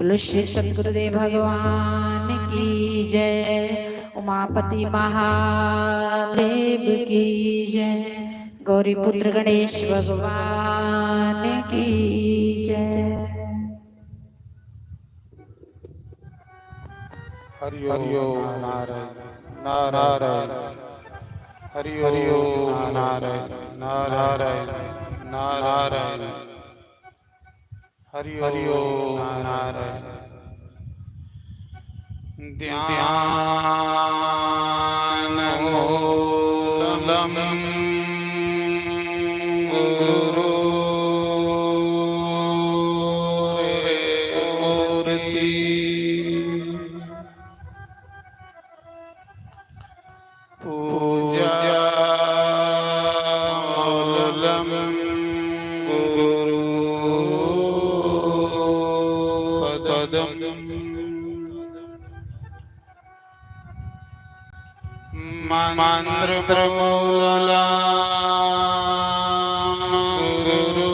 बोलो श्री सद्गुरुदेव भगवान की जय। उमापति महादेव की जय। गौरी पुत्र गणेश भगवान की जय। हरिओ नारायण नारायण हरिओ नारायण नारायण नारायण हरिओ नारायण। ध्यान मूलम गुरु मूर्ति पूजा मूलम गुरु पदम मंत्र मूलम गुरु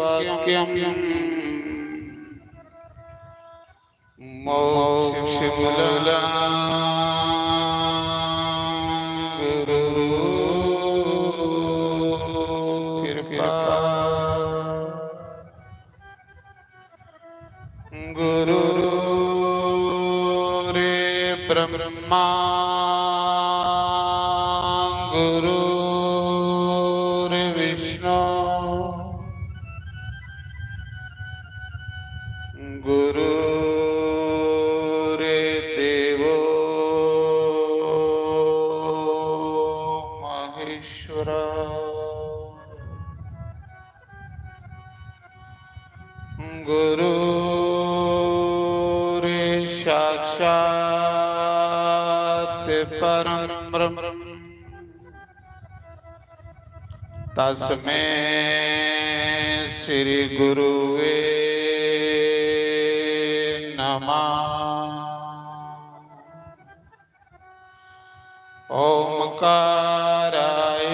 वाक्यम मोक्ष मूलम गुरु कृपा गुरु रे ब्रह्मा गुरु रे विष्णु गुरु रे देवो महेश्वर गुरु रे साक्षात परम ब्रह्म तस्मै श्री गुरुवे नमः। ओमकाराय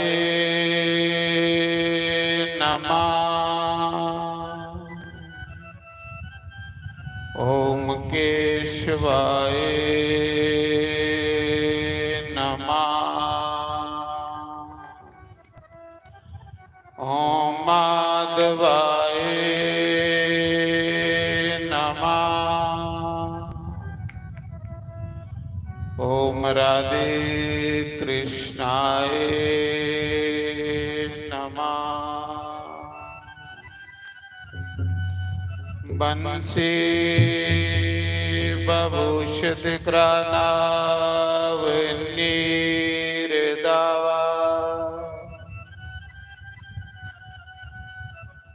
नमः। ओम केशवाय नमः। ओम माधवाय नमः। ओम राधे कृष्णाय नमः। बंसी बभूषित कृष्णावनीर्दावा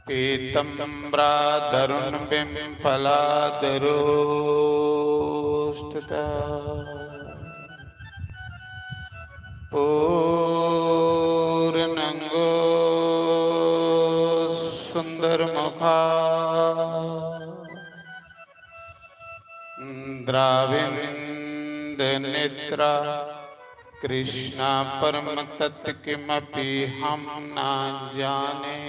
पीतम्बराधरुण बिम्फलाधरोष्ठता पूर्णंगो सुंदरमुखा द्राविन्द-नेत्रा कृष्णा परम तत्व किमपि हम ना जाने।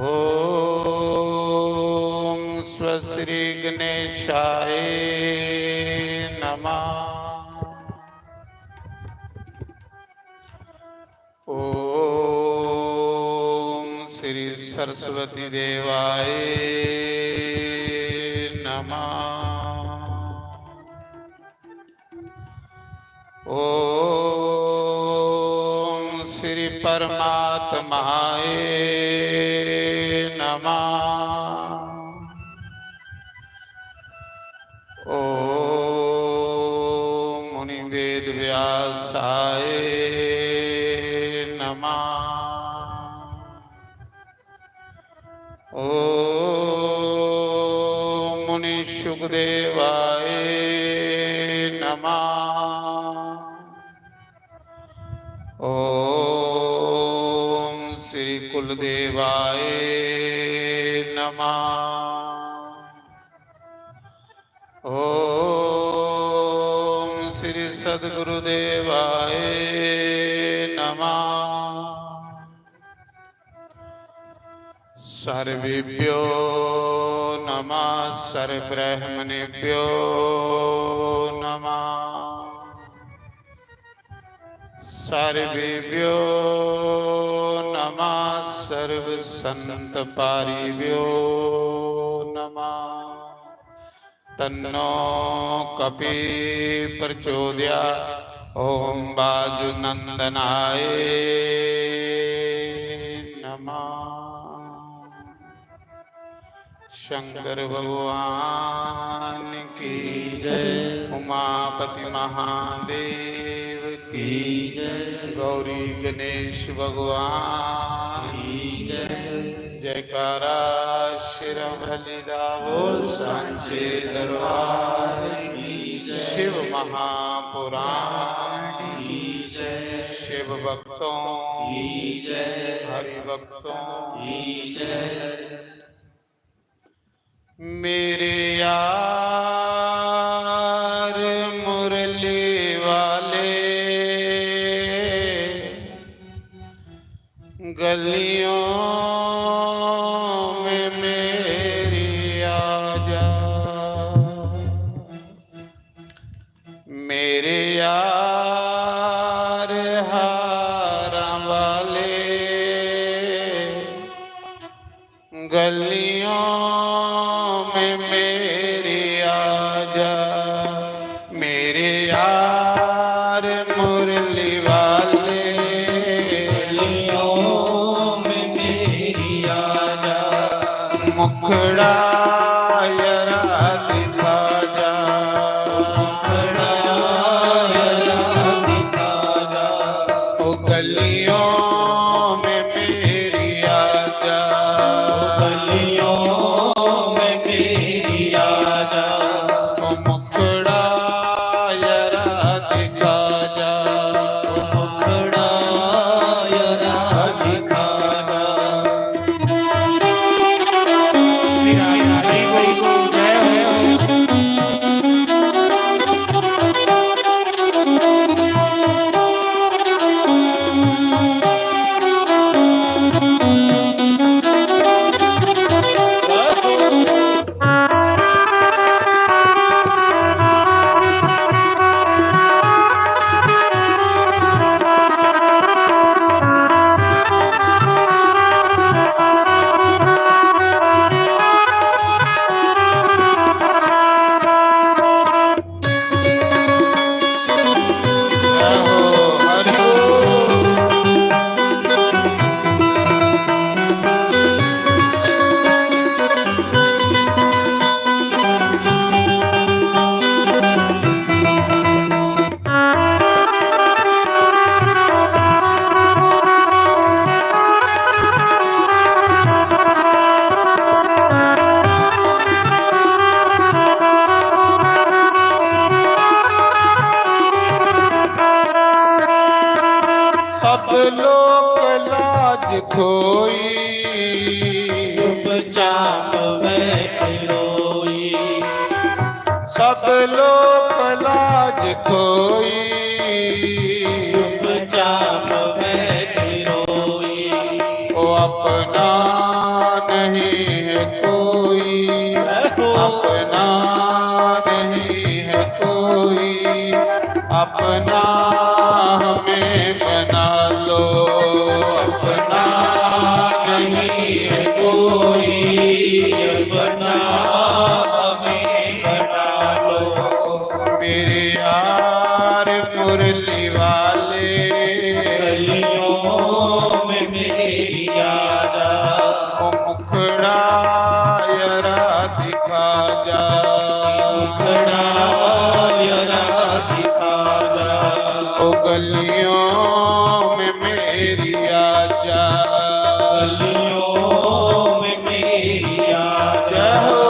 ओम स्वश्री गणेशाय नमः। ओम श्री सरस्वती देवाय नमः। ओम श्री परमात्माय नमः। ओम मुनि वेद व्यासाय नमः। ओम मुनि शुकदेवाय नमः। ओम श्री कुलदेवाय नमः। ओम श्री सद्गुरुदेवाय नमः। सर्वेभ्यो नमः सर्वब्रह्मणेभ्यो नमः सर्वेभ्यो नमः सर्वसंतपारिभ्यो नमः तन्नो कपि प्रचोदयात् ओम बाजुनंदनाय नमः। शंकर भगवान की जय, उमापति महादेव की जय, गौरी गणेश भगवान की जय। जयकारा शिर भलिदा बोल सांचे दरबार की जय। शिव महापुराण की जय, शिव भक्तों की जय, हरि भक्तों की जय। मेरे यार मुरली वाले गलियों में मेरी आजा, मेरे यार हारा वाले गलियों में मेरी आजा, मेरे यार मुरली वाले गलियों में मेरी आजा, मुखड़ा यरा दिखा जा, मुखड़ा यरा दिखा जा। ओ गलियों में मेरी आजा, गलियों में मेरी आजा, ओ मुखड़ा यरा दिखा जा, मुखड़ा यरा दिखा जा। श्री राम हरि हरि को जय हो। जय हो हरि बोल। सब लोग लाज खोई, चुपचाप बैठ रोई, सब लोग लाज खोई, चुपचाप बैठ रोई। ओ अपना नहीं है कोई, अपना नहीं है कोई, अपना हमें बना लो, अपना नहीं है कोई, अपना हमें बना लो। मेरे यार मुरली वाले गलियों में मेरी आजा, ओ मुखड़ा यरा दिखा जा, मुखड़ा यरा दिखा जा। ओ गलियों में मेरी आजा, गलियों में मेरी आजा। जय हो।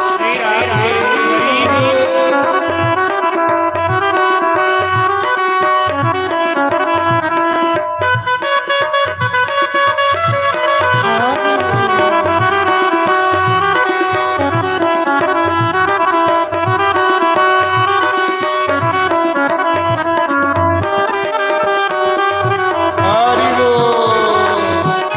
श्री राम हरि हरि। हरि बोल।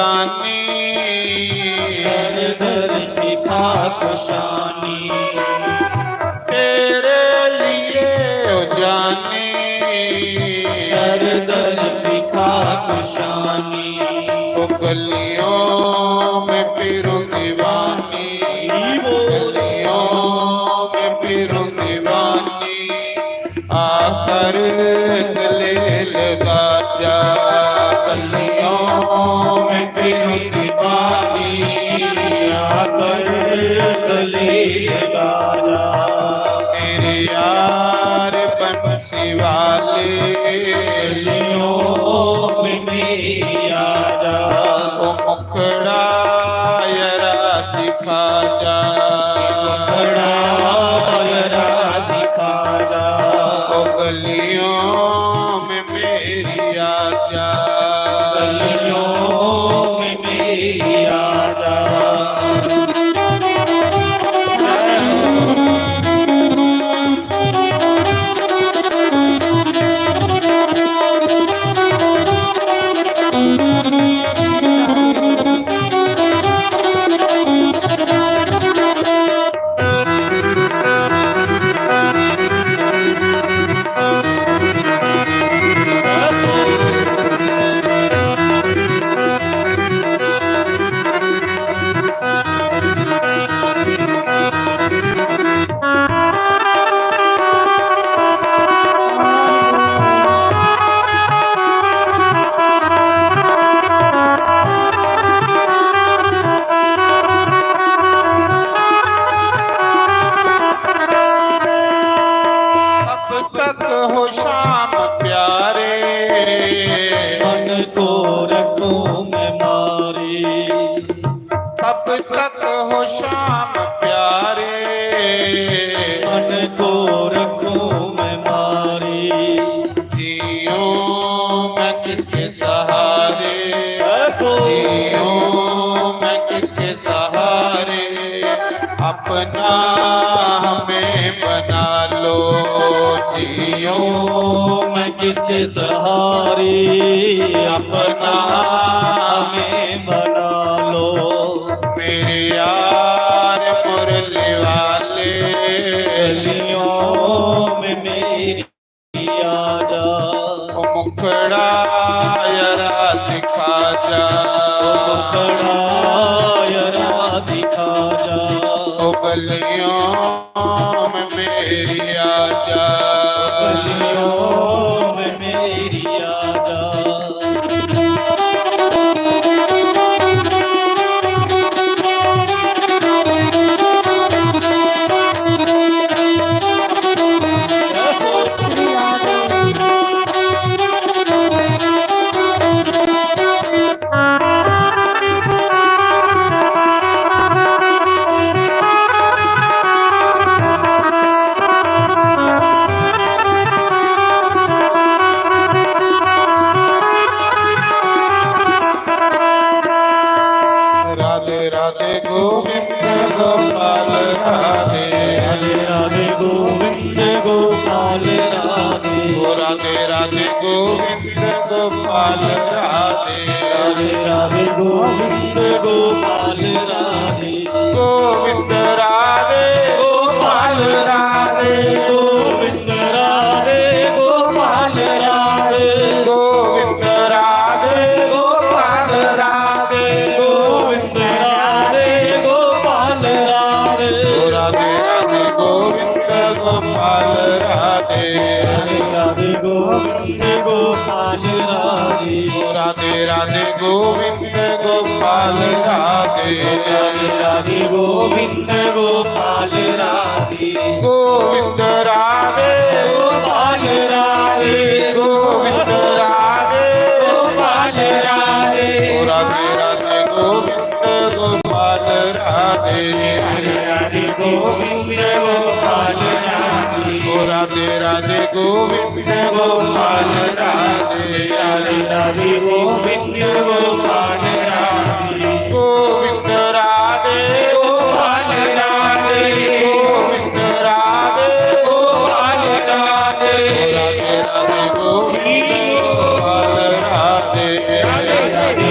जानी दर दर की खाक शानी तेरे लिए ओ जानी दर दर की खाक शानी ओ गलियों में फिरूं दीवानी गलियों में फिरूं दीवानी आकर गले लगा जा गलियों में फिरूं दीवानी आकर गले लगा जा मेरे यार बंसी वाले गलियों में मेरी आजा ओ मुखड़ा यरा दिखा जा खड़ा यरा दिखा जा ओ गलियों में मेरी आजा गलियों में मेरी आजा अब तक हो शाम प्यारे मन को रखूं मैं मारी अब तक हो शाम प्यारे मन को रखूं मैं मारी जियो मैं किसके सहारे जियो मैं किसके सहारे अपना हमें बना लो जियो मैं किसके सहारे अपना हमें बना लो मेरे यार मुरली वाले गलियों में मेरी आजा ओ मुखड़ा यरा दिखा जा खड़ा यरा दिखा जा ओ गलियों में मेरी आजा गलियों में मेरी आजा राधे राधे गोविंद गोपाल राधे राधे राधे गोविंद गोपाल राधे ओ राधे राधे गोविंद गोपाल राधे राधे राधे गोविंद गोपाल राधे गोविंद राधे गोपाल राधे गोविंद राधे गोपाल राधे गोविंद राधे गोपाल राधे गोविंद राधे गोपाल राधे ओ राधे राधे गोविंद गोपाल राधे राधे राधे गोविंद गोपाल राधे ओ राधे राधे गोविंद गोपाल राधे राधे राधे गोविंद गोपाल राधे गोविंद राधे गोपाल राधे गोविंद राधे गोपाल राधे ओ राधे राधे गोविंद गोपाल राधे राधे राधे गोविंद गोपाल राधे ओ राधे राधे गोविंद गोपाल राधे राधे राधे गोविंद गोपाल राधे गोविंद राधे गोपाल राधे गोविंद राधे गोपाल राधे राधे राधे गोविंद गोपाल राधे राधे राधे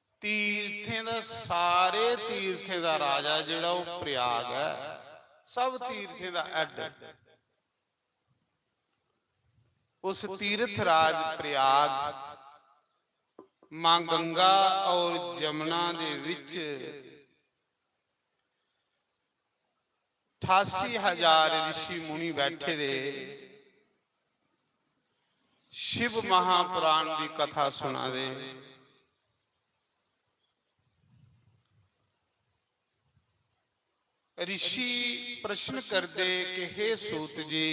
ਤੀਰਥਾਂ ਦਾ, ਸਾਰੇ ਤੀਰਥਾਂ ਦਾ ਰਾਜਾ ਜਿਹੜਾ ਉਹ ਪ੍ਰਯਾਗ ਹੈ। ਸਭ ਤੀਰਥਾਂ ਦਾ ਅੱਡ। ਉਸ ਤੀਰਥ ਰਾਜ ਪ੍ਰਯਾਗ ਮਾਂ ਗੰਗਾ ਔਰ ਜਮਨਾ ਦੇ ਵਿੱਚ 88,000 ਰਿਸ਼ੀ ਮੁਨੀ ਬੈਠੇ ਦੇ ਸ਼ਿਵ ਮਹਾਪੁਰਾਣ ਦੀ ਕਥਾ ਸੁਣਾ ਦੇ। ਰਿਸ਼ੀ ਪ੍ਰਸ਼ਨ ਕਰਦੇ ਕਿ हे ਸੂਤ ਜੀ,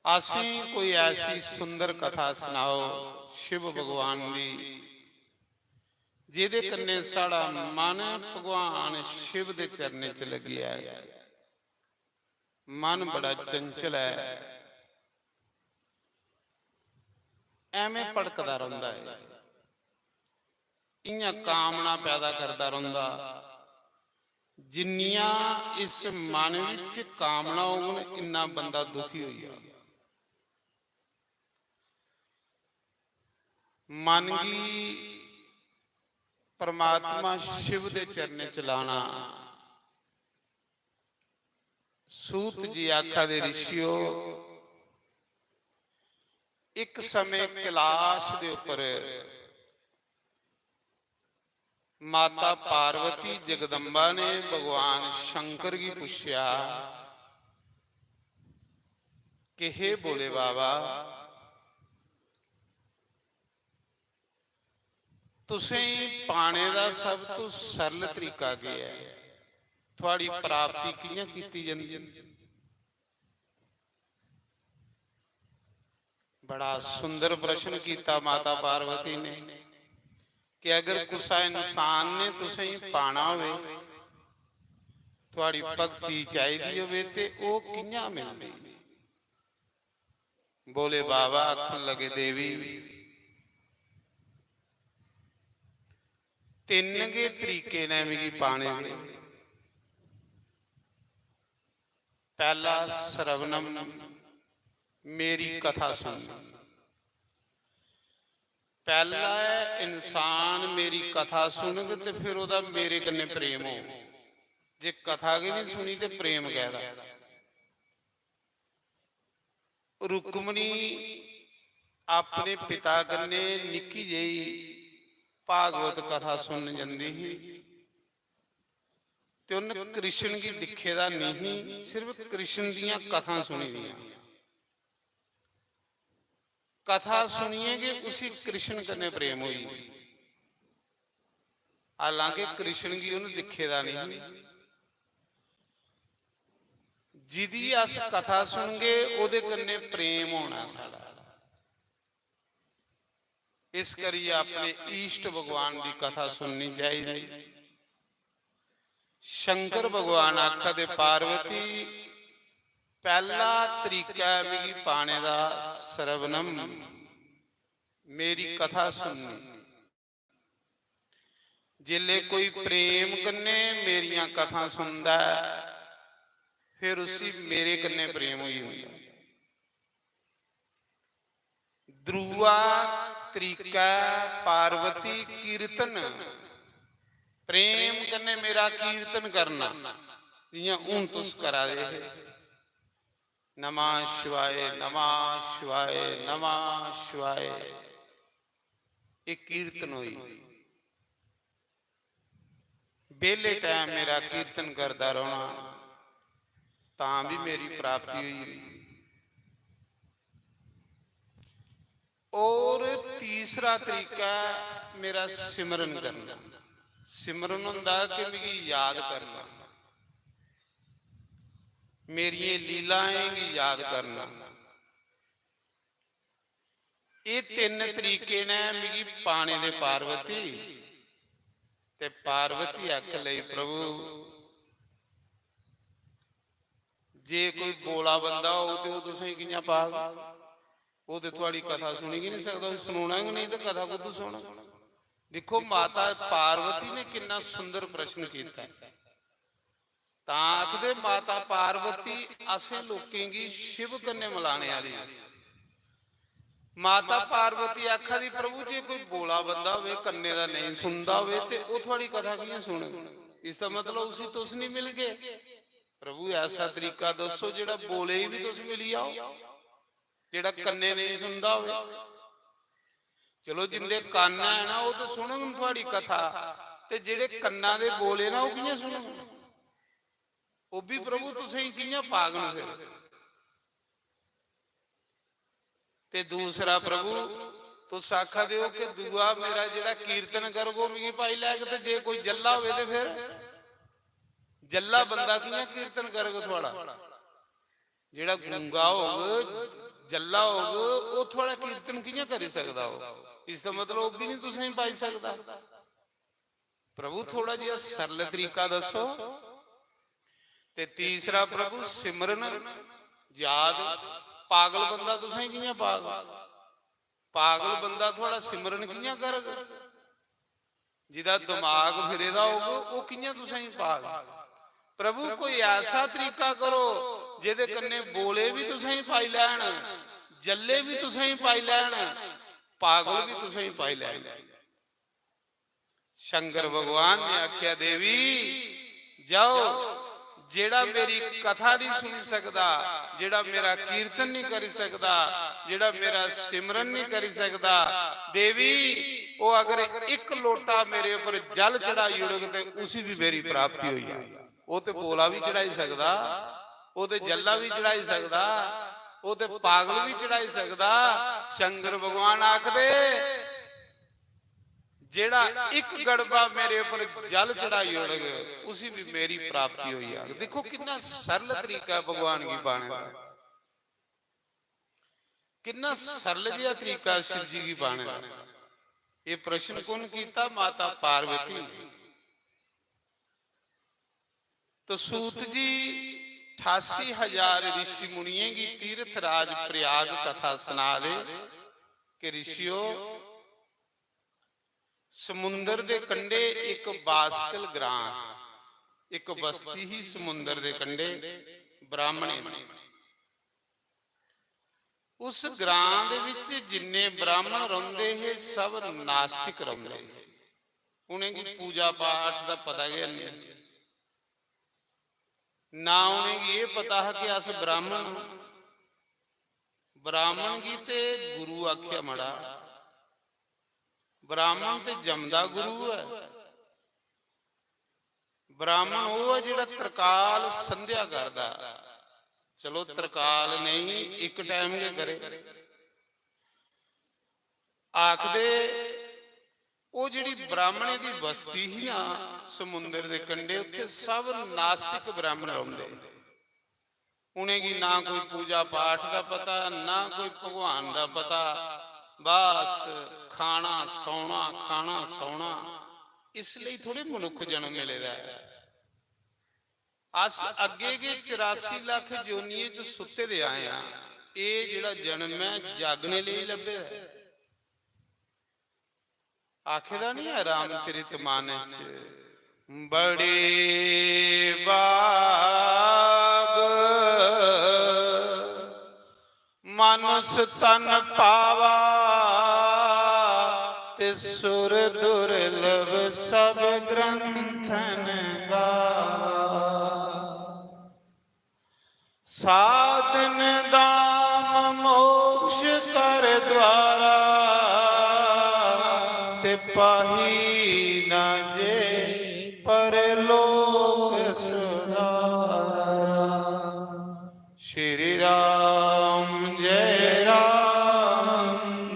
ਅਸੀਂ ਕੋਈ ਐਸੀ ਸੁੰਦਰ ਕਥਾ ਸੁਣਾਓ ਸ਼ਿਵ ਭਗਵਾਨ ਦੀ, ਜਿਹਦੇ ਕੰਨੇ ਸਾਡਾ ਮਨ ਭਗਵਾਨ ਸ਼ਿਵ ਦੇ ਚਰਨੇ ਚ ਲੱਗਿਆ ਹੈ। ਮਨ ਬੜਾ ਚੰਚਲ ਹੈ, ਐਵੇਂ ਭੜਕਦਾ ਰਹਿੰਦਾ ਹੈ, ਇਆਂ ਕਾਮਨਾ ਪੈਦਾ ਕਰਦਾ ਰਹਿੰਦਾ। ਜਿੰਨੀਆਂ ਇਸ ਮਨ ਵਿੱਚ ਕਾਮਨਾ ਹੋਣ, ਇੰਨਾ ਬੰਦਾ ਦੁਖੀ ਹੋਈਆ। ਮਨ ਕੀ परमात्मा शिव दे चरने चलाना। सूत जी आखा दे ऋषियों, एक समय कैलाश दे उपर माता पार्वती जगदम्बा ने भगवान शंकर की पूछया कि हे बोले बाबा, तुसें पाने का सब तो सरल तरीका क्या है, थोड़ी प्राप्ति कियां कीती जांदी है? बड़ा सुंदर प्रश्न किया माता पार्वती ने कि अगर कुसा इंसान ने तुसें पाना होवे, थोड़ी भक्ति चाहिदी होवे ते ओ कियां मिलदी? बोले बाबा, आखन लगे देवी, तीन के तरीके ने मिगी पाने दे। पहला श्रवणम, मेरी कथा सुन। पहला है इंसान मेरी कथा सुनग तो फिर ओदा मेरे कन्ने प्रेम हो। जे कथा की नहीं सुनी तो प्रेम कहदा। रुक्मणी अपने पिता कन्ने निक्की जी भागवत कथा सुन जाती ही, ते उन्हें कृष्ण की दिखे दा नहीं, सिर्फ कृष्ण दियां कथा सुनी दियां। कथा सुनिए कि उसी कृष्ण कन्ने प्रेम हुई, हालांकि कृष्ण की उन्हें दिखे दा नहीं। जिदी अस कथा सुनगे ओदे कन्ने प्रेम होना साडा। इस करिए अपने इष्ट भगवान की कथा सुननी चाहिए। शंकर भगवान आखा दे पार्वती, पहला तरीका मिगी पाने का श्रवणम, मेरी कथा सुननी। जिले कोई प्रेम कन्ने मेरिया कथा सुनदा फिर उसी मेरे कन्ने प्रेम हुई हुंदा। ध्रुवा तरीका पार्वती कीर्तन, प्रेम कन्ने मेरा कीर्तन करना, जियां हूं तुस करा दे। नमः शिवाय, नमः शिवाय, नमः शिवाय, एक कीर्तन हुई। बेले टाइम मेरा कीर्तन करता रहना, तां भी मेरी प्राप्ति हुई। और तीसरा तरीका मेरा सिमरन करना। सिमरन हुंदा कि मिगी याद करना, मेरी लीलाएं की याद करना। ये तीन तरीके ने मिगी पाने दे पार्वती। ते पार्वती आख लई, प्रभु जे कोई बोला बंदा हो तो तुसीं कियां पाग, वो तो थोड़ी कथा सुनी ही नहीं सकता, सुना ही नहीं तो कथा को तो सुना। देखो माता पार्वती ने कितना सुंदर प्रश्न किया। आखदे माता पार्वती असें लोकें की शिव कन्ने मिलाने वाली। ਮਾਤਾ ਪਾਰਵਤੀ ਆਖਾ ਦੀ ਪ੍ਰਭੂ ਜੇ ਕੋਈ ਬੋਲਾ ਬੰਦਾ ਹੋਵੇ, ਕੰਨੇ ਦਾ ਨਹੀਂ ਸੁਣਦਾ ਹੋਵੇ, ਤੇ ਉਹ ਤੁਹਾਡੀ ਕਥਾ ਕਿਵੇਂ ਸੁਣੇ? ਇਸ ਦਾ ਮਤਲਬ ਉਸੇ ਤੁਸ ਨਹੀਂ ਮਿਲ ਗਏ। ਪ੍ਰਭੂ ਐਸਾ ਤਰੀਕਾ ਦੱਸੋ ਜਿਹੜਾ ਬੋਲੇ ਹੀ ਵੀ ਤੁਸ ਮਿਲੀ ਆਓ, ਜਿਹੜਾ ਕੰਨੇ ਨਹੀਂ ਸੁਣਦਾ ਹੋਵੇ। ਚਲੋ ਜਿੰਦੇ ਕੰਨ ਹੈ ਨਾ ਉਹ ਤਾਂ ਸੁਣਨ ਤੁਹਾਡੀ ਕਥਾ, ਤੇ ਜਿਹੜੇ ਕੰਨਾਂ ਦੇ ਬੋਲੇ ਨਾ ਉਹ ਕਿਵੇਂ ਸੁਣਨ? ਉਹ ਵੀ ਪ੍ਰਭੂ ਤੁਸੀਂ ਕਿਵੇਂ ਪਾਗਣ ਫਿਰ? ਤੇ ਦੂਸਰਾ ਪ੍ਰਭੂ ਤੁਸ ਆਖਾ ਦਿਓ ਕਿ ਦੂਆ ਮੇਰਾ ਜਿਹੜਾ ਕੀਰਤਨ ਕਰੋਗੇ ਮੀਂਹ ਪਾਈ ਲੈ ਕੇ, ਤੇ ਜੇ ਕੋਈ ਜੱਲਾ ਹੋਵੇ ਤੇ ਫਿਰ ਜੱਲਾ ਬੰਦਾ ਕਿਵੇਂ ਕੀਰਤਨ ਕਰੇਗਾ ਤੁਹਾਡਾ? ਜਿਹੜਾ ਗੂੰਗਾ ਹੋਵੇ, ਜੱਲਾ ਹੋਵੇ, ਉਹ ਤੁਹਾਡਾ ਕੀਰਤਨ ਕਿਵੇਂ ਕਰ ਸਕਦਾ ਹੋ? ਇਸ ਦਾ ਮਤਲਬ ਉਹ ਵੀ ਨਹੀਂ ਤੁਸੀਂ ਪਾਈ ਸਕਦਾ। ਪ੍ਰਭੂ ਥੋੜਾ ਜਿਹਾ ਸਰਲ ਤਰੀਕਾ ਦੱਸੋ। ਤੇ ਤੀਸਰਾ ਪ੍ਰਭੂ ਸਿਮਰਨ ਯਾਦ, ਪਾਗਲ ਬੰਦਾ ਤੁਸੀਂ ਕਿਵੇਂ ਪਾਗਲ ਬੰਦਾ ਤੁਹਾਡਾ ਸਿਮਰਨ ਕਿਵੇਂ ਕਰੇਗਾ? ਜਿਹਦਾ ਦਿਮਾਗ ਫਿਰੇਦਾ ਹੋਊਗਾ ਉਹ ਕਿਵੇਂ ਤੁਸੀਂ ਪਾਗਲ? ਪ੍ਰਭੂ ਕੋਈ ਐਸਾ ਤਰੀਕਾ ਕਰੋ ਜਿਹਦੇ ਕੰਨੇ ਬੋਲੇ ਵੀ ਤੁਸੀਂ ਪਾਈ ਲੈਣ, ਜੱਲੇ ਵੀ ਤੁਸੀਂ ਪਾਈ ਲੈਣ, ਪਾਗਲ ਵੀ ਤੁਸੀਂ ਪਾਈ ਲੈਣ। ਸ਼ੰਕਰ ਭਗਵਾਨ ਨੇ ਆਖਿਆ ਦੇਵੀ ਜਾਓ, ਜਿਹੜਾ ਮੇਰੀ ਕਥਾ ਨਹੀਂ ਸੁਣ ਸਕਦਾ, ਜਿਹੜਾ ਮੇਰਾ ਕੀਰਤਨ ਨਹੀਂ ਕਰ ਸਕਦਾ, ਜਿਹੜਾ ਮੇਰਾ ਸਿਮਰਨ ਨਹੀਂ ਕਰ ਸਕਦਾ, ਦੇਵੀ ਉਹ ਅਗਰ ਇੱਕ ਲੋਟਾ ਮੇਰੇ ਉੱਪਰ ਜਲ ਚੜਾਈ ਉੜਗ ਤੇ ਉਸੇ ਵੀ ਮੇਰੀ ਪ੍ਰਾਪਤੀ ਹੋਈ ਹੈ। ਉਹ ਤੇ ਬੋਲਾ ਵੀ ਚੜਾਈ ਸਕਦਾ, ਉਹ ਤੇ ਜੱਲਾ ਵੀ ਚੜਾਈ ਸਕਦਾ, ਉਹ ਤੇ ਪਾਗਲ ਵੀ ਚੜਾਈ ਸਕਦਾ। ਸ਼ੰਕਰ ਭਗਵਾਨ ਆਖਦੇ ਜਿਹੜਾ ਇੱਕ ਗੜਬਾ ਮੇਰੇ ਉੱਪਰ ਜਲ ਚੜਾਈ ਉੜਗ ਉਸੇ ਵੀ ਮੇਰੀ ਪ੍ਰਾਪਤੀ ਹੋਈ ਹੈ। ਦੇਖੋ ਕਿੰਨਾ ਸਰਲ ਤਰੀਕਾ ਭਗਵਾਨ ਕੀ ਬਾਣੇ ਦਾ, ਕਿੰਨਾ ਸਰਲ ਜਿਹਾ ਤਰੀਕਾ शिव जी की बाणे ਦਾ। ਇਹ ਪ੍ਰਸ਼ਨ ਕੌਣ ਕੀਤਾ? ਮਾਤਾ ਪਾर्वती ने। तो सूत जी 88,000 ऋषि मुनियों की तीर्थ राज प्रयाग कथा सुना दे कि ऋषियों समुंदर दे कंडे एक बास्कल ग्रां, एक बस्ती ही समुंदर दे कंडे ब्राह्मणे ने। उस ग्रां दे विच जिन्ने ब्राह्मण रहिंदे है सब नास्तिक रहिंदे, उन्हें की पूजा पाठ दा पता गया नहीं ना, उन्हें ये पता है कि अस ब्राह्मण ब्राह्मण की ते गुरु आख्या मड़ा, ब्राह्मण ते जमदा गुरु है। ब्राह्मण वो है जिहड़ा तरकाल संध्या करदा, चलो तरकाल नहीं एक टाइम के करे। आखदे वो जिहड़ी ब्राह्मणे दी बस्ती ही ना समुंदर दे कंढे, उत्थे सब नास्तिक ब्राह्मण रहिंदे। उन्हें की ना कोई पूजा पाठ का पता, ना कोई भगवान का पता, बस खाना सौना खाना सौना। इसलिए थोड़े मनुख जन्म मिलेगा। अस अगे के 84 लाख जोनिए च सुते दे आए हैं। ये जिहड़ा जन्म है जागने लिए लभे है। आखेदा नहीं है रामचरित मानस बड़े बाग मानुष तन पावा ते सुर दुर्लभ सब ग्रंथन गावा। साधन दाम मोक्ष कर द्वारा ते पाही न जे परलोक सुधारा। श्री राम जय राम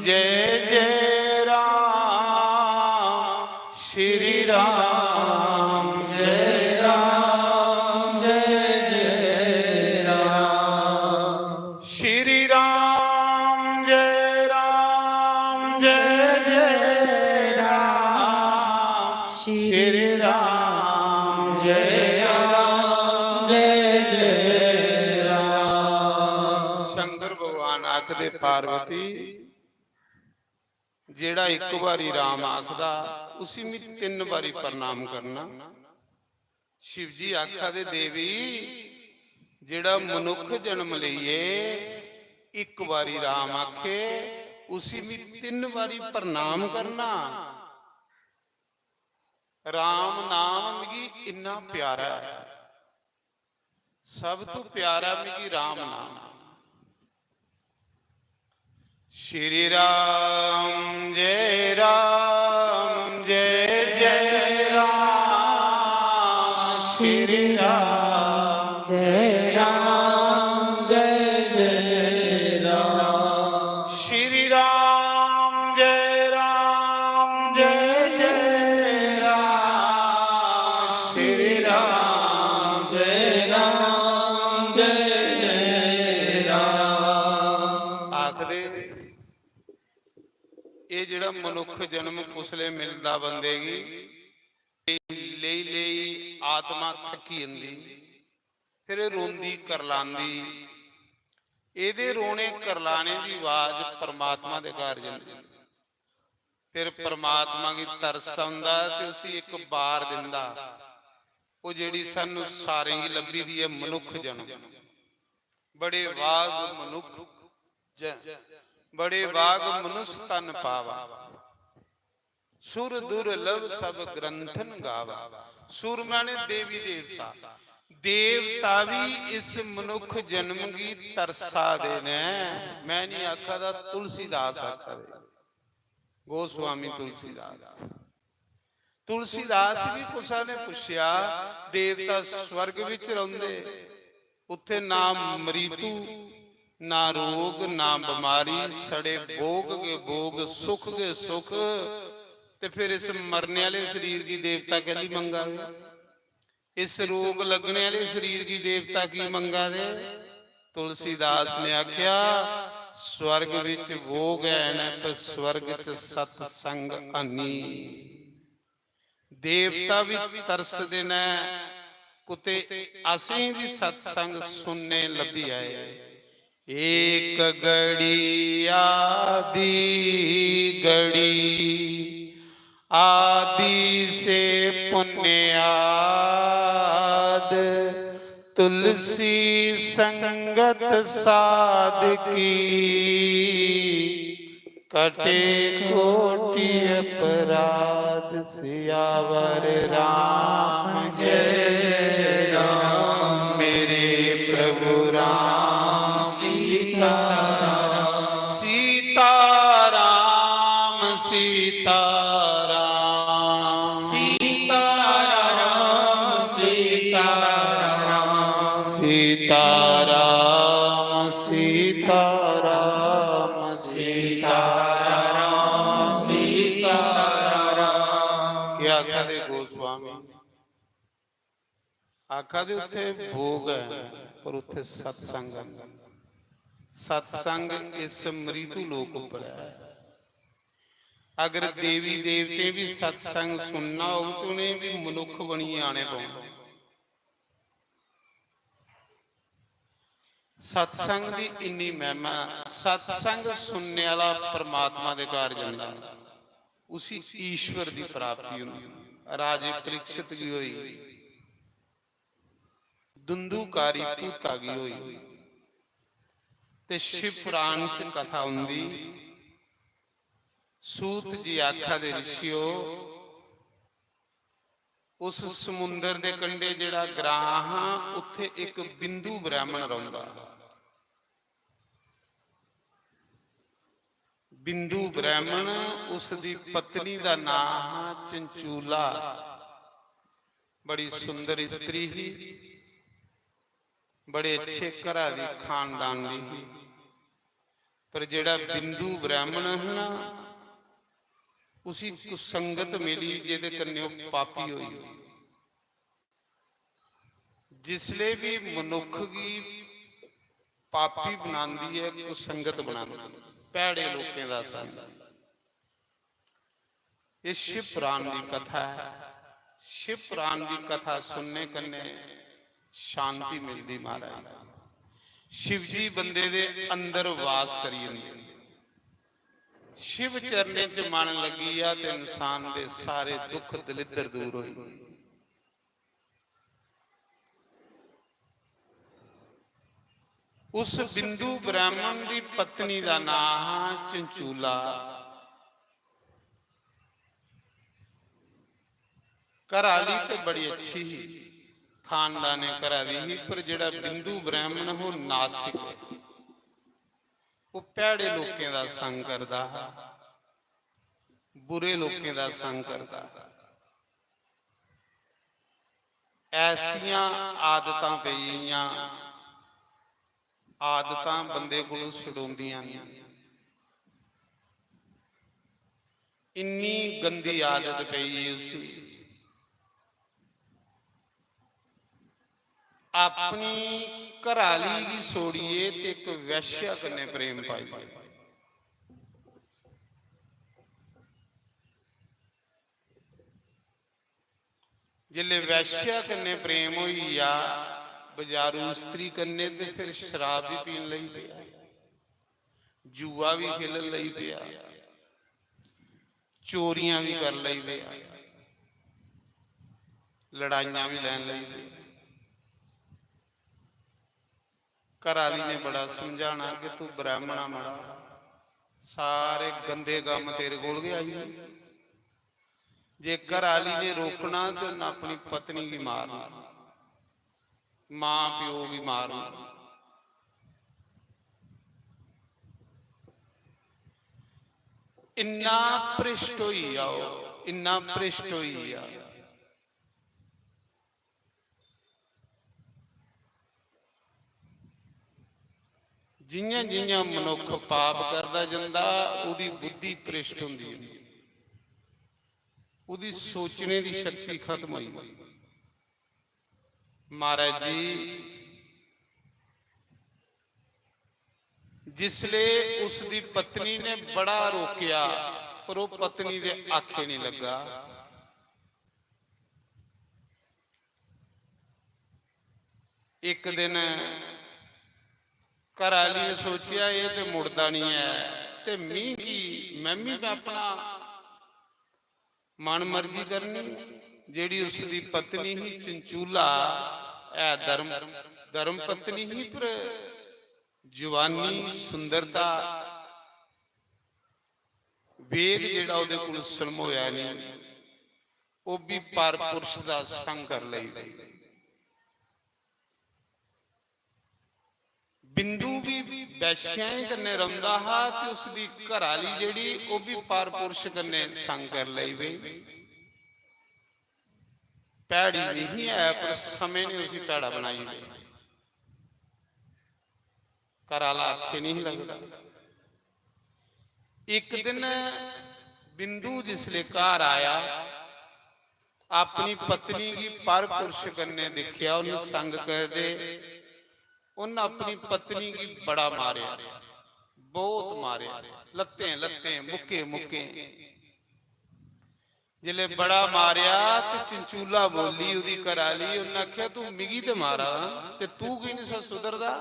जय जय राम, श्री राम जय राम जय जय राम, श्री राम जय राम जय जय राम, श्री राम जय राम जय जय राम। शंकर भगवान आखदे पार्वती जेड़ा एक बारी राम आखदा उसी में 3 बारी प्रणाम करना। शिव जी आखा दे देवी जेड़ा मनुख जन्म लईए एक बारी राम आखे उसी में 3 बारी प्रणाम करना। राम नाम मिगी इन्ना प्यारा है, सब तो प्यारा मिगी राम नाम। श्री राम जय राम जय जय राम, श्री राम जय राम जय जय राम, श्री राम जय राम जय जय राम, श्री राम जय राम जय जय राम। आखदे ਇਹ ਜਿਹੜਾ ਮਨੁੱਖ ਜਨਮ ਕੁਸਲੇ ਮਿਲਦਾ ਬੰਦੇਗੀ, ਲਈ ਲਈ ਆਤਮਾ ਥੱਕੀ ਜਾਂਦੀ, ਫਿਰ ਇਹ ਰੋਂਦੀ ਕਰਲਾਂਦੀ। ਇਹਦੇ ਰੋਣੇ ਕਰਲਾਣੇ ਦੀ ਆਵਾਜ਼ ਪਰਮਾਤਮਾ ਦੇ ਘਰ ਜਾਂਦੀ। ਫਿਰ ਪਰਮਾਤਮਾ ਦੀ ਤਰਸ ਆਉਂਦਾ ਤੇ ਉਸੇ ਇੱਕ ਬਾਰ ਦਿੰਦਾ, ਉਹ ਜਿਹੜੀ ਸਾਨੂੰ ਸਾਰੇ ਹੀ ਲੱਭੀ ਦੀ ਹੈ ਮਨੁੱਖ ਜਨਮ। ਬੜੇ ਵਾਗ ਮਨੁੱਖ बड़े बाग मनुष्य तन पावा, सुर दुर्लभ सब ग्रंथन गावा। सुर माने देवी देवता, देवता भी इस मनुख जन्म की तरसा देने। मैं नहीं आखा दा, तुलसीदास आखा दे, गोस्वामी तुलसीदास। तुलसीदास भी कुसा ने पुछया, देवता स्वर्ग विच रहिंदे, उत्थे ना मरीतू ना रोग ना बीमारी, सड़े भोग के भोग सुख के सुख, ते फिर इस मरने वाले शरीर की देवता कहली मंगा दे, इस रोग लगने वाले शरीर की देवता की मंगा दे। तुलसीदास ने आख्या, स्वर्ग विच भोग है न, पर स्वर्ग च सतसंग आनी। देवता भी तरस देना, कुते असीं भी सतसंग सुनने लभी आए। एक घड़ी आदि घड़ी, आदि से पुण्याद, तुलसी संगत साध की, कटे कोटि अपराध। सियावर राम जय जय राम, मेरे प्रभु राम। सीताराम सीताराम सीताराम सीताराम सीताराम सीताराम सीताराम सीताराम सीताराम। क्या आखा दे गोस्वामी? आखा दे उत्थे भोग है, पर उत्थे सत्संग है। सत्संग इस मृत्यु लोक पर है। अगर देवी देवते भी सत्संग सुनना हो तो उन्हें भी मनुख बनी आने पौंदा। सत्संग की इन्नी महिमा, सत्संग सुनने वाला परमात्मा के घर जाता, उसी ईश्वर की प्राप्ति होंदी। राजे परीक्षित की हुई, दुंदुकारी भूता की हुई, ते शिव पुराण च कथा हुंदी। सूत जी आखा दे ऋषियो, उस समुंदर दे कंढे जिहड़ा ग्राह, उत्थे एक बिंदु ब्राह्मण रहिंदा। बिंदु ब्राह्मण, उसदी पत्नी दा नाम चंचूला, बड़ी सुंदर स्त्री ही, बड़े अच्छे घरा दी खानदान दी ही। पर जिहड़ा बिंदु ब्राह्मण है ना, उसी कुसंगत मिली जिहदे कन्ने पापी होई। जिसले भी मनुख की पापी बनांदी है, कुसंगत बनांदी, भैड़े लोकें दा संग। ये शिव पुराण की कथा है। शिव पुराण की कथा सुनने कन्ने शांति मिलती महाराज। शिव जी बंदे दे अंदर वास करी जांदे। शिव चरने च मन लगी आ ते इंसान दे सारे दुख दलिद्र दूर होई। ਉਸ ਬਿੰਦੂ ਬ੍ਰਾਹਮਣ ਦੀ ਪਤਨੀ ਦਾ ਨਾਮ ਚੰਚੂਲਾ। ਘਰਾਲੀ ਤੇ ਬੜੀ ਅੱਛੀ ਸੀ, ਖਾਨਦਾਨੇ ਘਰਾਂ ਦੀ ਸੀ, ਪਰ ਜਿਹੜਾ ਬਿੰਦੂ ਬ੍ਰਾਹਮਣ ਉਹ ਨਾਸਤਿਕ ਹੈ। ਉਹ ਭੈੜੇ ਲੋਕਾਂ ਦਾ ਸੰਗ ਕਰਦਾ ਹੈ, ਬੁਰੇ ਲੋਕਾਂ ਦਾ ਸੰਗ ਕਰਦਾ ਹੈ। ਐਸੀਆਂ ਆਦਤਾਂ ਪਈਆਂ, ਆਦਤਾਂ ਬੰਦੇ ਕੋਲੋਂ ਛੁਡਾਉਂਦੀਆਂ ਨਹੀਂ। ਇੰਨੀ ਗੰਦੀ ਆਦਤ ਪਈ ਉਸ ਆਪਣੀ ਘਰਾਲੀ ਦੀ ਛੋੜੀਏ ਤੇ ਇੱਕ ਵੈਸ਼ਿਆ ਕਨੇ ਪ੍ਰੇਮ ਪਾਈਏ। ਜਿਲੇ ਵੈਸ਼ਿਆ ਕਨੇ ਪ੍ਰੇਮ ਹੋਈ ਆ ਬਜ਼ਾਰੂ ਇਸਤਰੀ ਕਨੇ, ਤੇ ਫਿਰ ਸ਼ਰਾਬ ਵੀ ਪੀਣ ਲਈ ਪਿਆ, ਜੂਆ ਵੀ ਖੇਲਣ ਲਈ ਪਿਆ, ਚੋਰੀਆਂ ਵੀ ਕਰ ਲਈ ਪਿਆ, ਲੜਾਈਆਂ ਵੀ ਲੈਣ ਲਈ ਪਿਆ। ਘਰਾਲੀ ਨੇ ਬੜਾ ਸਮਝਾਣਾ ਕਿ ਤੂੰ ਬ੍ਰਾਹਮਣਾ ਮੜਾ, ਸਾਰੇ ਗੰਦੇ ਕੰਮ ਤੇਰੇ ਕੋਲ ਗਿਆ ਹੀ। ਜੇ ਘਰਾਲੀ ਨੇ ਰੋਕਣਾ ਤੇ ਉਹਨਾਂ ਆਪਣੀ ਪਤਨੀ ਵੀ ਮਾਰਨਾ, ਮਾਂ ਪਿਓ ਵੀ ਮਾਰਨਾ। ਇੰਨਾ ਭ੍ਰਿਸ਼ਟ ਹੋਈ ਆ ਉਹ, ਇੰਨਾ ਭ੍ਰਿਸ਼ਟ ਹੋਈ ਆ। ਜਿਹੀਆਂ ਜਿਹੀਆਂ ਮਨੁੱਖ ਪਾਪ ਕਰਦਾ ਜਾਂਦਾ ਉਹਦੀ ਬੁੱਧੀ ਭ੍ਰਿਸ਼ਟ ਹੁੰਦੀ ਹੈ, ਉਹਦੀ ਸੋਚਣੇ ਦੀ ਸ਼ਕਤੀ ਖਤਮ ਹੋਈ। ਮਹਾਰਾਜ ਜੀ ਜਿਸਲੇ ਉਸ ਦੀ ਪਤਨੀ ਨੇ ਬੜਾ ਰੋਕਿਆ ਪਰ ਉਹ ਪਤਨੀ ਦੇ ਆਖੇ ਨਹੀਂ ਲੱਗਾ। ਇੱਕ ਦਿਨ ਘਰਾਲੀ ਨੇ ਸੋਚਿਆ ਇਹ ਤੇ ਮੁੜਦਾ ਨਹੀਂ ਹੈ, ਤੇ ਮੀਂਹ ਕੀ ਮੈਂ ਵੀ ਆਪਣਾ ਮਨ ਮਰਜ਼ੀ ਕਰਨੀ। ਜਿਹੜੀ ਉਸ ਦੀ ਪਤਨੀ ਹੀ ਚੰਚੂਲਾ, ਇਹ ਧਰਮ ਪਤਨੀ ਹੀ, ਪਰ ਜਵਾਨੀ ਸੁੰਦਰਤਾ ਵੇਗ ਜਿਹੜਾ ਉਹਦੇ ਕੋਲ ਸਲਮ ਹੋਇਆ ਨਹੀਂ, ਉਹ ਵੀ ਪਰ ਪੁਰਸ਼ ਦਾ ਸੰਗ ਕਰ ਲਈ। ਬਿੰਦੂ ਵੀ ਵੈਸ਼ਿਆਂ ਕਨੇ ਰੰਦਾ ਹਾ ਤੇ ਉਸ ਦੀ ਘਰਾਲੀ ਜਿਹੜੀ ਉਹ ਵੀ ਪਰ ਪੁਰਸ਼ ਕਨੇ ਸੰਗ ਕਰ ਲਈ। ਬਈ ਪੈੜੀ ਨਹੀਂ ਹੈ ਪਰ ਸਮੇਂ ਨੇ ਉਸੇ ਪੈੜਾ ਬਣਾਈ। ਘਰਾਲਾ ਆਖੇ ਨਹੀਂ ਲੱਗਦਾ। ਇੱਕ ਦਿਨ ਬਿੰਦੂ ਜਿਸਲੇ ਘਰ ਆਇਆ, ਆਪਣੀ ਪਤਨੀ की पर पुरुष कन्ने देखिया, उन्हें संग कर दे। उन्हें अपनी पत्नी की बड़ा मारे, बहुत मारे, लत्ते लत्ते मुक्के मुक्के। जिले बड़ा मारिया तो चंचूला बोली उदी कराली, उन्हें आख्या तू मिगी ते मारा ते तू की नहीं सुधरदा,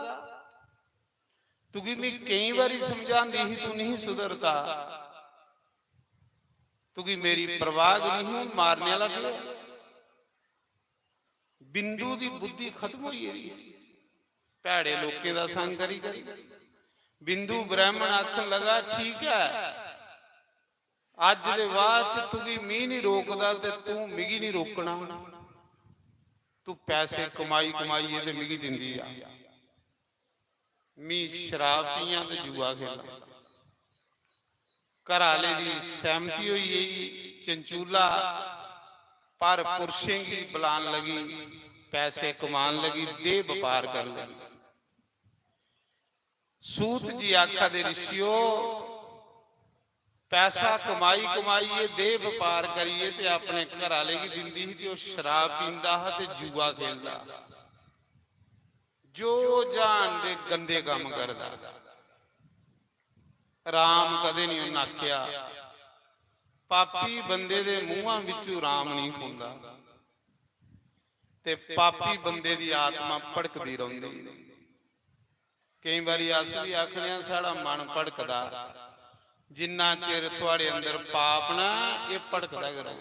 तू की मैं कई बारी समझांदी ही तू नहीं सुधरता, तू की मेरी परवाह नहीं हूं मारने लग। बिंदु दी बुद्धि खत्म हुई है, भैड़े लोकें दा संग करी करी। बिंदु ब्राह्मण आखन लगा ठीक है अज दे बाद तू की मी नहीं रोकदा ते तू मिगी नहीं रोकना, तू पैसे कमाई कमाई ते मिगी दिंदी आ, मी शराब पीया ते जुआ खेला। घराले दी सहमति हुई है, चंचूला पर पुरुषें की बुलान लगी, पैसे कमान लगी, दे व्यापार कर लगी। सूत जी आखा दे ऋषियों पैसा कमाई कमाइए दे व्यापार करिए ते अपने घराले की दिंदी ही ते शराब पींदा हा ते जुआ खेलदा, जो जान दे गंदे काम करदा। राम कदे नहीं उन्हें आख्या, पापी बंदे दे मूहां विचों राम नहीं हुंदा ते पापी बंदे दी आत्मा भड़कदी रहिंदी। कई बारी अस भी आखने साड़ा मन भड़कदा, जिन्ना चिर तुहाडे अंदर पाप ना ये भड़कदा करो,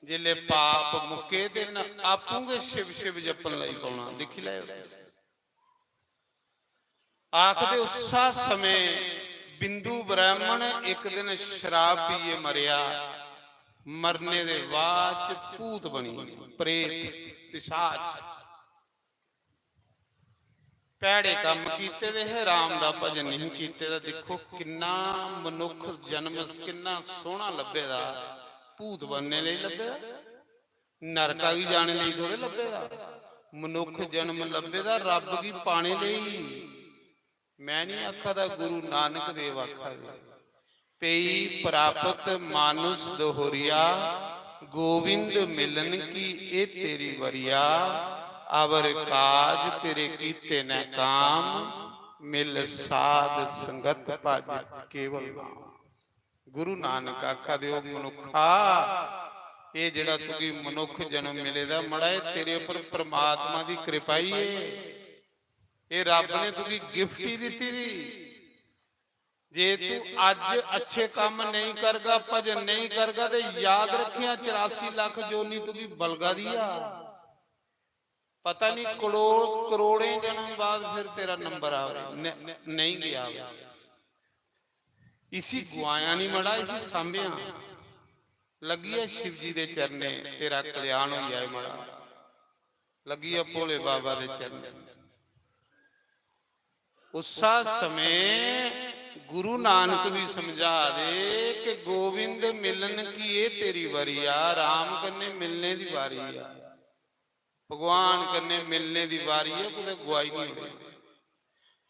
जिले पाप मुके ते आपूं के शिव शिव जपन लई पाउणा। देखी लै ਆਖਦੇ ਉਸਾ ਸਮੇਂ ਬਿੰਦੂ ਬ੍ਰਾਹਮਣ ਇੱਕ ਦਿਨ ਸ਼ਰਾਬ ਪੀਏ ਮਰਿਆ। ਮਰਨੇ ਦੇ ਬਾਅਦ ਚ ਭੂਤ ਬਣੀ, ਪ੍ਰੇਤ ਪਿਸ਼ਾਚ। ਭੈੜੇ ਕੰਮ ਕੀਤੇ ਦੇ ਹੈ, ਰਾਮ ਦਾ ਭਜਨ ਨਹੀਂ ਕੀਤੇ ਦਾ। ਦੇਖੋ ਕਿੰਨਾ ਮਨੁੱਖ ਜਨਮ ਕਿੰਨਾ ਸੋਹਣਾ ਲੱਭੇਦਾ, ਭੂਤ ਬਣਨੇ ਲਈ ਲੱਭੇਦਾ, ਨਰਕਾਂ ਵੀ ਜਾਣੇ ਲਈ ਥੋੜੇ ਲੱਭੇਦਾ। ਮਨੁੱਖ ਜਨਮ ਲੱਭੇਦਾ ਰੱਬ ਕੀ ਪਾਣੇ ਲਈ। ਮੈਂ ਨਹੀਂ ਆਖਾ ਦਾ, ਗੁਰੂ ਨਾਨਕ ਦੇਵ ਆਖਾ ਦੇ, ਪਈ ਪ੍ਰਾਪਤ ਮਾਨੁਸ ਦੋਹਰੀਆ, ਗੋਵਿੰਦ ਮਿਲਨ ਕੀ ਇਹ ਤੇਰੀ ਵਰਿਆ। ਅਵਰ ਕਾਜ ਤੇਰੇ ਕੀਤੇ ਨੈ ਕਾਮ, ਮਿਲ ਸਾਧ ਸੰਗਤ ਭਜ ਕੇਵਲ ਨਾਮ। ਗੁਰੂ ਨਾਨਕ ਆਖਾ ਦਿਓ ਮਨੁੱਖਾ, ਇਹ ਜਿਹੜਾ ਤੁਗੀ ਮਨੁੱਖ ਜਨਮ ਮਿਲੇਦਾ ਮੜਾ ਇਹ ਤੇਰੇ ਉੱਪਰ ਪ੍ਰਮਾਤਮਾ ਦੀ ਕਿਰਪਾ ਹੀ ਏ। ਇਹ ਰੱਬ ਨੇ ਤੁਗੀ ਗਿਫਟ ਹੀ ਦਿੱਤੀ ਦੀ। ਜੇ ਤੂੰ ਅੱਜ ਅੱਛੇ ਕੰਮ ਨਹੀਂ ਕਰਗਾ, ਭਜਨ ਨਹੀਂ ਕਰਗਾ, ਤੇ ਯਾਦ ਰੱਖਿਆ 84 ਲੱਖ ਜੋਨੀ ਤੁਗੀ ਬਲਗਾ ਦੀ ਆ। ਪਤਾ ਨਹੀਂ ਕਰੋੜੇ ਜਨਮ ਬਾਅਦ ਫਿਰ ਤੇਰਾ ਨੰਬਰ ਆਵੇ, ਨਹੀਂ ਗਿਆ। ਇਸੀ ਗੁਆਇਆ ਨਹੀਂ ਮੜਾ, ਇਸੀ ਸਾਂਭਿਆ। ਲੱਗੀ ਹੈ ਸ਼ਿਵ ਜੀ ਦੇ ਚਰਨੇ, ਤੇਰਾ ਕਲਿਆਣ ਹੋ ਜਾਏ ਮੜਾ। ਲੱਗੀ ਹੈ ਭੋਲੇ ਬਾਬਾ ਦੇ ਚਰਨੇ। ਉਸਾ ਸਮੇਂ ਗੁਰੂ ਨਾਨਕ ਵੀ ਸਮਝਾ ਦੇ ਕਿ ਗੋਬਿੰਦ ਮਿਲਨ ਕੀ ਇਹ ਤੇਰੀ ਵਾਰੀ ਆ। ਰਾਮ ਕੰਨੇ ਮਿਲਨੇ ਦੀ ਵਾਰੀ ਆ, ਭਗਵਾਨ ਕੰਨੇ ਮਿਲਨੇ ਦੀ ਵਾਰੀ ਆ। ਕੋਈ ਗਵਾਈ ਨਹੀਂ ਹੋਈ।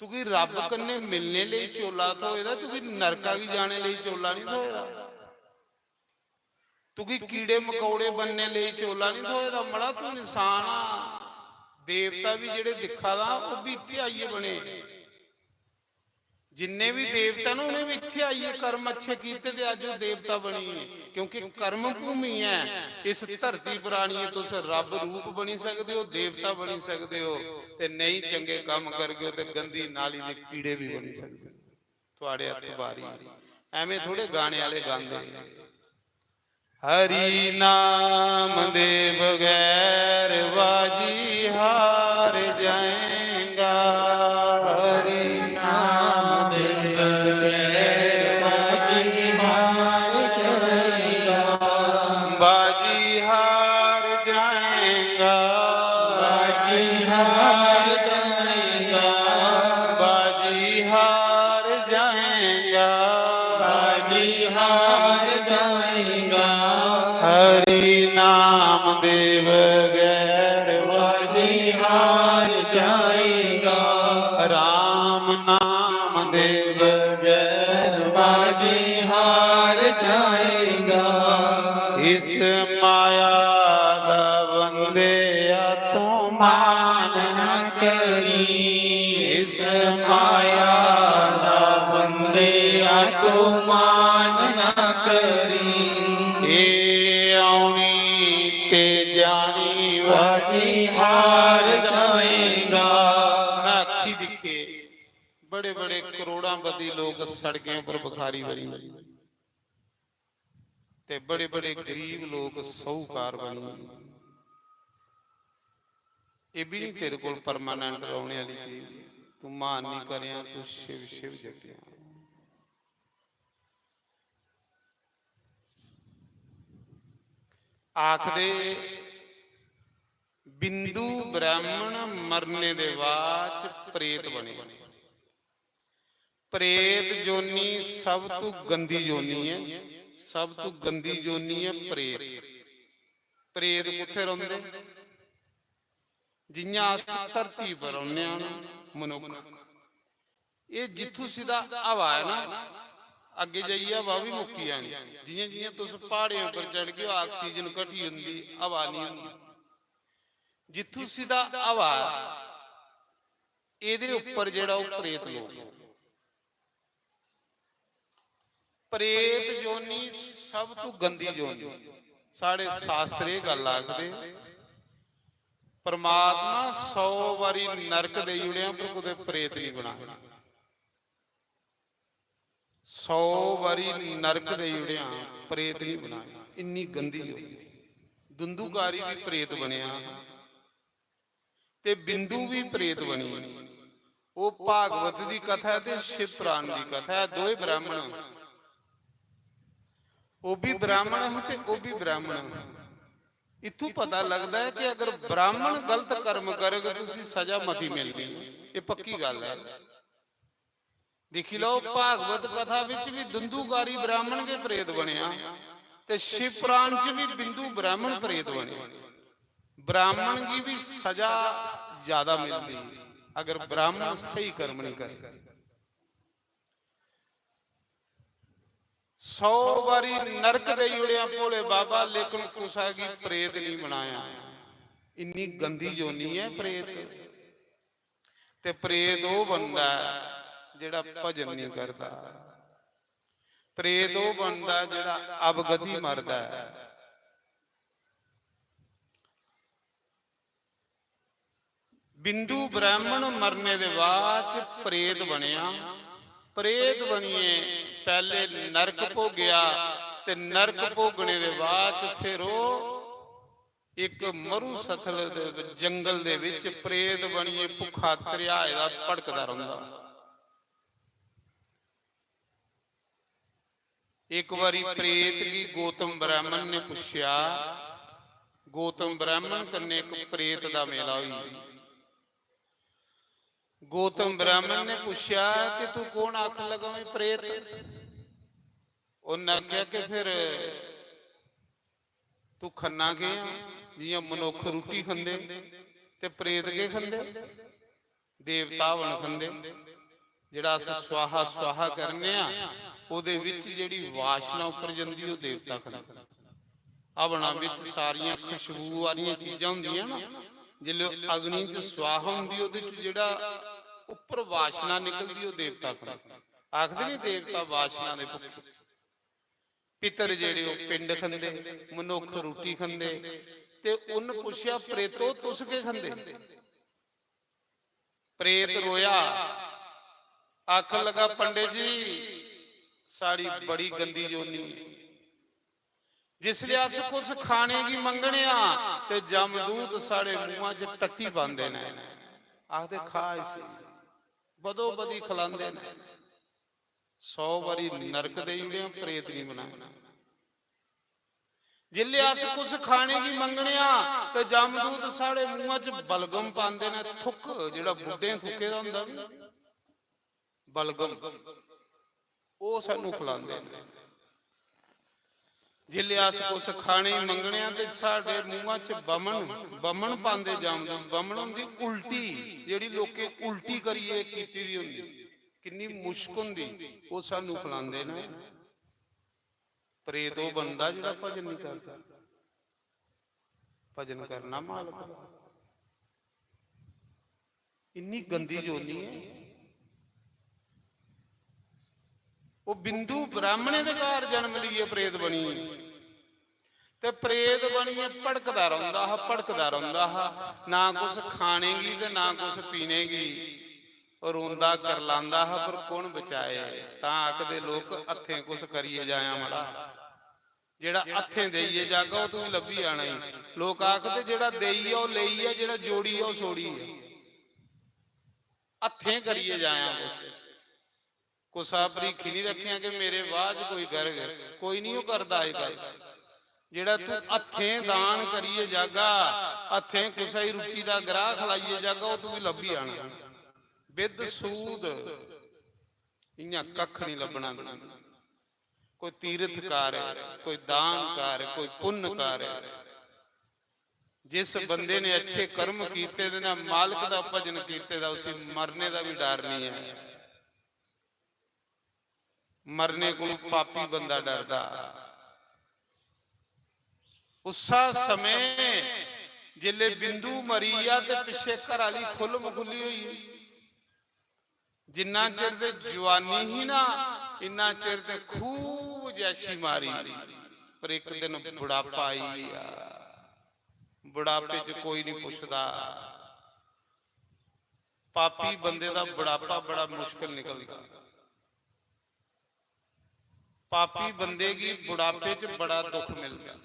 ਤੂੰ ਕੀ ਰੱਬ ਕੰਨੇ ਮਿਲਨੇ ਲਈ ਝੋਲਾ ਧੋਏਦਾ, ਤੂੰ ਕੀ ਨਰਕਾ ਕੀ ਜਾਣੇ ਲਈ ਝੋਲਾ ਨਹੀਂ ਧੋਏਦਾ। ਤੂੰ ਕੀ ਕੀੜੇ ਮਕੌੜੇ ਬਣਨੇ ਲਈ ਝੋਲਾ ਨਹੀਂ ਧੋਏਦਾ। ਮੜਾ ਤੂੰ ਇਨਸਾਨ ਆ। ਦੇਵਤਾ ਵੀ ਜਿਹੜੇ ਦਿਖਾ ਦਾ ਉਹ ਵੀ ਇੱਥੇ ਆਈਏ ਬਣੇ। ਜਿੰਨੇ ਵੀ ਦੇਵਤਾ ਨੇ ਉਹਨੇ ਵੀ ਇੱਥੇ ਆਈਏ ਕਰਮ ਅੱਛੇ ਕੀਤੇ ਤੇ ਅੱਜ ਉਹ ਦੇਵਤਾ ਬਣੀ ਹੈ। ਕਿਉਂਕਿ ਕਰਮ ਭੂਮੀ ਹੈ ਇਸ ਧਰਤੀ ਪੁਰਾਣੀ। ਤੁਸ ਰੱਬ ਰੂਪ ਬਣੀ ਸਕਦੇ ਹੋ, ਦੇਵਤਾ ਬਣੀ ਸਕਦੇ ਹੋ, ਤੇ ਨਹੀਂ ਚੰਗੇ ਕੰਮ ਕਰਗੇ ਤੇ ਗੰਦੀ ਨਾਲੀ ਦੇ ਕੀੜੇ ਵੀ ਬਣੀ ਸਕਦੇ। ਤੁਹਾਡੇ ਹੱਥ ਵਾਰੀ। ਐਵੇਂ ਥੋੜੇ ਗਾਣੇ ਵਾਲੇ ਗਾਉਂਦੇ ਹਰੀ ਨਾਮ ਦੇ ਬਗੈਰ ਬਾਜੀ ਹਾਰ ਜਾਏਗਾ। ਹਰੀ ਨਾਮ ਦੇ ਬਗੈਰ ਬਾਜੀ ਹਾਰ ਜਾਏਗਾ। ਬਾਜੀ ਹਾਰ ਜਾਏਗਾ। ਬਾਜੀ ਹਾਰ ਜਾਏਗਾ। ਬਾਜੀ ਹਾਰ ਜਾਏਗਾ। ਬਾਜੀ ਹਾਰ ਜਾਏਗਾ। ਹਰੀ ਨਾਮ ਦੇ ਬਗੈਰ ਬਾਜੀ ਹਾਰ ਜਾਏਗਾ। ਰਾਮ ਨਾਮ ਦੇ ਬਗੈਰ ਬਾਜੀ ਹਾਰ ਜਾਏਗਾ। ਇਸ ਮਾਇਆ ਦਾ ਬੰਦਿਆ ਤੂੰ ਮਾਨ ਨਾ ਕਰੀ। ਇਸ ਮਾਇਆ ਦਾ ਬੰਦਿਆ ਤੂੰ ਮਾਨ ਨਾ ਕਰੀ। ਇਹ ਆਉਣੀ ਤੇ ਜਾਣੀ ਬਾਜੀ ਹਾਰ ਜਾਏਗਾ। ਮੈਂ ਅੱਖੀ ਦਿਖੇ बड़े बड़े करोड़ों बदी लोग सड़कों पर भिखारी बनी, ते बड़े बड़े गरीब लोग साहूकार बने। ये भी नहीं तेरे को परमानेंट रहने वाली चीज। तू मान नहीं करिया, तू शिव शिव जपिया। आखदे बिंदु ब्राह्मण मरने दे बाद प्रेत बने। प्रेत जोनी सब तो गंदी जोनी है। सब तो गंदी जोनी है प्रेत। प्रेत किथे रहिंदे? जियां अस धरती पर रहने मनुख, ये जिथों सीधा हवा है ना, अगे जाइए हवा भी मुक्की जानी। जियां जियां तुस पहाड़ियों पर चढ़ गए ऑक्सीजन घटी हुंदी, हवा नहीं हुंदी। जिथों सीधा हवा इहदे उपर जिहड़ा वो प्रेत लोग। प्रेत जोनी सब तो गंदी जोनी। साढ़े शास्त्र ये गल आखदे परमात्मा 100 वारी नरक दे उड़िया पर कोई प्रेत नहीं बनाया। 100 वारी नरक दे उड़िया प्रेत नहीं बनाया। इन्नी गंदी हो। दुंदूकारी भी प्रेत बनया ते बिंदु भी प्रेत बनी। ਉਹ ਭਾਗਵਤ ਦੀ ਕਥਾ ਹੈ ਤੇ ਸ਼ਿਵ ਪੁਰਾਣ ਦੀ ਕਥਾ ਹੈ। ਦੋਏ ਬ੍ਰਾਹਮਣ, ਉਹ ਵੀ ਬ੍ਰਾਹਮਣ ਹੈ ਤੇ ਉਹ ਵੀ ਬ੍ਰਾਹਮਣ ਹੈ। ਇਥੋਂ ਪਤਾ ਲੱਗਦਾ ਹੈ ਕਿ ਅਗਰ ਬ੍ਰਾਹਮਣ ਗਲਤ ਕਰਮ ਕਰੇਗਾ ਤੁਸੀਂ ਸਜ਼ਾ ਮਤੀ ਮਿਲਣੀ, ਇਹ ਪੱਕੀ ਗੱਲ ਹੈ। ਦੇਖੀ ਲਓ ਭਾਗਵਤ ਕਥਾ ਵਿੱਚ ਵੀ ਦੰਦੂਕਾਰੀ ਬ੍ਰਾਹਮਣ ਦੇ ਪ੍ਰੇਤ ਬਣਿਆ ਤੇ ਸ਼ਿਵ ਪੁਰਾਣ ਚ ਵੀ ਬਿੰਦੂ ਬ੍ਰਾਹਮਣ ਪ੍ਰੇਤ ਬਣਿਆ। ਬ੍ਰਾਹਮਣ ਦੀ ਵੀ ਸਜ਼ਾ ਜ਼ਿਆਦਾ ਮਿਲਦੀ ਅਗਰ ਬ੍ਰਾਹਮਣ ਸਹੀ ਕਰਮ ਨਹੀਂ करे। 100 ਵਾਰੀ ਨਰਕ ਦੇ ਉੜਿਆ ਭੋਲੇ ਬਾਬਾ, ਲੇਕਿਨ ਕੁਸਾ ਕੀ ਪ੍ਰੇਤ ਨਹੀਂ ਬਣਾਇਆ। ਇੰਨੀ ਗੰਦੀ ਜੋਨੀ ਹੈ ਪ੍ਰੇਤ। ਤੇ ਪ੍ਰੇਤ ਉਹ ਬੰਦਾ ਜਿਹੜਾ ਭਜਨ ਨਹੀਂ ਕਰਦਾ, ਪ੍ਰੇਤ ਉਹ ਬੰਦਾ ਜਿਹੜਾ ਅਵਗਤੀ ਮਰਦਾ ਹੈ। ਬਿੰਦੂ ਬ੍ਰਾਹਮਣ ਮਰਨੇ ਦੇ ਬਾਅਦ ਪ੍ਰੇਤ ਬਣਿਆ। ਪ੍ਰੇਤ ਬਣੀਏ ਪਹਿਲੇ ਨਰਕ ਭੋਗਿਆ ਤੇ ਨਰਕ ਭੋਗਣੇ ਦੇ ਬਾਅਦ ਫਿਰ ਉਹ ਇੱਕ ਮਰੂ ਸਥਲ ਦੇ ਜੰਗਲ ਦੇ ਵਿੱਚ ਪ੍ਰੇਤ ਬਣੀਏ ਭੁੱਖਾ ਤਰਿਆ ਦਾ ਭੜਕਦਾ ਰਹਿੰਦਾ। ਇੱਕ ਵਾਰੀ ਪ੍ਰੇਤ ਕੀ ਗੌਤਮ ਬ੍ਰਾਹਮਣ ਨੇ ਪੁੱਛਿਆ, ਗੌਤਮ ਬ੍ਰਾਹਮਣ ਕੰਨੇ ਇੱਕ ਪ੍ਰੇਤ ਦਾ ਮੇਲਾ ਹੋਈ। ਗੌਤਮ ਬ੍ਰਾਹਮਣ ਨੇ ਪੁੱਛਿਆ ਕਿ ਤੂੰ ਕੌਣ ਆਖ ਲਗਾ ਮੈਂ ਪ੍ਰੇਤ? ਉਹਨਾਂ ਆਖਿਆ ਕਿ ਫਿਰ ਤੂੰ ਖੰਨਾ ਕੇ ਜਿਵੇਂ ਮਨੁੱਖ ਰੋਟੀ ਖਾਂਦੇ ਤੇ ਪ੍ਰੇਤ ਕੇ ਖਾਂਦੇ, ਦੇਵਤਾ ਬਣ ਖਾਂਦੇ। ਜਿਹੜਾ ਅਸੀਂ ਸਵਾਹਾ ਸਵਾਹਾ ਕਰਨੇ ਆ ਉਹਦੇ ਵਿੱਚ ਜਿਹੜੀ ਵਾਸ਼ਨਾ ਉੱਪਰ ਜਾਂਦੀ ਉਹ ਦੇਵਤਾ ਖਾਂਦੇ। ਅਵਣਾ ਵਿੱਚ ਸਾਰੀਆਂ ਖੁਸ਼ਬੂ ਵਾਲੀਆਂ ਚੀਜ਼ਾਂ ਹੁੰਦੀਆਂ ਨਾ, ਜਿਲੇ ਅਗਨੀ ਚ ਸਵਾਹ ਹੁੰਦੀ ਉਹਦੇ ਚ ਜਿਹੜਾ ਉੱਪਰ ਵਾਸ਼ਨਾ ਨਿਕਲਦੀ ਉਹ ਦੇਵਤਾ ਖਾਂਦੇ। ਆਖਦੇ ਨਹੀਂ ਦੇਵਤਾ ਵਾਸ਼ਨਾ ਦੇ ਭੁੱਖੇ। ਪਿੱਤਰ ਜਿਹੜੇ ਉਹ ਪਿੰਡ ਖਾਂਦੇ, ਮਨੁੱਖ ਰੋਟੀ ਖਾਂਦੇ। ਤੇ ਉਹਨੇ ਪੁੱਛਿਆ ਪ੍ਰੇਤੋ ਤੁਸ ਕੇ ਖਾਂਦੇ? ਪ੍ਰੇਤ ਰੋਇਆ, ਆਖਣ ਲਗਾ ਪੰਡਿਤ ਜੀ ਸਾਡੀ ਬੜੀ ਗੰਦੀ ਜੋਨੀ ਹੈ। ਜਿਸ ਲਈ ਅਸ ਕੁਛ ਖਾਣੇ ਕੀ ਮੰਗਣਿਆ ਤੇ ਜਮਦੂਤ ਸਾਡੇ ਮੂੰਹਾਂ 'ਚ ਟੱਟੀ ਪਾਉਂਦੇ ਨੇ। ਆਖਦੇ ਖਾ ਇਸੇ ਬਦੋ ਬਦੀ ਖਿਲਾਉਂਦੇ ਨੇ। 100 ਵਾਰੀ ਨਰਕ ਦੇ ਉੜਿਆ ਪ੍ਰੇਤ ਨਹੀਂ ਬਣਾਇਆ। ਜਿੱਲੇ ਅਸ ਕੁਛ ਖਾਣੇ ਕੀ ਮੰਗਣਿਆ ਤੇ ਜਮਦੂਤ ਸਾਡੇ ਮੂੰਹਾਂ 'ਚ ਬਲਗਮ ਪਾਉਂਦੇ ਨੇ। ਥੁੱਕ ਜਿਹੜਾ ਬੁੱਢੇ ਥੁੱਕੇ ਦਾ ਹੁੰਦਾ ਬਲਗਮ, ਉਹ ਸਾਨੂੰ ਖਿਲਾਉਂਦੇ ਨੇ। ਜਿੱਲੇ ਅਸ ਕੁਛ ਖਾਣੇ ਮੰਗਣਿਆ ਤੇ ਸਾਡੇ ਮੂੰਹਾਂ 'ਚ ਬਮਣ ਪਾਉਂਦੇ ਜਾਂਦੇ। ਬਮਣ ਹੁੰਦੀ ਉਲਟੀ, ਜਿਹੜੀ ਲੋਕੇ ਉਲਟੀ ਕਰੀਏ ਕੀਤੀ ਦੀ ਹੁੰਦੀ, ਕਿੰਨੀ ਮੁਸ਼ਕ ਹੁੰਦੀ, ਉਹ ਸਾਨੂੰ ਖਿਲਾਉਂਦੇ ਨੇ। ਪ੍ਰੇਤ ਉਹ ਬੰਦਾ ਜਿਹੜਾ ਭਜਨ ਨਹੀਂ ਕਰਦਾ। ਭਜਨ ਕਰਨਾ ਮਾਲਕ ਦਾ। ਇੰਨੀ ਗੰਦੀ ਜੋਨੀ ਹੈ। ਉਹ ਬਿੰਦੂ ਬ੍ਰਾਹਮਣੇ ਦੇ ਘਰ ਜਨਮ ਲਈਏ ਪ੍ਰੇਤ ਬਣੀ ਤੇ ਪ੍ਰੇਤ ਬਣੀਏ ਭੜਕਦਾ ਰਹਿੰਦਾ ਹਾ, ਭੜਕਦਾ ਰਹਿੰਦਾ ਹਾ। ਨਾ ਕੁਛ ਖਾਣੇਗੀ ਤੇ ਨਾ ਕੁਛ ਪੀਣੇਗੀ। ਰੋਂਦਾ ਕਰ ਲਾਂਦਾ ਹਾ ਪਰ ਕੌਣ ਬਚਾਏ। ਤਾਂ ਆਖਦੇ ਲੋਕ ਹੱਥें ਕੁਛ ਕਰੀਏ ਜਾਇਆ ਮੜਾ। ਜਿਹੜਾ ਹੱਥें ਦੇਈਏ ਜਾਗਾ ਉਹ ਤੂੰ ਵੀ ਲੱਭੀ ਆਣਾ ਹੀ। ਲੋਕ ਆਖਦੇ ਜਿਹੜਾ ਦੇਈ ਆ ਉਹ ਲਈ ਆ, ਜਿਹੜਾ ਜੋੜੀ ਆ ਉਹ ਛੋੜੀ ਆ। ਹੱਥें ਕਰੀਏ ਜਾਇਆ ਕੁਛ ਬਰੀਖੀ ਨਹੀਂ ਰੱਖਿਆ ਕਿ ਮੇਰੇ ਬਾਅਦ ਕੋਈ ਕਰ ਕੋਈ ਨਹੀਂ ਉਹ ਕਰਦਾ ਇਹ ਗੱਲ। ਜਿਹੜਾ ਤੂੰ ਹੱਥें ਦਾਨ ਕਰੀਏ ਜਾਗਾ, ਹੱਥें ਕੁਛ ਹੀ ਰੋਟੀ ਦਾ ਗਰਾਹ ਖਲਾਈਏ ਜਾਗਾ ਉਹ ਤੂੰ ਵੀ ਲੱਭੀ ਆਣਾ। ਵਿਦ ਸੂਦ ਇਆਂ ਕੱਖ ਨਹੀਂ ਲੱਭਣਾ। ਕੋਈ ਤੀਰਥ ਕਾਰ ਹੈ, ਕੋਈ ਦਾਨ ਕਾਰ ਹੈ, ਕੋਈ ਪੁੰਨ ਕਾਰ ਹੈ। ਜਿਸ ਬੰਦੇ ਨੇ ਅੱਛੇ ਕਰਮ ਕੀਤੇ ਦੇ ਨਾ ਮਾਲਕ ਦਾ ਭਜਨ ਕੀਤੇ ਦਾ, ਉਸੇ ਮਰਨੇ ਦਾ ਵੀ ਡਰ ਨਹੀਂ ਹੈ। ਮਰਨੇ ਕੋਲ ਪਾਪੀ ਬੰਦਾ ਡਰਦਾ। ਉਸਾ ਸਮੇਂ ਜਿਲੇ ਬਿੰਦੂ ਮਰੀ ਆ ਤੇ ਪਿੱਛੇ ਘਰ ਵਾਲੀ ਖੁੱਲ ਮਖੁੱਲੀ ਹੋਈ। ਜਿੰਨਾ ਚਿਰ ਤੇ ਜਵਾਨੀ ਹੀ ਨਾ, ਇੰਨਾ ਚਿਰ ਤੇ ਖੂਬ ਜੈਸੀ ਮਾਰੀ। ਪਰ ਇੱਕ ਦਿਨ ਬੁਢਾਪਾ ਆਈ ਆ। ਬੁਢਾਪੇ 'ਚ ਕੋਈ ਨਹੀਂ ਪੁੱਛਦਾ। ਪਾਪੀ ਬੰਦੇ ਦਾ ਬੁਢਾਪਾ ਬੜਾ ਮੁਸ਼ਕਿਲ ਨਿਕਲਦਾ। ਪਾਪੀ ਬੰਦੇ ਕੀ ਬੁਢਾਪੇ 'ਚ ਬੜਾ ਦੁੱਖ ਮਿਲਦਾ।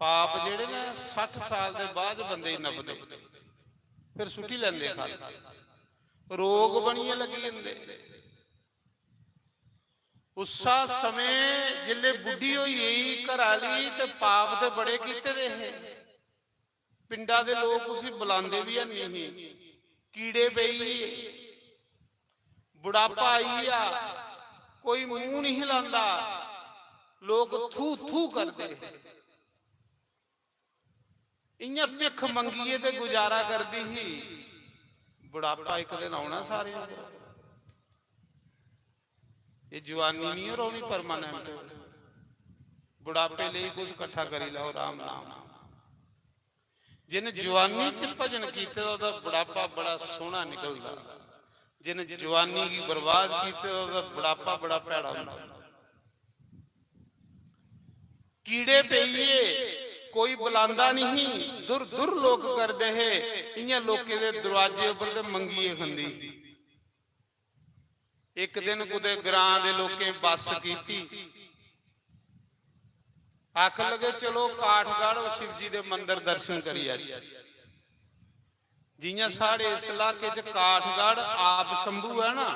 ਪਾਪ ਜਿਹੜੇ ਨਾ 60 ਸਾਲ ਦੇ ਬਾਅਦ ਬੰਦੇ ਹੀ ਨੱਪਦੇ, ਫਿਰ ਸੁੱਟੀ ਲੈਂਦੇ ਖਾ। ਰੋਗ ਬਣੀਏ ਲੱਗੀ ਜਾਂਦੇ। ਉਸਾ ਸਮੇਂ ਜਿਲੇ ਬੁੱਢੀ ਹੋਈ ਘਰ ਲਈ ਤੇ ਪਾਪ ਤੇ ਬੜੇ ਕੀਤੇ ਦੇ ਹੈ। ਪਿੰਡਾਂ ਦੇ ਲੋਕ ਉਸੇ ਬੁਲਾਉਂਦੇ ਵੀ ਨਹੀਂ ਸੀ। ਕੀੜੇ ਪਈ, ਬੁਢਾਪਾ ਆਈ ਆ, ਕੋਈ ਮੂੰਹ ਨਹੀਂ ਹਿਲਾਉਂਦਾ, ਲੋਕ ਥੂ ਥੂ ਕਰਦੇ। ਇੰਨਾ ਭਿੱਖ ਮੰਗੀਏ ਤੇ ਗੁਜ਼ਾਰਾ ਕਰਦੀ ਸੀ। ਬੁਢਾਪਾ ਇੱਕ ਦਿਨ ਆਉਣਾ ਸਾਰਿਆਂ ਦੇ। ਇਹ ਜਵਾਨੀ ਨਹੀਂ ਰੋਣੀ ਪਰਮਾਨੈਂਟ। ਬੁਢਾਪੇ ਲਈ ਕੁਝ ਇਕੱਠਾ ਕਰੀ ਲਓ ਆਰਾਮ ਨਾਲ। ਜਿਹਨੇ ਜਵਾਨੀ ਚ ਭਜਨ ਕੀਤੇ ਉਹਦਾ ਬੁਢਾਪਾ ਬੜਾ ਸੋਹਣਾ ਨਿਕਲਦਾ। ਜਿਹਨੇ ਜਵਾਨੀ ਕੀ ਬਰਬਾਦ ਕੀਤੇ ਉਹਦਾ ਬੁਢਾਪਾ ਬੜਾ ਭੈੜਾ ਹੁੰਦਾ। ਕੀੜੇ ਪਈਏ, ਕੋਈ ਬੁਲਾਉਂਦਾ ਨਹੀਂ, ਦੁਰ ਦੁਰ ਲੋਕ ਕਰਦੇ ਹੈ। ਇਆਂ ਲੋਕੇ ਦੇ ਦਰਵਾਜ਼ੇ ਉੱਪਰ ਤੇ ਮੰਗੀਏ ਖੰਦੀ। ਇੱਕ ਦਿਨ ਕੁਦੇ ਗ੍ਰਾਂ ਦੇ ਲੋਕੇ ਬੱਸ ਕੀਤੀ, ਆਖ ਲਗੇ ਚਲੋ ਕਾਠਗੜ੍ਹ शिव जी ਦੇ ਮੰਦਿਰ ਦਰਸ਼ਨ ਕਰੀ ਅੱਜ। ਜਿਆਂ ਸਾਡੇ ਇਸ ਇਲਾਕੇ ਚ ਕਾਠਗੜ੍ਹ ਆਪ ਸ਼ੰਭੂ ਹੈ ਨਾ,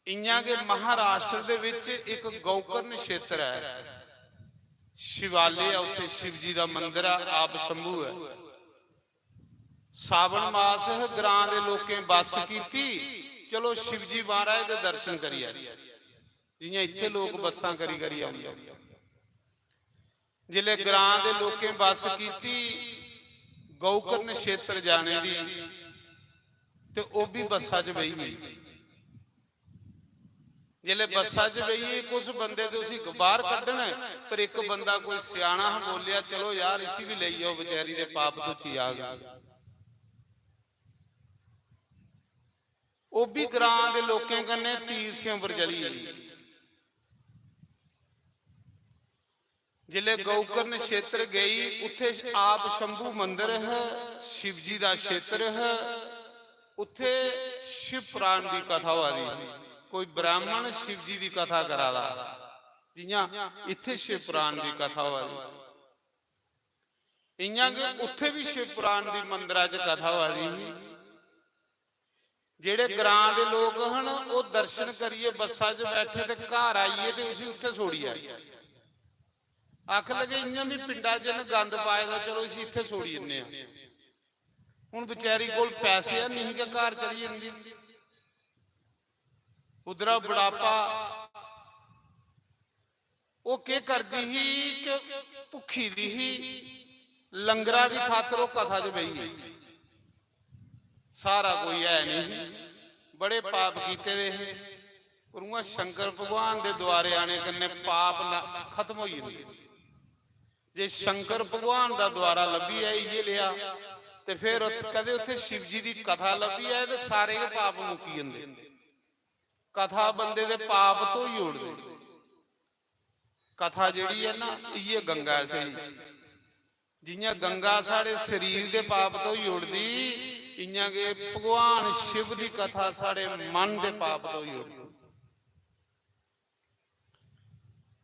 ਇਆਂ ਕੇ ਮਹਾਰਾਸ਼ਟਰ ਦੇ ਵਿੱਚ ਇੱਕ ਗੌਕਰਨ ਖੇਤਰ ਹੈ, शिवालय, ਉੱਥੇ शिव जी ਦਾ ਮੰਦਿਰ ਆ, ਆਪ ਸ਼ੰਭੂ ਹੈ। ਸਾਵਣ ਮਾਸ ਗ੍ਰਾਂ ਦੇ ਲੋਕੇ ਬੱਸ ਕੀਤੀ, ਚਲੋ शिव जी ਮਹਾਰਾਜ ਦੇ ਦਰਸ਼ਨ ਕਰੀ ਅੱਜ। ਜਿਆਂ ਇੱਥੇ ਲੋਕ ਬੱਸਾਂ ਕਰੀ ਕਰੀ ਆਉਂਦੇ। ਜਿਲੇ ਗ੍ਰਾਂ ਦੇ ਲੋਕੇ ਬੱਸ ਕੀਤੀ ਗੌਕਰਨ ਖੇਤਰ ਜਾਣੇ ਦੀ, ਤੇ ਉਹ ਵੀ ਬੱਸਾਂ 'ਚ ਬਈ ਗਈ। ਜਿਲੇ ਬੱਸਾਂ 'ਚ ਬਈ ਕੁछ ਬੰਦੇ ਤੇ ਉसी ਬਾਹਰ ਕੱਢਣ, ਪਰ ਇੱਕ ਬੰਦਾ ਕੋਈ ਸਿਆਣਾ ਬੋਲਿਆ ਚਲੋ ਯਾਰ ਇसी ਵੀ ਲਈ ਜਾਓ, ਵਿਚਾਰੀ ਦੇ ਪਾਪ ਤੋਂ ਚੀ ਆ ਗਈ। ਉਹ ਵੀ ਗ੍ਰਾਂ ਦੇ ਲੋਕਾਂ ਕੰਨੇ ਤੀਰਥਾਂ ਪਰ ਚਲੀ। जिले गौकर्ण क्षेत्र गई, उथे आप शंभू मंदिर है, शिव जी का क्षेत्र है। उथे शिव पुराण की कथा हो रही, कोई ब्राह्मण शिव जी की कथा करा रहा, जियां इथे शिव पुराण की कथा हो रही। इयां के उथे भी शिव पुराण की मंदिर च कथा हो रही। जेड़े ग्रां दे लोग हन वो दर्शन करिए बसा च बैठे ते घर आइए ते उसी उथे छोड़ी आइए। आख लगे इं भी पिंडा च गंद पाएगा, चलो असीं इत्थे छोड़ी जन्ने आ। हुण बेचारी कोल पैसे नहीं कि घर चली जांदी। उधरा बुढ़ापा वो के करदी ही कि भुखी दी ही, लंगरा दी खातर वो कथा च बही। सारा कोई है नहीं, बड़े पाप कीते दे है। पर उहाँ शंकर भगवान दे द्वारे आने कन्ने पाप खत्म हो जांदे। जे शंकर भगवान का द्वारा लभी है ये लिया, तो फिर कदे उत्थे शिव जी की कथा लभी है तो सारे के पाप मुक्की जांदे। कथा बंदे दे पाप तो ही उड़ दे। कथा जिहड़ी है ना ये गंगा सही, जियां गंगा साढ़े शरीर के पाप तो ही उड़दी, इयां के भगवान शिव की कथा साढ़े मन के पाप तो ही उड़दी।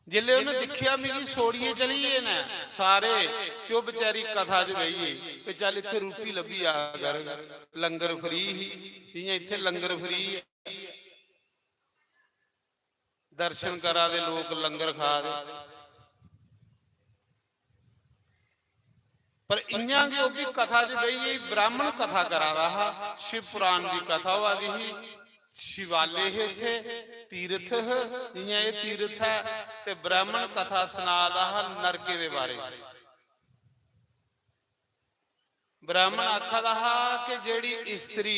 जिले उन्हें दिखिया मेरी सोड़िए चलीए ना सारे, तो बेचारी कथा च बही चल इत्थे रोटी लभी आ कर, लंगर फ्री ही, जियां इत्थे लंगर फ्री है, दर्शन करा दे लोग लंगर खा दे। पर इयां के वो भी कथा च बही ब्राह्मण कथा करा रहा, शिव पुराण की कथा हुआ दी। शिवालय है इत्थे, तीर्थ है, जियां ये तीर्थ है, ते ब्राह्मण कथा सुना रहा नरके दे बारे। ब्राह्मण आखा रहा कि जेड़ी स्त्री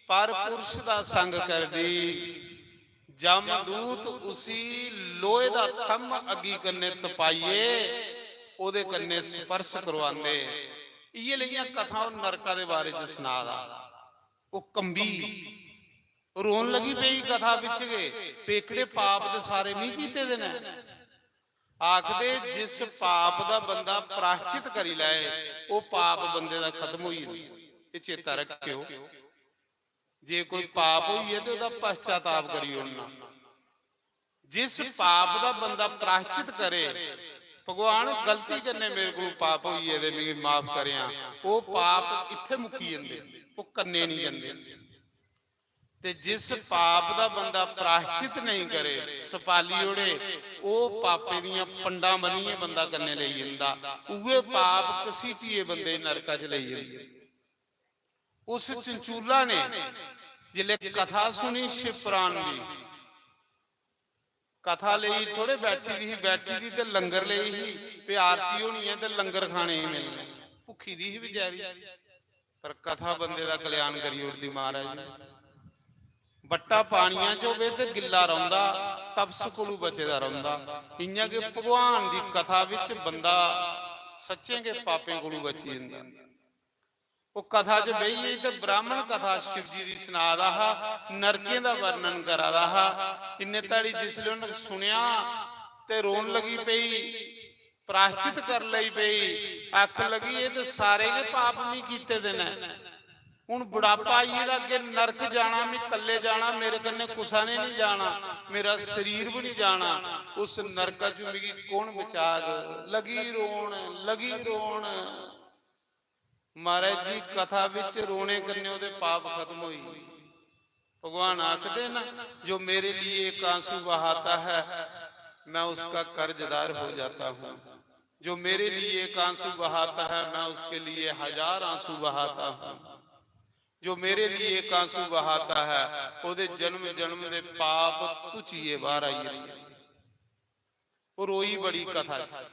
पर पुरुष का संग कर दी, जमदूत उसी लोहे का थम अगी कन्ने तपाइए ओदे कन्ने स्पर्श करवांदे। ये लिया कथा नरका दे बारे च सुना रहा। वो कंबी रोन लगी पई कथा विच गए, पेकड़े पाप दे सारे नहीं कीते दे ने। आखदे जिस पाप दा बंदा प्रायश्चित करी लाए वो पाप बंदे दा खत्म होई जांदा। ये चेता रखियो, जे कोई पाप होई है तो ओदा पश्चाताप करियो ना। जिस पाप दा बंदा प्रायश्चित करे, भगवान गलती करने मेरे को पाप होई है ते मेरी माफ करिया, वो पाप इत्थे मुक्की जांदे, वो कन्ने नहीं जांदे। ਤੇ ਜਿਸ ਪਾਪ ਦਾ ਬੰਦਾ ਪ੍ਰਾਸ਼ਚਿਤ ਨਹੀਂ ਕਰੇ ਸਪਾਲੀ ਓੜੇ ਉਹ ਪਾਪੇ ਦੀਆਂ ਪੰਡਾਂ ਬੰਨੀਏ ਬੰਦਾ ਕੰਨੇ ਲਈ ਜਾਂਦਾ ਉਏ ਪਾਪ ਕਸੀਟੀਏ ਬੰਦੇ ਨਰਕਾਂ 'ਚ ਲਈ ਜਾਂਦੇ। ਉਸ ਚੰਚੂਲਾ ਨੇ ਜਿਲੇ ਕਥਾ ਸੁਣੀ ਸ਼ਿਵ ਪੁਰਾਣ ਦੀ ਕਥਾ ਲਈ ਥੋੜੇ ਬੈਠੀ ਦੀ ਤੇ ਲੰਗਰ ਲਈ ਹੀ ਵੀ ਆਰਤੀ ਹੋਣੀ ਹੈ ਤੇ ਲੰਗਰ ਖਾਣੇ ਹੀ ਮਿਲਣੇ ਭੁੱਖੀ ਦੀ ਹੀ ਵਿਚਾਰੀ ਪਰ ਕਥਾ ਬੰਦੇ ਦਾ ਕਲਿਆਣ ਕਰੀ ਉੜਦੀ ਮਹਾਰਾਜ ਬੱਟਾ ਪਾਣੀਆਂ ਚ ਹੋਵੇ ਤੇ ਗਿੱਲਾ ਰਹਿੰਦਾ ਤਪਸ ਕੋਲੋਂ ਬਚੇਦਾ ਰਹਿੰਦਾ ਇੰਨਾ ਕਿ ਭਗਵਾਨ ਦੀ ਕਥਾ ਵਿੱਚ ਬੰਦਾ ਸੱਚੇ ਕੇ ਪਾਪੇ ਕੋਲੋਂ ਬਚੀ ਜਾਂਦਾ। ਉਹ ਕਥਾ ਚ ਬਈਏ ਤੇ ਬ੍ਰਾਹਮਣ ਕਥਾ ਸ਼ਿਵ ਜੀ ਦੀ ਸੁਣਾ ਰਹਾ ਨਰਕੇ ਦਾ ਵਰਣਨ ਕਰਾ ਰਹਾ ਇੰਨੇ ਤਾੜੀ ਜਿਸਲੇ ਉਹਨੇ ਸੁਣਿਆ ਤੇ ਰੋਣ ਲੱਗੀ ਪਈ ਪ੍ਰਾਸ਼ਚਿਤ ਕਰ ਲਈ ਪਈ ਅੱਖ ਲੱਗੀ ਇਹ ਤੇ ਸਾਰੇ ਕੇ ਪਾਪ ਨਹੀਂ ਕੀਤੇ ਦੇ ਨੇ ਹੁਣ ਬੁਢਾਪਾ ਇਹਦਾ ਅੱਗੇ ਨਰਕ ਜਾਣਾ ਮੈਂ ਇਕੱਲੇ ਜਾਣਾ ਮੇਰੇ ਕੰਨੇ ਕੁਸਾ ਨੇ ਨਹੀਂ ਜਾਣਾ ਮੇਰਾ ਸਰੀਰ ਵੀ ਨਹੀਂ ਜਾਣਾ ਉਸ ਨਰਕ ਚ ਮਿਗੀ ਕੌਣ ਬਚਾਗ ਲੱਗੀ ਰੋਣ ਮਹਾਰਾਜ ਜੀ ਕਥਾ ਵਿੱਚ ਰੋਣੇ ਕੰਨੇ ਉਹਦੇ ਪਾਪ ਖਤਮ ਹੋਈ। ਭਗਵਾਨ ਆਖਦੇ ਨਾ ਜੋ ਮੇਰੇ लिए एक आंसू बहाता है मैं उसका कर्जदार हो जाता हूँ जो मेरे लिए एक आंसू बहाता है मैं उसके लिए 1000 आंसू बहाता हूँ जो मेरे लिए एक आंसू बहाता है ਉਹਦੇ ਜਨਮ ਦੇ ਪਾਪ ਤੁਚੀਏ ਬਾਹਰ ਆਈ ਉਹ ਰੋਈ ਬੜੀ ਕਥਾ ਚ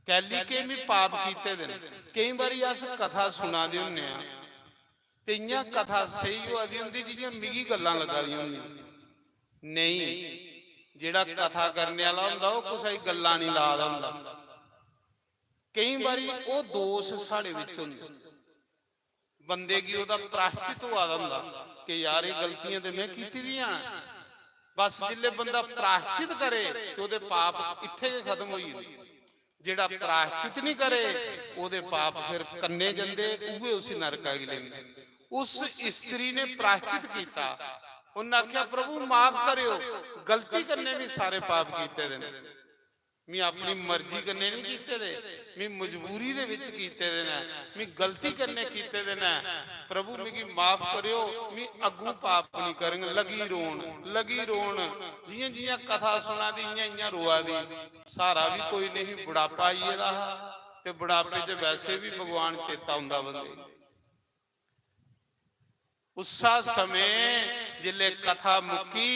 कैली के भी पाप कीते दिन कई बार अस कथा सुना दे हुन्ने आ ते इयां कथा सही होदी हुंदी जिहियां मिगी गल्लां लगा दी हुंदी नहीं जेड़ा कथा करने वाला हुंदा ओह कुछ गल्लां नहीं लादा हुंदा कई बार ओह दोष साडे विच हुंदे बंदे की ओहदा प्रायश्चित होआ दा हुंदा कि यार ये गलतियां ते मैं कीती दियां बस जिल्ले बंदा प्रायश्चित करे ते ओहदे पाप इत्थे खत्म होई जांदे ਜਿਹੜਾ ਪ੍ਰਾਸ਼ਚਿਤ ਨਹੀਂ ਕਰੇ ਉਹਦੇ ਪਾਪ ਫਿਰ ਕੰਨੇ ਜਾਂਦੇ ਉਗੇ ਉਸੇ ਨਰਕਾਂ ਹੀ ਲੈਂਦੇ। ਉਸ ਇਸਤਰੀ ਨੇ ਪ੍ਰਾਸ਼ਚਿਤ ਕੀਤਾ ਉਹਨਾਂ ਆਖਿਆ ਪ੍ਰਭੂ ਮਾਫ ਕਰਿਓ ਗਲਤੀ ਕਰਨੇ ਵੀ ਸਾਰੇ ਪਾਪ ਕੀਤੇ ਦੇ ਨੇ मैं अपनी मर्जी करने नहीं कीते दे मैं मजबूरी दे विच कीते दे ने मैं गलती करने कीते दे ने प्रभु मिगी माफ करियो मैं अगू पाप नहीं करेंगे लगी रोन जियां जियां कथा सुना दी इयां रोआ दी सारा भी कोई नहीं बुढ़ापा ही रहा ते बुढ़ापे च वैसे भी भगवान चेता हुंदा बंदे उसा समय जिले कथा मुकी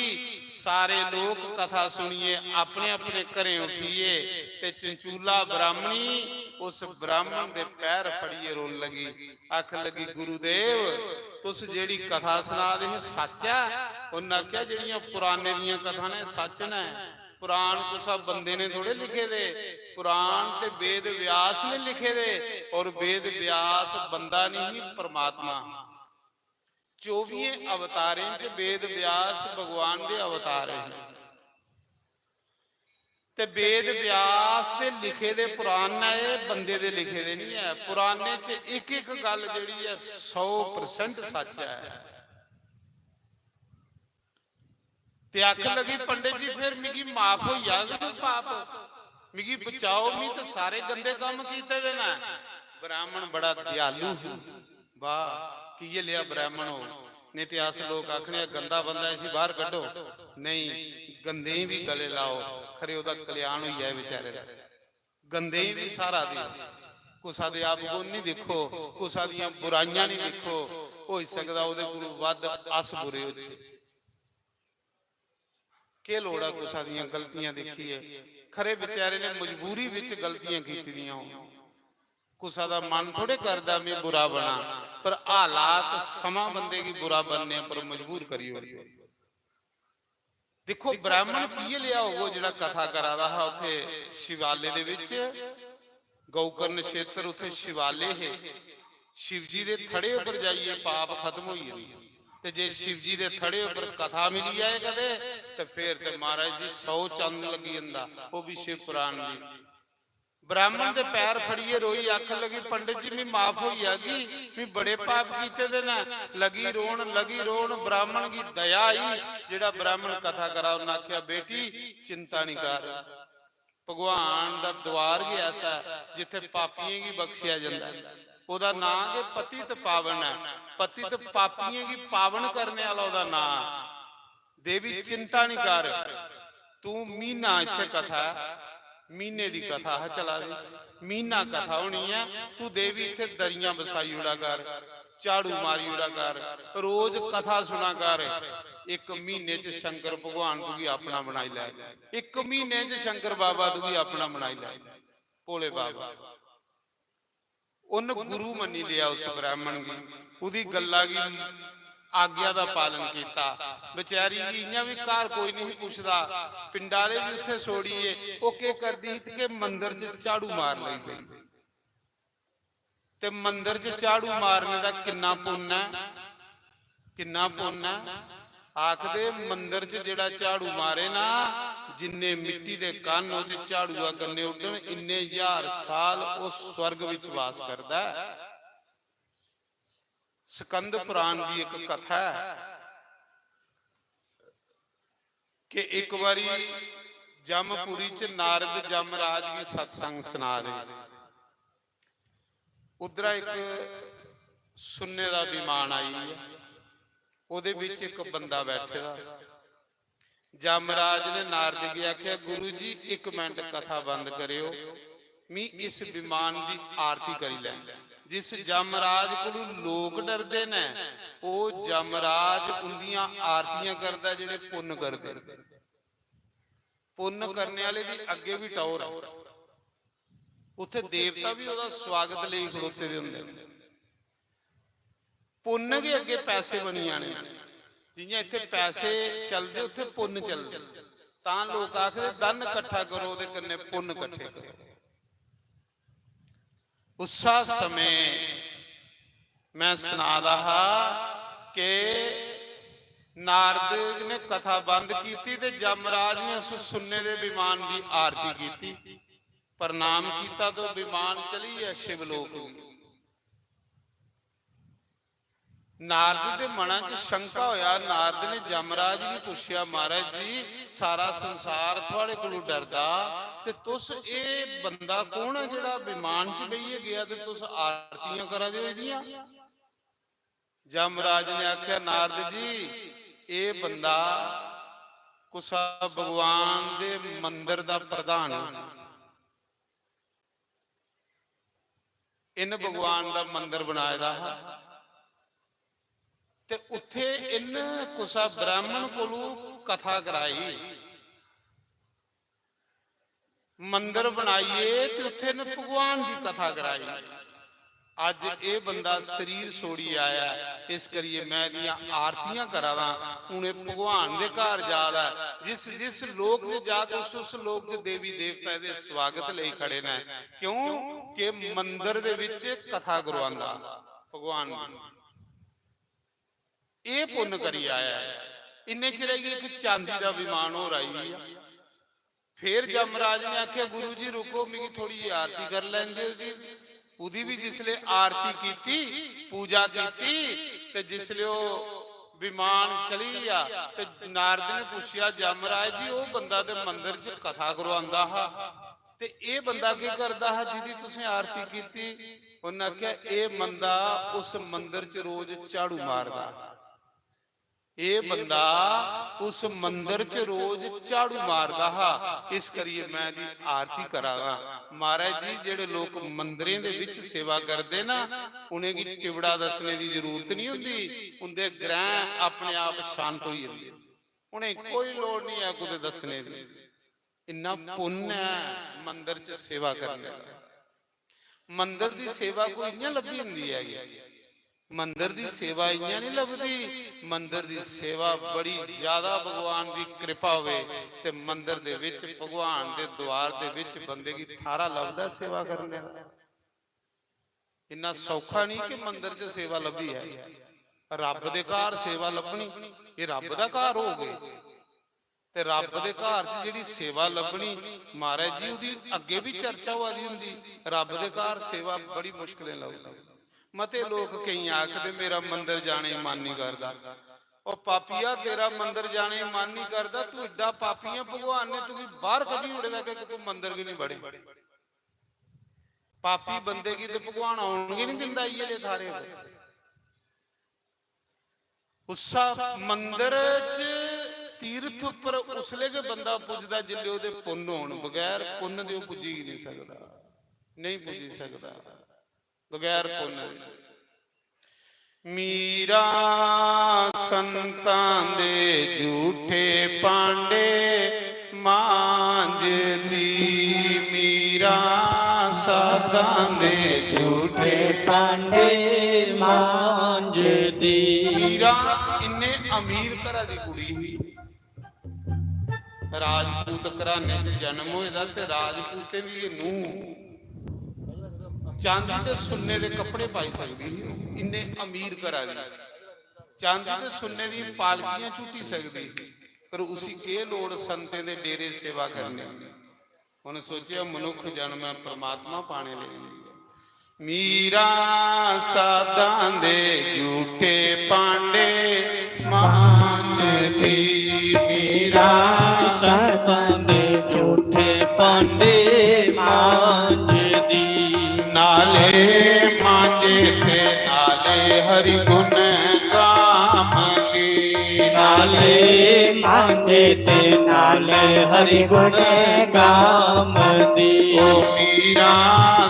सारे लोग कथा सुनिए अपने अपने घरें उठिए ते चंचूला ब्राह्मणी उस ब्राह्मण दे पैर फड़िए रोन लगी आख लगी गुरुदेव तुस जेड़ी कथा सुना दे सच है उन्हें आख्या जेड़ियां पुराने दियां कथा ने सच ने पुराण कुछ बंदे ने थोड़े लिखे दे पुराण ते वेद व्यास ने लिखे दे और वेद व्यास बंदा नहीं परमात्मा 24 अवतारें च वेद व्यास भगवान दे अवतार हैं ते वेद व्यास दे लिखे दे पुराण ने बंदे दे लिखे दे नहीं है पुराने च एक एक गल जिहड़ी है 100% सच है ते आख लगी पंडित जी फिर मिगी माफ हो जाएगा पाप मिगी बचाओ मी तो सारे गंदे काम कीते दे ना ब्राह्मण बड़ा दयालु वाह कि ये लिया ब्राह्मण हो नहीं तो अस लोग आखने गंदा बंदा ऐसी बाहर कड्डो नहीं गंदे भी गले लाओ खरे ओदा कल्याण हो जाए बेचारे गंदे भी सारा दी कुसा दे आप गुण नहीं देखो कुसा दियां बुराइयां नहीं देखो हो सकदा ओदे कोलों वध अस बुरे होचे के लोड़ा कुसा दियां गलतियां देखिए खरे बेचारे ने मजबूरी विच गलतियां कीती दियां हो कुसा दा मन थोड़े करदा मैं बुरा बना पर हालात समा बंदे की बुरा बनने पर मजबूर करी हो देखो ब्राह्मण की लिया होगो जिहड़ा कथा करा रहा उथे शिवाले दे विच गौकर्ण क्षेत्र उथे शिवाले है शिव जी दे थड़े उपर जाइए पाप खत्म होई ते जे शिव जी दे थड़े उपर कथा मिली जाए कदे ते फिर ते महाराज जी 100 चंद लगी जंदा वो भी शिव पुराण दी ब्राह्मण दे पैर फड़िए रोई आख लगी पंडित जी मैं माफ हो जागी मैं बड़े पाप कीते दे ना लगी रोन ब्राह्मण की दया आई जेड़ा ब्राह्मण कथा करा उन्हें आख्या बेटी चिंता नहीं कर भगवान दा द्वार ही ऐसा जिथे पापियों की बख्शिया जांदा ਉਹਦਾ ਨਾਂ ਕਿ ਪਤਿਤ ਪਾਵਨ ਹੈ। ਪਤਿਤ ਪਾਪੀਆਂ ਕੀ ਪਾਵਨ ਕਰਨੇ ਵਾਲਾ ਉਹਦਾ ਨਾਂ। ਦੇਵੀ ਚਿੰਤਾ ਨਹੀਂ ਕਰ, ਤੂੰ ਮਹੀਨਾ ਇੱਥੇ ਕਥਾ, ਮਹੀਨੇ ਦੀ ਕਥਾ ਹੈ ਚਲਾ ਦੇ, ਮਹੀਨਾ ਕਥਾ ਹੋਣੀ ਹੈ। ਤੂੰ ਦੇਵੀ ਇੱਥੇ ਦਰੀਆਂ ਵਸਾਈ ਉੜਾ ਕਰ, ਝਾੜੂ ਮਾਰੀ ਉੜਾ ਕਰ, ਰੋਜ਼ ਕਥਾ ਸੁਣਾ ਕਰ। ਇੱਕ ਮਹੀਨੇ ਚ ਸ਼ੰਕਰ ਭਗਵਾਨ ਤੂੰ ਵੀ ਆਪਣਾ ਬਣਾਈ ਲੈ। ਇੱਕ ਮਹੀਨੇ ਚ ਸ਼ੰਕਰ ਬਾਬਾ ਤੂੰ ਵੀ ਆਪਣਾ ਬਣਾਈ ਲੈ। ਭੋਲੇ ਬਾਬਾ ਉਹਨ ਗੁਰੂ ਮੰਨੀ ਲਿਆ ਉਸ ਬ੍ਰਾਹਮਣ ਦੀ, ਉਹਦੀ ਗੱਲਾਂ ਕੀ ਆਗਿਆ ਦਾ ਪਾਲਨ ਕੀਤਾ। ਵਿਚਾਰੀ ਇਆਂ ਵੀ ਘਰ ਕੋਈ ਨਹੀਂ ਪੁੱਛਦਾ, ਪਿੰਡਾਂ ਵਾਲੇ ਵੀ ਉੱਥੇ ਛੋੜੀਏ। ਉਹ ਕੀ ਕਰਦੀ ਕਿ ਮੰਦਿਰ ਚ ਝਾੜੂ ਮਾਰ ਲਈ ਪਈ। ਤੇ ਮੰਦਿਰ ਚ ਝਾੜੂ ਮਾਰਨੇ ਦਾ ਕਿੰਨਾ ਪੁੰਨ ਹੈ, ਕਿੰਨਾ ਪੁੰਨ ਹੈ। ਆਖਦੇ ਮੰਦਿਰ ਚ ਜਿਹੜਾ ਝਾੜੂ ਮਾਰੇ ਨਾ, ਜਿੰਨੇ ਮਿੱਟੀ ਦੇ ਕੰਨ ਉਹਦੇ ਝਾੜੂਆ ਕੰਨੇ ਉੱਡਣ, ਇੰਨੇ 1000 ਸਾਲ ਉਹ ਸਵਰਗ ਵਿੱਚ ਵਾਸ ਕਰਦਾ ਹੈ। ਸਕੰਦ ਪੁਰਾਣ ਦੀ ਇੱਕ ਕਥਾ ਹੈ ਕਿ ਇੱਕ ਵਾਰੀ ਜਮਪੁਰੀ ਚ ਨਾਰਦ ਜਮਰਾਜ ਦੀ ਸਤਸੰਗ ਸੁਣਾ ਰਹੇ। ਉਧਰ ਇੱਕ ਸੁੰਨੇ ਦਾ ਵਿਮਾਨ ਆਈ ਹੈ, ਉਹਦੇ ਵਿੱਚ ਇੱਕ ਬੰਦਾ ਬੈਠੇ ਦਾ। ਜਮਰਾਜ ਨੇ ਨਾਰਦ ਜੀ ਆਖਿਆ, ਗੁਰੂ ਜੀ 1 ਮਿੰਟ ਕਥਾ ਬੰਦ ਕਰਿਓ, ਮੈਂ ਇਸ ਵਿਮਾਨ ਦੀ ਆਰਤੀ ਕਰੀ ਲੈ। ਜਿਸ ਜਮਰਾਜ ਕੋਲੋਂ ਲੋਕ ਡਰਦੇ ਨੇ, ਉਹ ਜਮਰਾਜ ਉਹਦੀਆਂ ਆਰਤੀਆਂ ਕਰਦਾ ਜਿਹੜੇ ਪੁੰਨ ਕਰਦੇ। ਪੁੰਨ ਕਰਨੇ ਵਾਲੇ ਦੀ ਅੱਗੇ ਵੀ ਟੌਰ ਹੈ। ਉੱਥੇ ਦੇਵਤਾ ਵੀ ਉਹਦਾ ਸਵਾਗਤ ਲਈ ਖਲੋਤੇ ਦੇ ਹੁੰਦੇ। ਪੁੰਨ ਦੇ ਅੱਗੇ ਪੈਸੇ ਬਣੀ ਜਾਣੇ। ਜਿਵੇਂ ਇੱਥੇ ਪੈਸੇ ਚੱਲਦੇ ਉੱਥੇ ਪੁੰਨ ਚੱਲਦੇ। ਤਾਂ ਲੋਕ ਆਖਦੇ ਧਨ ਇਕੱਠਾ ਕਰੋ, ਉਹਦੇ ਕੰਨੇ ਪੁੰਨ ਇਕੱਠੇ ਕਰੋ। ਉਸਾ ਸਮੇਂ ਮੈਂ ਸੁਣਾ ਰਹਾ ਕਿ ਨਾਰਦ ਨੇ ਕਥਾ ਬੰਦ ਕੀਤੀ ਤੇ ਜਮਰਾਜ ਨੇ ਉਸ ਸੁੰਨੇ ਦੇ ਵਿਮਾਨ ਦੀ ਆਰਤੀ ਕੀਤੀ, ਪ੍ਰਣਾਮ ਕੀਤਾ ਤਾਂ ਵਿਮਾਨ ਚਲੀ ਹੈ ਸ਼ਿਵਲੋਕ ਦੀ। ਨਾਰਦ ਦੇ ਮਨਾਂ 'ਚ ਸ਼ੰਕਾ ਹੋਇਆ। ਨਾਰਦ ਨੇ ਜਮਰਾਜ ਨੂੰ ਪੁੱਛਿਆ, ਮਹਾਰਾਜ ਜੀ ਸਾਰਾ ਸੰਸਾਰ ਤੁਹਾਡੇ ਕੋਲੋਂ ਡਰਦਾ ਤੇ ਤੁਸ ਇਹ ਬੰਦਾ ਕੌਣ ਹੈ ਜਿਹੜਾ ਵਿਮਾਨ 'ਚ ਬਈਏ ਗਿਆ ਤੇ ਤੁਸ ਆਰਤੀਆਂ ਕਰਾ ਦਿਓ ਇਹਦੀਆਂ? ਜਮਰਾਜ ਨੇ ਆਖਿਆ, ਨਾਰਦ ਜੀ ਇਹ ਬੰਦਾ ਕੁਸਾ ਭਗਵਾਨ ਦੇ ਮੰਦਿਰ ਦਾ ਪ੍ਰਧਾਨ ਹੈ। ਇਹਨ ਭਗਵਾਨ ਦਾ ਮੰਦਿਰ ਬਣਾਇਆ ਦਾ ਤੇ ਉੱਥੇ ਇਨ ਕੁਸਾ ਬ੍ਰਾਹਮਣ ਕੋਲੋਂ ਕਥਾ ਕਰਾਈ, ਮੰਦਿਰ ਬਣਾਈਏ ਤੇ ਉੱਥੇ ਨੇ ਭਗਵਾਨ ਦੀ ਕਥਾ ਕਰਾਈ। ਅੱਜ ਇਹ ਬੰਦਾ ਸਰੀਰ ਛੋੜੀ ਆਇਆ, ਇਸ ਕਰੀਏ ਮੈਂ ਇਹਦੀਆਂ ਆਰਤੀਆਂ ਕਰਾਵਾਂ। ਹੁਣ ਇਹ ਭਗਵਾਨ ਦੇ ਘਰ ਜਾਦਾ, ਜਿਸ ਲੋਕ ਚ ਜਾ ਕੇ ਉਸ ਲੋਕ ਚ ਦੇਵੀ ਦੇਵਤਾ ਦੇ ਸਵਾਗਤ ਲਈ ਖੜੇ ਨੇ। ਕਿਉਂ ਕਿ ਮੰਦਿਰ ਦੇ ਵਿੱਚ ਕਥਾ ਕਰਵਾਉਂਦਾ ਭਗਵਾਨ ਦੀ। ਇਹ ਪੁੰਨ ਕਰੀ ਆਇਆ। ਇੰਨੇ ਚਿਰ ਇੱਕ ਚਾਂਦੀ ਦਾ ਵਿਮਾਨ ਹੋ ਰਹੀ ਆ। ਫਿਰ ਜਮਰਾਜ ਨੇ ਆਖਿਆ, ਗੁਰੂ ਜੀ ਰੁਕੋ, ਮੇਰੀ ਥੋੜੀ ਜਿਹੀ ਆਰਤੀ ਕਰ ਲੈਂਦੇ ਉਹਦੀ ਵੀ। ਜਿਸਲੇ ਆਰਤੀ ਕੀਤੀ, ਪੂਜਾ ਕੀਤੀ ਤੇ ਜਿਸਲੇ ਉਹ ਵਿਮਾਨ ਚਲੀ ਆ ਤੇ ਨਾਰਦ ਨੇ ਪੁੱਛਿਆ, ਜਮਰਾਜ ਜੀ ਉਹ ਬੰਦਾ ਤੇ ਮੰਦਿਰ 'ਚ ਕਥਾ ਕਰਵਾਉਂਦਾ ਹਾ ਤੇ ਇਹ ਬੰਦਾ ਕੀ ਕਰਦਾ ਹੈ ਜਿਹਦੀ ਤੁਸੀਂ ਆਰਤੀ ਕੀਤੀ? ਉਹਨਾਂ ਆਖਿਆ, ਇਹ ਬੰਦਾ ਉਸ ਮੰਦਿਰ 'ਚ ਰੋਜ਼ ਝਾੜੂ ਮਾਰਦਾ। ਇਹ ਬੰਦਾ ਉਸ ਮੰਦਿਰ 'ਚ ਰੋਜ਼ ਝਾੜੂ ਮਾਰਦਾ ਹਾ, ਇਸ ਕਰੀਏ ਮੈਂ ਦੀ ਆਰਤੀ ਕਰਾਵਾਂ। ਮਹਾਰਾਜ ਜੀ ਜਿਹੜੇ ਲੋਕ ਮੰਦਿਰਾਂ ਦੇ ਵਿੱਚ ਸੇਵਾ ਕਰਦੇ ਨਾ, ਉਹਨੇ ਕੀ ਟਿਵੜਾ ਦੱਸਣੇ ਦੀ ਜ਼ਰੂਰਤ ਨਹੀਂ ਹੁੰਦੀ। ਉਹਦੇ ਗ੍ਰਹਿ ਆਪਣੇ ਆਪ ਸ਼ਾਂਤ ਹੋਈ ਜਾਂਦੇ। ਉਹਨੇ ਕੋਈ ਲੋੜ ਨਹੀਂ ਹੈ ਕੋਈ ਦੱਸਣੇ ਦੀ। ਇੰਨਾ ਪੁੰਨ ਹੈ ਮੰਦਿਰ 'ਚ ਸੇਵਾ ਕਰਨੇ ਦਾ। ਮੰਦਿਰ ਦੀ ਸੇਵਾ ਕੋਈ ਇੰਨੀ ਲੱਭੀ ਹੁੰਦੀ ਹੈਗੀ। ਮੰਦਿਰ ਦੀ ਸੇਵਾ ਇੰਨੀ ਨਹੀਂ ਲੱਭਦੀ। ਮੰਦਿਰ ਦੀ ਸੇਵਾ ਬੜੀ ਜ਼ਿਆਦਾ ਭਗਵਾਨ ਦੀ ਕਿਰਪਾ ਹੋਵੇ ਤੇ ਮੰਦਿਰ ਦੇ ਵਿੱਚ ਭਗਵਾਨ ਦੇ ਦੁਆਰ ਦੇ ਵਿੱਚ ਬੰਦੇ ਦੀ ਥਾਰਾ ਲੱਭਦਾ ਸੇਵਾ ਕਰਨੇ ਦਾ। ਇੰਨਾ ਸੌਖਾ ਨਹੀਂ ਕਿ ਮੰਦਿਰ 'ਚ ਸੇਵਾ ਲੱਭੀ ਹੈ। ਰੱਬ ਦੇ ਘਰ ਸੇਵਾ ਲੱਭਣੀ, ਇਹ ਰੱਬ ਦਾ ਘਰ ਹੋ ਗਏ ਤੇ ਰੱਬ ਦੇ ਘਰ 'ਚ ਜਿਹੜੀ ਸੇਵਾ ਲੱਭਣੀ, ਮਹਾਰਾਜ ਜੀ ਉਹਦੀ ਅੱਗੇ ਵੀ ਚਰਚਾ ਹੋਈ ਹੁੰਦੀ। ਰੱਬ ਦੇ ਘਰ ਸੇਵਾ ਬੜੀ ਮੁਸ਼ਕਿਲ ਲੱਭਦੀ। ਮਤੇ ਲੋਕ ਕਈ ਆਖਦੇ ਮੇਰਾ ਮੰਦਿਰ ਜਾਣੇ ਮਨ ਨਹੀਂ ਕਰਦਾ। ਉਹ ਪਾਪੀਆ, ਤੇਰਾ ਮੰਦਿਰ ਜਾਣੇ ਮਨ ਨਹੀਂ ਕਰਦਾ, ਤੂੰ ਏਡਾ ਪਾਪੀਆ, ਭਗਵਾਨ ਨੇ ਤੂੰ ਬਾਹਰ ਕੱਢੀ ਉੜੇਦਾ ਕਿ ਤੂੰ ਮੰਦਿਰ ਵੀ ਨਹੀਂ ਬੜੇ। ਪਾਪੀ ਬੰਦੇ ਕੀ ਤੇ ਭਗਵਾਨ ਆਉਣਗੇ ਨਹੀਂ ਦਿੰਦਾ ਇਹ ਲੈ ਥਾਰੇ ਉਸਾ ਮੰਦਰ ਚ ਤੀਰਥ ਉੱਪਰ ਉਸਲੇ ਕੇ ਬੰਦਾ ਪੁੱਜਦਾ ਜਿੱਲੇ ਉਹਦੇ ਪੁੰਨ ਹੋਣ ਬਗੈਰ ਪੁੰਨ ਦੇ ਉਹ ਪੁੱਜੀ ਹੀ ਨਹੀਂ ਸਕਦਾ ਨਹੀਂ ਪੁੱਜੀ ਸਕਦਾ ਬਗੈਰ ਪੁੰਨ ਮੀਰਾ ਸੰਤਾਂ ਦੇ ਝੂਠੇ ਪਾਂਡੇ ਮਾਂਜਦੀ ਮੀਰਾ ਸਾਧਾਂ ਦੇ ਝੂਠੇ ਪਾਂਡੇ ਮਾਂਜਦੀ ਮੀਰਾ ਇੰਨੇ ਅਮੀਰ ਘਰਾਂ ਦੀ ਕੁੜੀ ਸੀ ਰਾਜਪੂਤ ਘਰਾਣੇ ਚ ਜਨਮ ਹੋਇਆ ਤੇ ਰਾਜਪੂਤੇ ਦੀ ਨੂੰਹ ਚਾਂਦੀ ਤੇ ਸੁੰਨੇ ਦੇ ਕੱਪੜੇ ਪਾਈ ਸਕਦੀ ਸੀ ਇੰਨੇ ਅਮੀਰ ਘਰਾਂ ਦੀ ਚਾਂਦੀ ਤੇ ਸੁੰਨੇ ਦੀ ਪਾਲਕੀਆਂ ਝੂਟੀ ਸਕਦੀ ਪਰ ਉਸੀ ਕੇ ਲੋੜ ਸੰਤੇ ਦੇ ਡੇਰੇ ਸੇਵਾ ਕਰਨੀ ਉਹਨੇ ਸੋਚਿਆ ਮਨੁੱਖ ਜਨਮ ਹੈ ਪਰਮਾਤਮਾ ਪਾਣੇ ਲਈ ਮੀਰਾ ਸਾਧਾਂ ਦੇ ਝੂਠੇ ਪਾਂਡੇ ਮਾਂਜਦੀ ਮੀਰਾ ਸਾਧਾਂ ਦੇ ਝੂਠੇ ਪਾਂਡੇ ਮਾਂਜਦੀ ਨਾਲੇ ਮਾਂਜੇ ਤੇ ਨਾਲੇ ਹਰੀ ਗੁਣ ਗਾਵਦੀ ਨਾਲੇ ਮਾਂਜੇ ਤੇ ਨਾਲੇ ਹਰੀ ਗੁਣ ਗਾਵਦੀ ਓ ਮੀਰਾ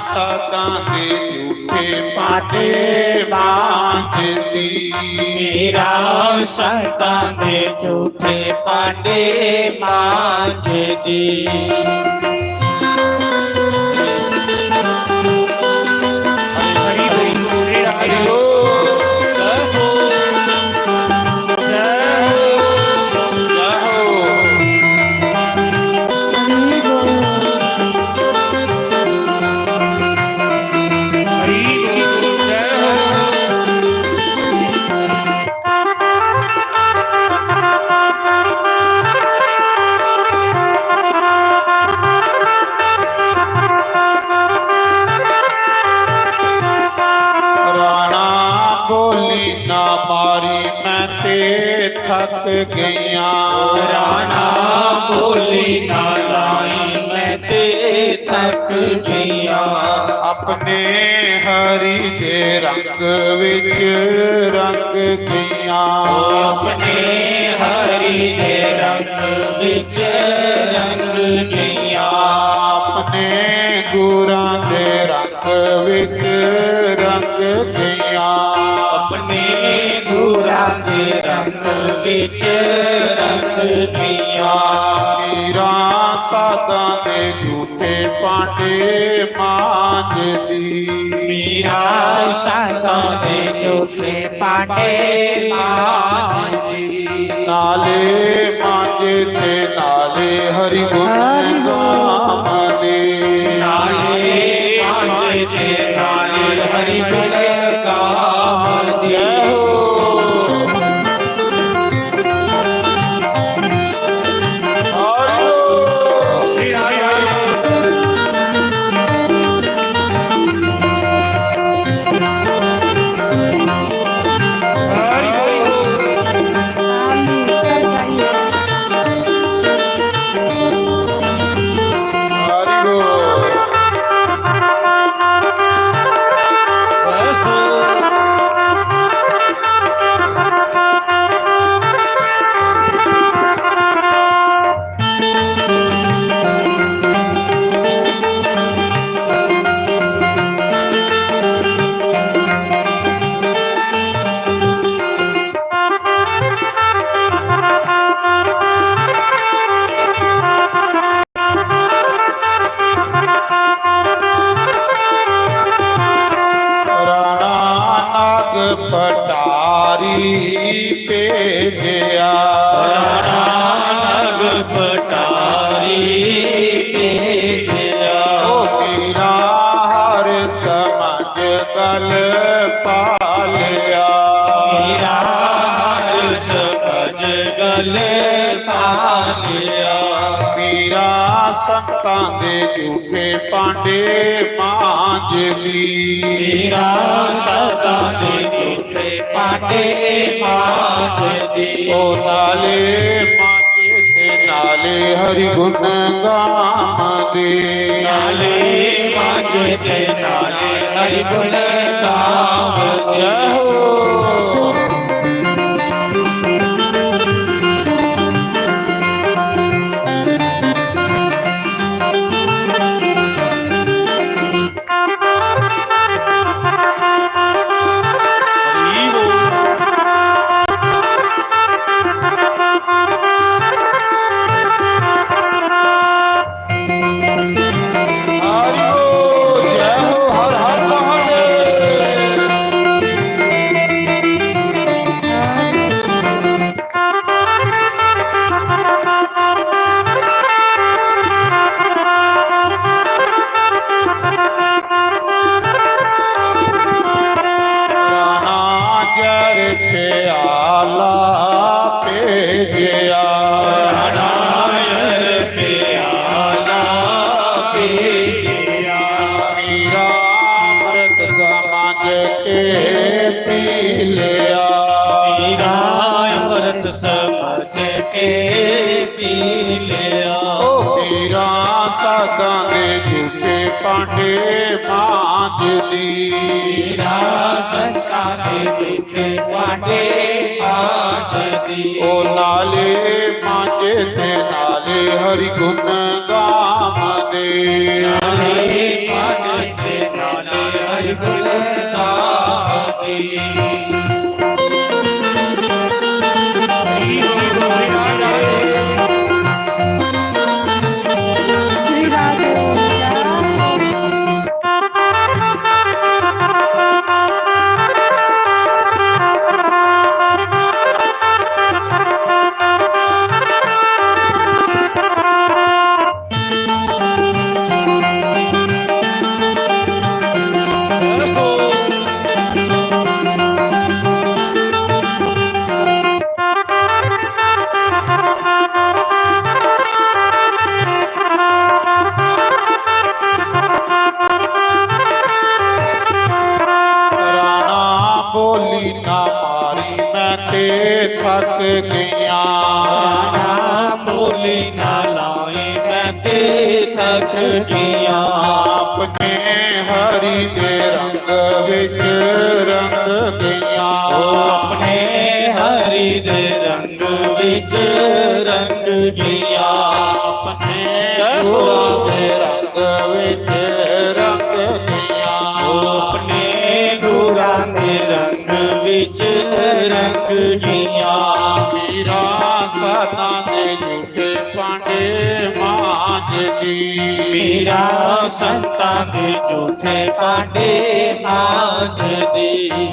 ਸਾਧਾਂ ਦੇ ਝੂਠੇ ਪਾਂਡੇ ਮਾਂਜਦੀ ਮੀਰਾ ਸਾਧਾਂ ਦੇ ਝੂਠੇ ਪਾਂਡੇ ਮਾਂਜਦੀ ਥੱਕ ਗਈਆਂ ਰਾਣਾ ਬੋਲੀ ਨਾ ਲਾਈ ਮੈਂ ਤੇ ਥੱਕ ਗਈਆਂ ਆਪਣੇ ਹਰੀ ਦੇ ਰੰਗ ਵਿੱਚ ਰੰਗ ਗਈਆਂ ਆਪਣੇ ਹਰੀ ਦੇ ਰੰਗ ਵਿੱਚ ਰੰਗ ਗਈਆਂ ਆਪਣੇ ਗੁਰਾਂ ਦੇ ਰੰਗ ਵਿੱਚ ਰੰਗ ਗਈਆਂ ਆਪਣੇ ਗੁਰਾਂ ਦੇ ਰੰਗ ਵਿੱਚ ਰੰਗ ਗਈਆਂ ਮੀਰਾ ਸਾਧਾਂ ਦੇ ਝੂਠੇ ਪਾਂਡੇ ਮਾਂਜਦੀ ਮੀਰਾ ਸਾਧਾਂ ਦੇ ਝੂਠੇ ਪਾਂਡੇ ਮਾਂਜਦੀ ਨਾਲੇ ਮਾਂਜੇ ਤੇ ਨਾਲੇ ਹਰੀ ਗੁਣ ਗਾਵਦੀ ਨਾਲੇ ਮਾਂਜੇ ਤੇ ਨਾਲੇ ਹਰੀ ਗੁਣ ਗਾਵਦੀ ਪਟਾਰੀ ਭੇਜਿਆ ਰਾਣਾ ਨਗ ਪਟਾਰੀ ਭੇਜਿਆ ਓ ਮੀਰਾ ਹਰ ਸਮਝ ਗਲ ਪਾਲਿਆ ਮੀਰਾ ਹਰ ਸਮਝ ਗਲ ਪਾਲਿਆ ਮੀਰਾ ਸੰਤਾਂ ਦੇ ਝੂਠੇ ਪਾਂਡੇ ਮਾਂਜਦੀ ਮੀਰਾ ਸੰਤਾਂ ਦੇ ਝੂਠੇ ਪਾਂਡੇ ਮਾਂਜਦੀ ਓ ਨਾਲੇ ਮਾਂਜੇ ਤੇ ਨਾਲੇ ਹਰੀ ਗੁਣ ਗਾਵਦੇ ਨਾਲੇ ਮਾਝੇ ਤੇ ਨਾਲੇ ਹਰਿ ਗੁਣ ਗਾਵਦੇ ਜੈ ਹੋ ਹਰੀ ਬੋਲ ਹਰਿ ਬੋਲ ਜੈ ਹੋ ਹਰ ਹਰ ਮਹਾਦੇਵ ਰਾਣਾ ਜਰ ਪਿਆਲਾ ਭੇਜਿਆ ਨਾਇਰ ਪਿਆਲਾ ਪੀਜਿਆ ਮੀਰਾ ਅੰਮ੍ਰਿਤ ਸਮਾਜ ਕੇ ਪੀ ਲਿਆ ਮੇਰਾ ਅੰਮ੍ਰਿਤ ਸਮਝ ਕੇ ਪੀ ਲਿਆ ਮੀਰਾ ਸਾਧਾਂ ਦੇ ਝੂਠੇ ਪਾਂਡੇ ਮਾਂਜਦੀ ਮੇਰਾ ਸੰਸਕਾਰ ਦੇ ਵਿੱਚ ਪਾਂਡੇ ਆਜਦੀ ਉਹ ਨਾਲੇ ਮਾਂਜੇ ਤੇ ਨਾਲੇ ਹਰੀ ਗੁਣ ਗਾਵਦੇ ਨਾਲੇ ਮਾਝੇ ਤੇ ਨਾਲੇ ਹਰਿ ਗੁਣ ਗਾਵਦੇ ਰਾਣਾ ਬੋਲੀ ਨਾ ਮਾਰੀ ਮੈਂ ਤੇ ਥੱਕ ਗਈਆਂ ਨਾ ਬੋਲੀ ਨਾ ਲਾਈ ਮੈਂ ਤੇ ਥੱਕ ਗਿਆ ਆਪਣੇ ਹਰੀ ਦੇ ਰੰਗ ਵਿੱਚ ਰੰਗ ਗਈਆਂ ਆਪਣੇ ਹਰੀ ਦੇ ਰੰਗ ਵਿੱਚ ਰੰਗ ਗਿਆ ਆਪਣੇ ਗੁਰਾਂ ਦੇ ਰੰਗ ਵਿੱਚ ਰੰਗ ਗਈਆਂ ਆਪਣੇ ਗੁਰਾਂ ਦੇ ਰੰਗ ਵਿੱਚ ਰੰਗ ਗਿਆ ਮੀਰਾ ਸਾਧਾਂ ਦੇ ਝੂਠੇ ਪਾਂਡੇ ਮਾਂਜਦੀ ਮੇਰਾ ਸੰਤਾਂ ਦੇ ਝੂਠੇ ਪਾਂਡੇ ਮਾਂਜਦੀ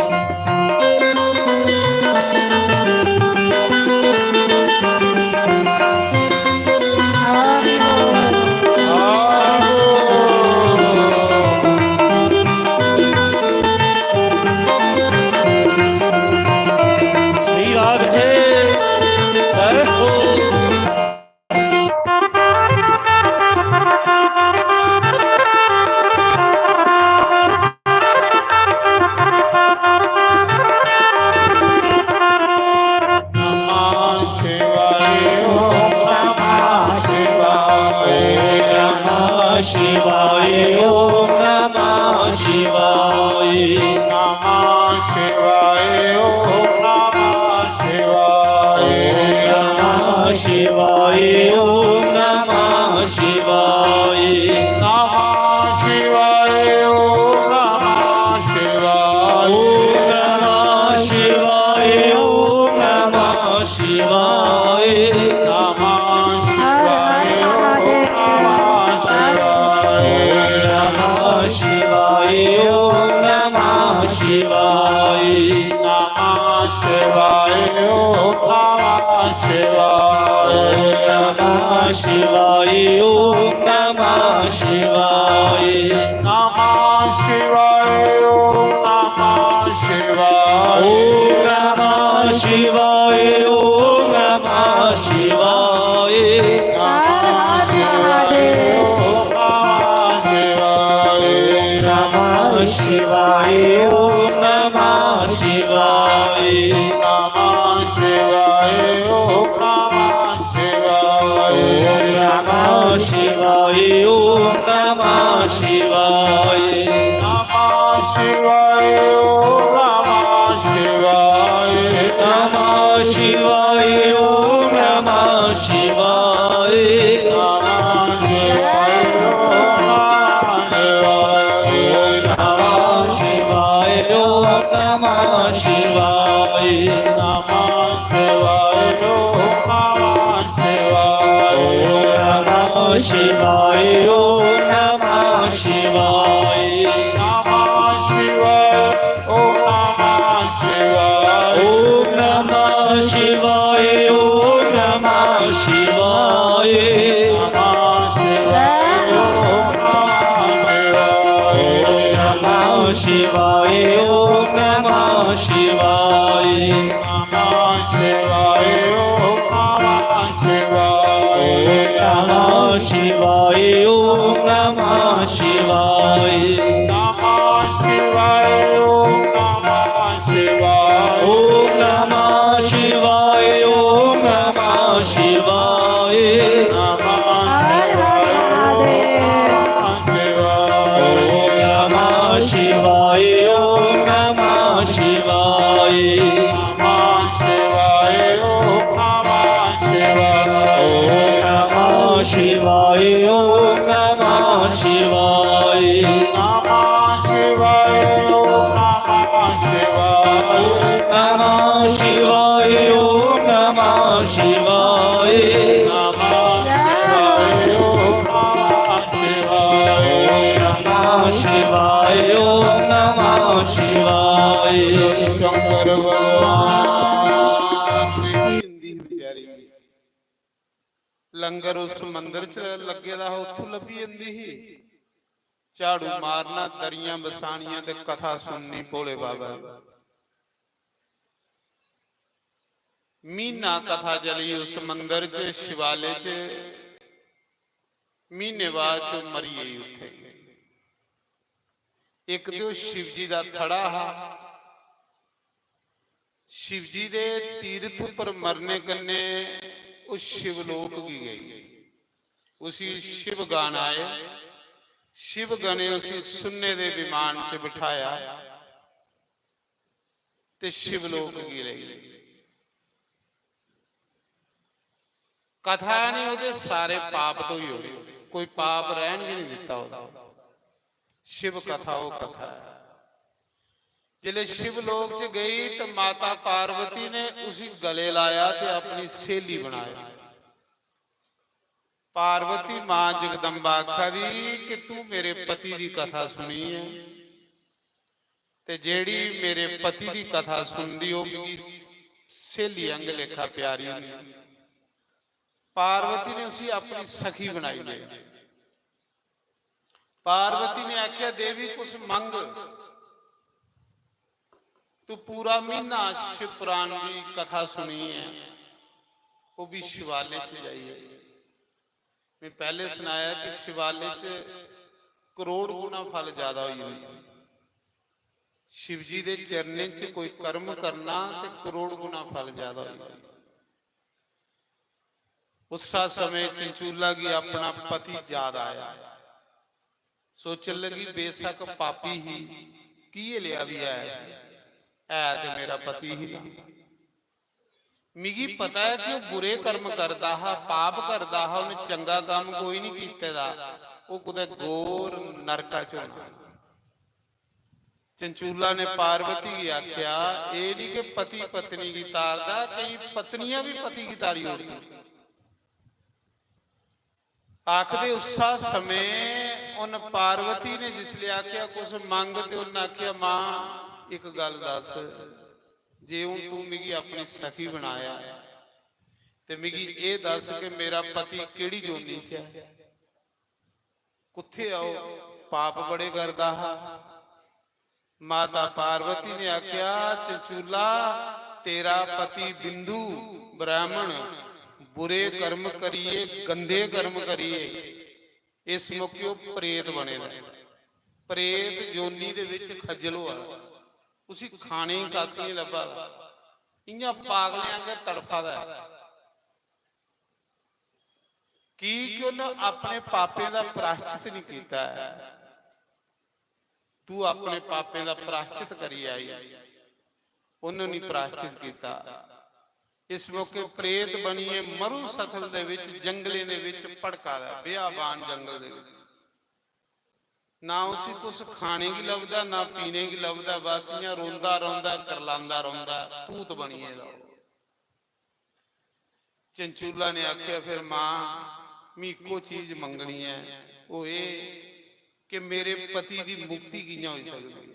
शिवाय ओम नमः शिवाय नमः शिवाय ओम नमः शिवाय नमः शिवाय ओम नमः शिवाय नमः शिवाय ओम नमः शिवाय ओम नमः शिवाय ओम नमः शिवाय नमः शिवाय ओम नमः शिवाय नमः शिवाय ओम नमः शिवाय नमः शिवाय ओम नमः शिवाय नमः शिवाय ओम नमः शिवाय ओम नमः शिवाय ओम नमः शिवाय नमः शिवाय नमः शिवाय ओम नमः शिवाय नमः शिवाय ओम नमः शिवाय शिवाय नमः शिवाय ओम नमः शिवाय नमः शिवाय ओम नमः शिवाय नमः शिवाय ओम नमः शिवाय शिवाय ओम नमः शिवाय नमः शिवाय ओम नमः शिवाय नमः शिवाय ओम नमः शिवाय नमः शिवाय ओम नमः शिवाय ओम नमः शिवाय ओम नमः शिवाय नमः शिवाय ओम नमः शिवाय नमः शिवाय ओम नमः शिवाय नमः शिवाय ओम नमः शिवाय नमः शिवाय ओम नमः शिवाय नमः शिवाय ओम नमः शिवाय ओम नमः शिवाय ओम नमः शिवाय नमः शिवाय ओम नमः शिवाय नमः शिवाय ओम नमः शिवाय नमः शिवाय ओम नमः शिवाय नमः शिवाय ओम नमः शिवाय नमः शिवाय ओम नमः शिवाय नमः शिवाय ओम नमः शिवाय शंकर भगवान की हिंदी विचारी लंगर उस मंदिर च लगे दा उत्थों लभी जांदी ही झाड़ू मारना दरियां बसाणियां ते कथा सुननी भोले बाबा महीना कथा चली उस मंदिर च शिवाले च महीने बाद चो मरी गई उत्थे एक तो शिव जी का थड़ा हा शिव जी दे तीर्थ पर मरने कन्ने उस शिवलोक की गई उसी शिव गान आए शिव गने उसी सुन्ने दे विमान च बिठाया ते शिवलोक की ले गई कथा नहीं ਉਹਦੇ सारे पाप तो ही हो कोई पाप रहन भी नहीं दिता ਉਹਦਾ शिव कथा वो कथा है जिले शिवलोक च गई तो माता पार्वती ने उसी गले लाया ते अपनी सहेली बनाया पार्वती मां जगदंबा आखा दी कि तू मेरे पति की कथा सुनी है ते जेड़ी मेरे पति की कथा सुनदी ओ मेरी सहेली अंग लेखा प्यारी हुंदी पार्वती ने उसी अपनी सखी बनाई ले पार्वती ने आख्या देवी कुछ मंग तू पूरा महीना शिव पुराण की कथा सुनी है वो भी शिवाले च जाइए मैं पहले सुनाया कि शिवाले च करोड़ गुना फल ज्यादा हो जाता शिव जी के चरने च कोई कर्म करना तो करोड़ गुना फल ज्यादा हो जाता उस समय चंचूला की अपना पति याद आया सोचन लगी बेशक पापी ही की लिया भी है तो मेरा पति ही मिगी पता है कि बुरे कर्म करता है पाप करता है उन्हें चंगा काम कोई नहीं कीता वो कुछ गोर नरका चोना चंचूला ने पार्वती की आख्या ये नहीं कि पति पत्नी की तारदा कई पत्नियां भी पति की तारी होती आखदे उसा समय उन पार्वती ने जिसले आख्या कुछ मंग ते उन्हें आख्या मां एक गल दस जे हूं तू मिगी अपनी सखी बनाया ते मिगी ये दस कि मेरा पति केड़ी जोनी च है कुत्थे आओ पाप बड़े करदा हा माता पार्वती ने आख्या चंचूला तेरा पति बिंदु ब्राह्मण बुरे कर्म करिए गंदे कर्म करिए इस मौके प्रेत बने प्रेत जोनी दे विच खज्जल होआ उसी खाने ही कख नहीं लभा इयां पागलियां के तड़फा दा कि उन्हें अपने पापे का प्रायश्चित नहीं किया ਤੂੰ ਆਪਣੇ ਪਾਪੇ ਦਾ ਪ੍ਰਾਸ਼ਚਿਤ ਕਰੀ ਆਈ, ਉਹਨੂੰ ਨਹੀਂ ਪ੍ਰਾਸ਼ਚਿਤ ਕੀਤਾ। ਇਸ ਮੌਕੇ ਪ੍ਰੇਤ ਬਣੀਏ ਮਰੂ ਸਥਲ ਦੇ ਵਿੱਚ, ਜੰਗਲੇ ਦੇ ਵਿੱਚ ਭੜਕਾ ਦਾ ਬਿਆਬਾਨ ਜੰਗਲ ਦੇ ਵਿੱਚ। ਨਾ ਉਸੇ ਕੁਛ ਖਾਣੇ ਕੀ ਲੱਭਦਾ, ਨਾ ਪੀਣੇ ਕੀ ਲੱਭਦਾ, ਬਸ ਇਆਂ ਰੋਂਦਾ ਰੋਂਦਾ ਕਰਲਾਂਦਾ ਰੋਂਦਾ, ਭੂਤ ਬਣੀਏ ਦਾ। ਚੰਚੂਲਾ ਨੇ ਆਖਿਆ ਫਿਰ ਮਾਂ ਮੈਂ ਇੱਕੋ ਚੀਜ਼ ਮੰਗਣੀ ਹੈ, ਉਹ ਇਹ ਕਿ ਮੇਰੇ ਪਤੀ ਦੀ ਮੁਕਤੀ ਕਿਵੇਂ ਹੋ ਸਕਦੀ,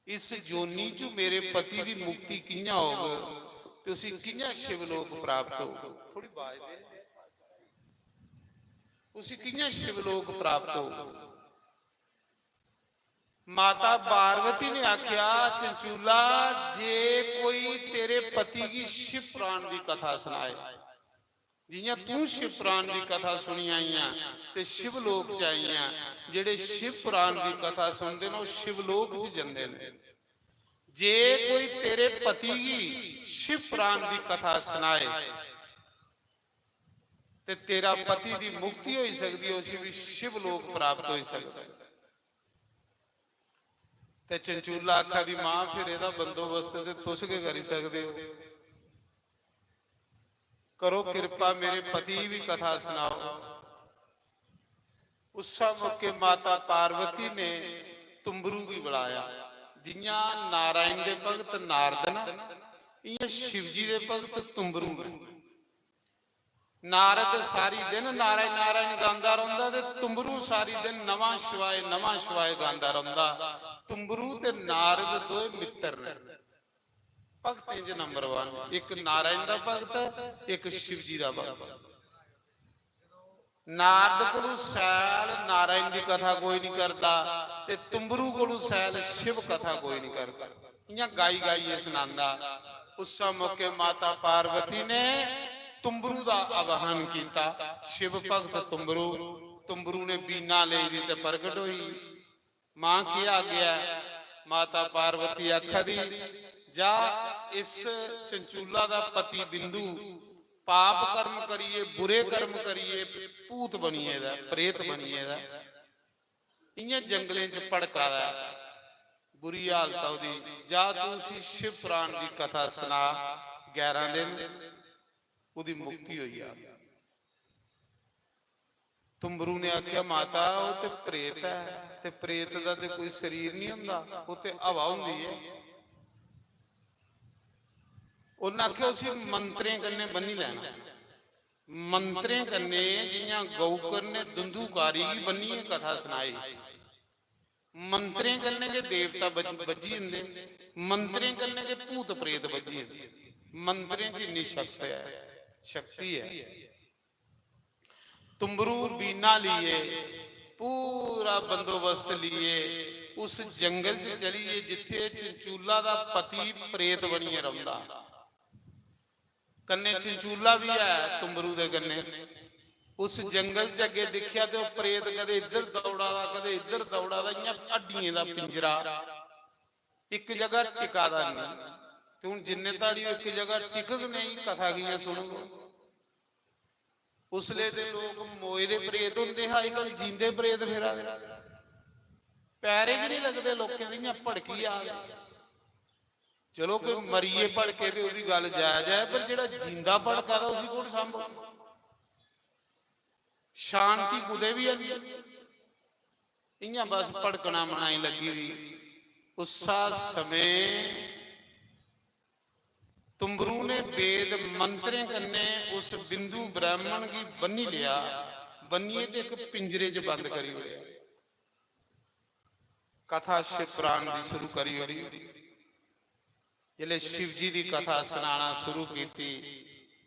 ਇਸ ਜੋਨੀ ਚ ਮੇਰੇ ਪਤੀ ਦੀ ਮੁਕਤੀ ਕਿਵੇਂ ਹੋਵੇ, ਤੁਸੀਂ ਕਿਵੇਂ ਸ਼ਿਵਲੋਕ ਪ੍ਰਾਪਤ ਹੋ। ਥੋੜੀ ਬਾਜ ਦੇ, ਤੁਸੀਂ ਕਿਵੇਂ ਸ਼ਿਵਲੋਕ ਪ੍ਰਾਪਤ ਹੋ। ਮਾਤਾ ਪਾर्वती ने आख्या चंचूला जे कोई तेरे पति की शिव पुराण की कथा सुनाए, जियां तू शिव पुराण की कथा सुनी आई ते शिवलोक च आई, जेड़े शिव पुराण की कथा सुनते हैं शिवलोक च जाते हैं। जे कोई तेरे पति की शिव पुराण की कथा सुनाए ते तेरा पति की मुक्ति हो सकती है, उसी भी शिवलोक प्राप्त हो सकता है। ते चंचूला आखा दी मां फिर एदा बंदोबस्त ते तुस के करी सकदे हो, करो कृपा मेरे पति भी कथा सुनाओ। उस मौके माता पार्वती ने तुंबरू भी बुलाया, जियां नारायण दे भगत नारद ना, इयां शिव जी दे भगत तुंबरू। नारद सारी दिन नारायण नारायण गांदा रहिंदा ते तुंबरू सारी दिन नवां शिवाय गांदा रहिंदा। तुंबरू ते नारद दो मित्र ने, भगतें च नंबर 1, एक नारायण दा भगत, एक शिव जी दा भगत। नारद कोलों सैल नारायण दी कथा कोई नहीं करता ते तुंबरू कोलों सैल शिव कथा कोई नहीं करता, इयां गाई गाई सुनांदा। उस मौके माता पार्वती ने तुंबरू दा आवाहन किया। शिव भगत तुंबरू, तुंबरू ने बीना ले दी ते प्रगट होई। मां क्या गया, माता पार्वती आखा दी जा इस चंचूला दा पति बिंदु पाप कर्म करिए, बुरे कर्म करिए, भूत बनिए दा, प्रेत बनिए दा, इयां जंगलें च भड़का दा, बुरी हालत ओदी। जा तू उसी शिव पुराण की कथा सुना, 11 दिन ਉਹਦੀ ਮੁਕਤੀ ਹੋਈ ਆ। ਤੁੰਬਰੂ ਨੇ ਆਖਿਆ ਮਾਤਾ ਉਹ ਤੇ ਪ੍ਰੇਤ ਹੈ, ਤੇ ਪ੍ਰੇਤ ਦਾ ਤੇ ਕੋਈ ਸਰੀਰ ਨਹੀਂ ਹੁੰਦਾ, ਉਹ ਤੇ ਹਵਾ ਹੁੰਦੀ ਹੈ। ਉਹਨਾਂ ਆਖਿਆ ਉਸੇ ਮੰਤਰੇ ਕੰਨੇ ਬੰਨੀ ਲੈਣਾ, ਮੰਤਰੇ ਕੰਨੇ ਜਿਹੀਆਂ ਗਊਕਰ ਨੇ ਦੰਦੂਕਾਰੀ ਬੰਨੀ ਕਥਾ ਸੁਣਾਈ। ਮੰਤਰੇ ਕੰਨੇ ਕੇ ਦੇਵਤਾ ਬੱਜੀ ਹੁੰਦੇ, ਮੰਤਰੇ ਕੰਨੇ ਕੇ ਭੂਤ ਪ੍ਰੇਤ ਬੱਜੀ ਹੁੰਦੇ। ਮੰਤਰੇ ਚ ਇੰਨੀ शक्ति है। तुंबरू बीना लिए, पूरा बंदोबस्त लिए, उस जंगल च चलिए जिथे चंचूला दा पति प्रेत बनिए रहिंदा। कन्ने चंचूला भी है तुंबरू दे कन्ने। उस जंगल च अगे देखिया तो प्रेत कदे इधर दौड़ा दा, कदे इधर दौड़ा दा, इयां हड्डियां दा पिंजरा, एक जगह टिका दा नहीं। ਤੇ ਹੁਣ ਜਿੰਨੇ ਤਾੜੀ ਇੱਕ ਜਗ੍ਹਾ ਟਿਕਕ ਨਹੀਂ ਕਥਾ ਗਈਆਂ ਸੁਣੋ। ਉਸਲੇ ਦੇ ਲੋਕ ਮੋਏ ਦੇ ਪ੍ਰੇਤ ਹੁੰਦੇ, ਹਾਈ ਕੱਲ ਜੀਂਦੇ ਪ੍ਰੇਤ ਫੇਰਾ ਪੈਰੇ ਵੀ ਨਹੀਂ ਲੱਗਦੇ ਲੋਕਾਂ ਦੀਆਂ, ਭੜਕੀ ਆ ਗਈ। ਚਲੋ ਕੋਈ ਮਰੀਏ ਭੜਕੇ ਤੇ ਉਹਦੀ ਗੱਲ ਜਾਇਜ਼ ਹੈ, ਪਰ ਜਿਹੜਾ ਜਿੰਦਾ ਭੜਕਾ ਦਾ ਉਸੇ ਕੋਲ ਸੰਭੋ ਸ਼ਾਂਤੀ ਕੁਦੇ ਵੀ ਨਹੀਂ, ਇਆਂ ਬਸ ਭੜਕਣਾ ਮਨਾਈ ਲੱਗੀ ਦੀ। ਉਸਾ ਸਮੇਂ तुंबरू ने वेद मंत्रे कन्ने उस बिंदु ब्राह्मण की बन्नी लिया, बन्नीए ते एक पिंजरे च बंद करी हुई। कथा शिव पुराण की शुरू करी हुई। जिले शिव जी की कथा सुनाना शुरू की,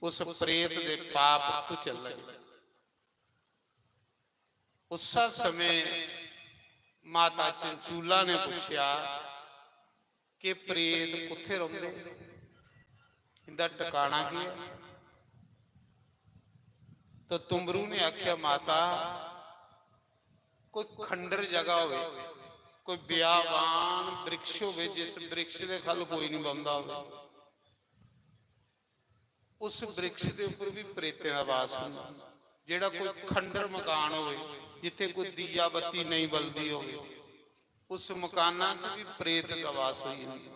उस प्रेत दे पाप कुचल लगे। उस समय माता चंचूला ने पूछा कि प्रेत कुत्थे रहिंदे, इनका टिकाना की है। तो तुंबरू ने आख्या माता कोई खंडर जगह होवे, कोई बियावान वृक्ष होवे, जिस वृक्ष के खल कोई नहीं बंदा होवे, उस वृक्ष के उपर भी प्रेतें का वास होंदा। जेड़ा कोई खंडर मकान होवे, जिथे कोई दिया बत्ती नहीं बलदी होवे, ਉਸ ਮਕਾਨਾਂ 'ਚ ਵੀ ਪ੍ਰੇਤ ਦਾ ਵਾਸ ਹੋਈ ਜਾਂਦੀ,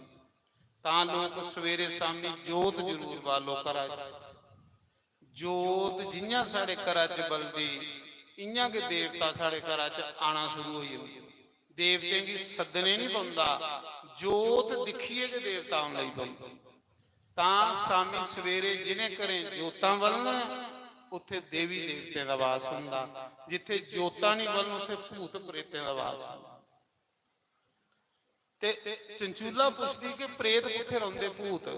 ਤਾਂ ਲੋਕ ਸਵੇਰੇ ਸ਼ਾਮੀ ਜੋਤ ਜ਼ਰੂਰ ਬਾਲੋ ਘਰਾਂ 'ਚ। ਜੋਤ ਜਿੰਨਾ ਸਾਡੇ ਘਰਾਂ 'ਚ ਬਲਦੀ, ਇੰਨਾ ਕਿ ਦੇਵਤਾ ਸਾਡੇ ਘਰਾਂ 'ਚ ਆਣਾ ਸ਼ੁਰੂ ਹੋ ਜਾਂਦੇ। ਦੇਵਤੇ ਕੀ ਸੱਦਣੇ ਨਹੀਂ ਪਾਉਂਦਾ, ਜੋਤ ਦਿਖੀਏ ਕਿ ਦੇਵਤਾ ਆਉਣ ਲਈ ਪੈਂਦਾ। ਤਾਂ ਸ਼ਾਮੀ ਸਵੇਰੇ ਜਿਹਨੇ ਘਰੇ ਜੋਤਾਂ ਵੱਲਣਾ, ਉੱਥੇ ਦੇਵੀ ਦੇਵਤੇ ਦਾ ਵਾਸ ਹੁੰਦਾ। ਜਿੱਥੇ ਜੋਤਾਂ ਨਹੀਂ ਵੱਲਣ, ਉੱਥੇ ਭੂਤ ਪ੍ਰੇਤਾਂ ਦਾ ਵਾਸ ਹੁੰਦਾ। ਤੇ ਚੰਚੂਲਾ ਪੁੱਛਦੀ ਕਿ ਪ੍ਰੇਤ ਕਿੱਥੇ ਰਹਿੰਦੇ, ਭੂਤ?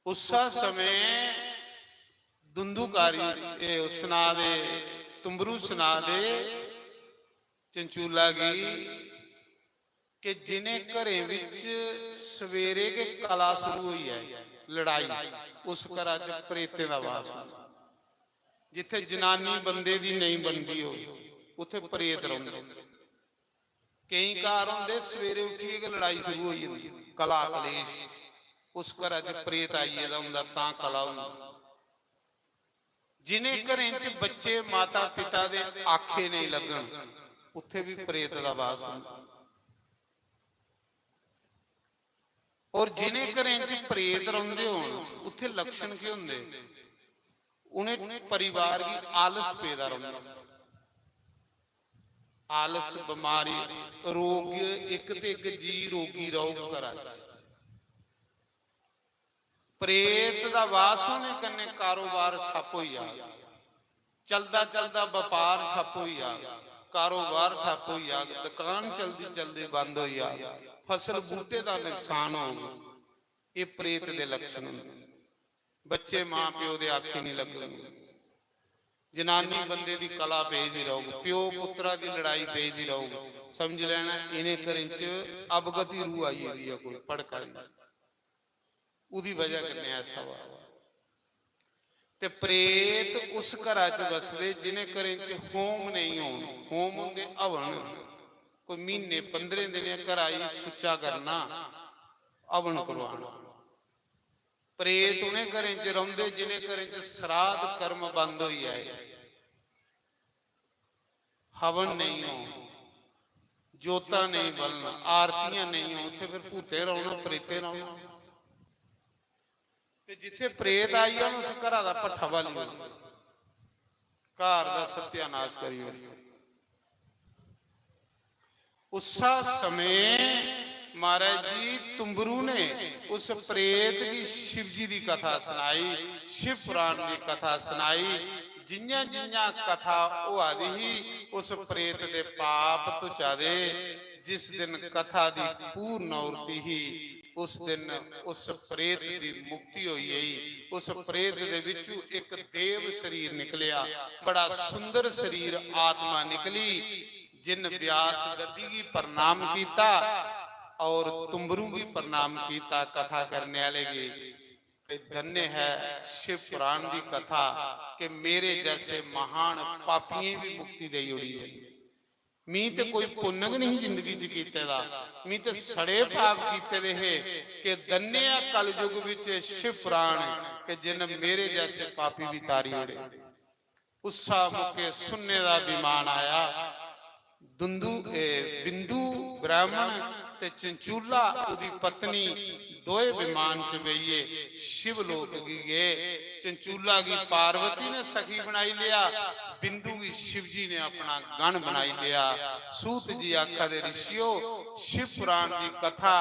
ਉਸਾ ਸਮੇਂ ਦੁੰਦੂਕਾਰੀ ਸੁਣਾ ਦੇ, ਤੁੰਬਰੂ ਸੁਣਾ ਦੇ ਚੰਚੂਲਾ ਗੀ ਕਿ ਜਿਨੇ ਘਰੇ ਵਿੱਚ ਸਵੇਰੇ ਕੇ ਕਲਾ ਸ਼ੁਰੂ ਹੋਈ ਹੈ ਲੜਾਈ, ਉਸ ਘਰਾਂ 'ਚ ਪ੍ਰੇਤੇ ਦਾ ਵਾਸ ਹੁੰਦਾ। ਜਿੱਥੇ ਜਨਾਨੀ ਬੰਦੇ ਦੀ ਨਹੀਂ ਬਣਦੀ ਹੋਈ, ਉੱਥੇ ਪ੍ਰੇਤ ਰਹਿੰਦੇ। ਕਈ ਘਰ ਹੁੰਦੇ ਸਵੇਰੇ ਉੱਠੀਏ ਕਿ ਲੜਾਈ ਸ਼ੁਰੂ ਹੋਈ ਜਾਂਦੀ, ਕਲਾ ਕਲੇਸ਼, ਉਸ ਘਰਾਂ 'ਚ ਪ੍ਰੇਤ ਆਈਏ ਦਾ ਹੁੰਦਾ, ਤਾਂ ਕਲਾ ਹੁੰਦਾ। ਜਿਨੇ ਘਰੇ 'ਚ ਬੱਚੇ ਮਾਤਾ ਪਿਤਾ ਦੇ ਆਖੇ ਨਹੀਂ ਲੱਗਣ, ਉੱਥੇ ਵੀ ਪ੍ਰੇਤ ਦਾ ਵਾਸ ਹੁੰਦਾ। ਔਰ ਜਿਨੇ ਘਰੇ 'ਚ ਪ੍ਰੇਤ ਰਹਿੰਦੇ ਹੋਣ, ਉੱਥੇ ਲਕਸ਼ਣ ਕੀ ਹੁੰਦੇ? ਉਹਨੇ ਪਰਿਵਾਰ ਦੀ ਆਲਸ ਪੈਦਾ ਰਹਿੰਦਾ। ਆਲਸ ਬਿਮਾਰੀ, ਰੋਗ, ਇੱਕ ਤੇ ਇੱਕ ਜੀ ਰੋਗੀ ਰਹੋ ਘਰਾਂ 'ਚ। ਪ੍ਰੇਤ ਦਾ ਵਾਸ ਹੋਣੇ ਕੰਨੇ ਕਾਰੋਬਾਰ ਠੱਪ ਹੋਈ ਆ, ਚਲਦਾ ਚਲਦਾ ਵਪਾਰ ਠੱਪ ਹੋਈ ਆ, ਕਾਰੋਬਾਰ ਠੱਪ ਹੋਈ ਆ, ਦੁਕਾਨ ਚਲਦੀ ਚਲਦੀ ਬੰਦ ਹੋਈ ਆ, ਫਸਲ ਬੂਟੇ ਦਾ ਨੁਕਸਾਨ ਹੋ। ਇਹ ਪ੍ਰੇਤ ਦੇ ਲੱਛਣ ਹੁੰਦੇ। ਬੱਚੇ ਮਾਂ ਪਿਓ ਦੇ ਆਖੇ ਨਹੀਂ ਲੱਗਣਗੇ। ਜਨਾਨੀ ਬੰਦੇ ਦੀ ਕਲਾ ਭੇਜਦੀ ਰਹੂਗੀ, ਪਿਓ ਪੁੱਤਰਾ ਦੀ ਲੜਾਈ ਭੇਜਦੀ ਰਹੂਗੀ। ਸਮਝ ਲੈਣਾ ਇਹਨੇ ਘਰੇ 'ਚ ਅਬਗਤੀ ਰੂਹ ਆਈ ਇਹਦੀ ਆ, ਕੋਈ ਭੜਕਾ ਦੀ, ਉਹਦੀ ਵਜ੍ਹਾ ਕਿੰਨੇ ਐਸਾ ਵਾ। ਤੇ ਪ੍ਰੇਤ ਉਸ ਘਰਾਂ 'ਚ ਵਸਦੇ ਜਿਹਨੇ ਘਰੇ 'ਚ ਹੋਮ ਨਹੀਂ ਹੋਣ। ਹੋਮ ਹੁੰਦੇ ਹਵਨ, ਕੋਈ ਮਹੀਨੇ 15 ਦਿਨ ਘਰ ਆਈ ਸੁੱਚਾ ਕਰਨਾ, ਹਵਨ ਕਰਵਾਉਣਾ। ਪ੍ਰੇਤ ਉਹਨੇ ਘਰੇ 'ਚ ਰਹਿੰਦੇ ਜਿਹਨੇ ਘਰੇ 'ਚ ਸਰਾਧ ਕਰਮ ਬੰਦ ਹੋਈ ਆਏ, ਹਵਨ ਨਹੀਂ ਹੋ, ਜੋਤਾਂ ਨਹੀਂ ਬਲਣ, ਆਰਤੀਆਂ ਨਹੀਂ ਹੋ, ਉੱਥੇ ਫਿਰ ਭੂਤੇ ਰਹਿਣਾ, ਪ੍ਰੇਤੇ ਰਹਿਣਾ। ਤੇ ਜਿੱਥੇ ਪ੍ਰੇਤ ਆਈ ਆ, ਉਸ ਘਰਾਂ ਦਾ ਭੱਠਾ ਵਾਲੀ, ਘਰ ਦਾ ਸਤਿਆਨਾਸ਼ ਕਰੀਓ। ਉਸਾ ਸਮੇਂ महाराज जी तुंबरू ने उस प्रेत की शिव जी की कथा सुनाई, शिव पुराण की कथा सुनाई। जिन्या जिन्या कथा वो आदि ही उस प्रेत दे पाप तो चादे। जिस दिन कथा दी पूर्ण औरती ही उस दिन उस प्रेत की मुक्ति हुई है। उस प्रेत दे विचों एक देव शरीर निकलिया, बड़ा सुंदर शरीर आत्मा निकली, जिन व्यास गद्दी की प्रणाम किया और तुंबरू की प्रणाम किया। कथा करने वाले की धन्य है शिव पुराण की कथा कि मेरे जैसे महान पापियों भी मुक्ति दे उड़ी है। मी तो कोई पुण्य नहीं जिंदगी च कीते दा, मी तो सड़े पाप कीते दे है कि धन्य कल युग विच शिव पुराण कि जिन मेरे जैसे पापी भी तारी उड़े। उस्सा मुके सुनने दा विमान आया। बिंदु ब्राह्मण ते चंचूला उदी पत्नी दोए विमान च बहिए शिव लोक गए। चंचूला की पार्वती ने सखी बनाई लिया, बिंदु की शिव जी ने अपना गण बनाई लिया। सूत जी आखा दे ऋषियों, शिव पुराण की कथा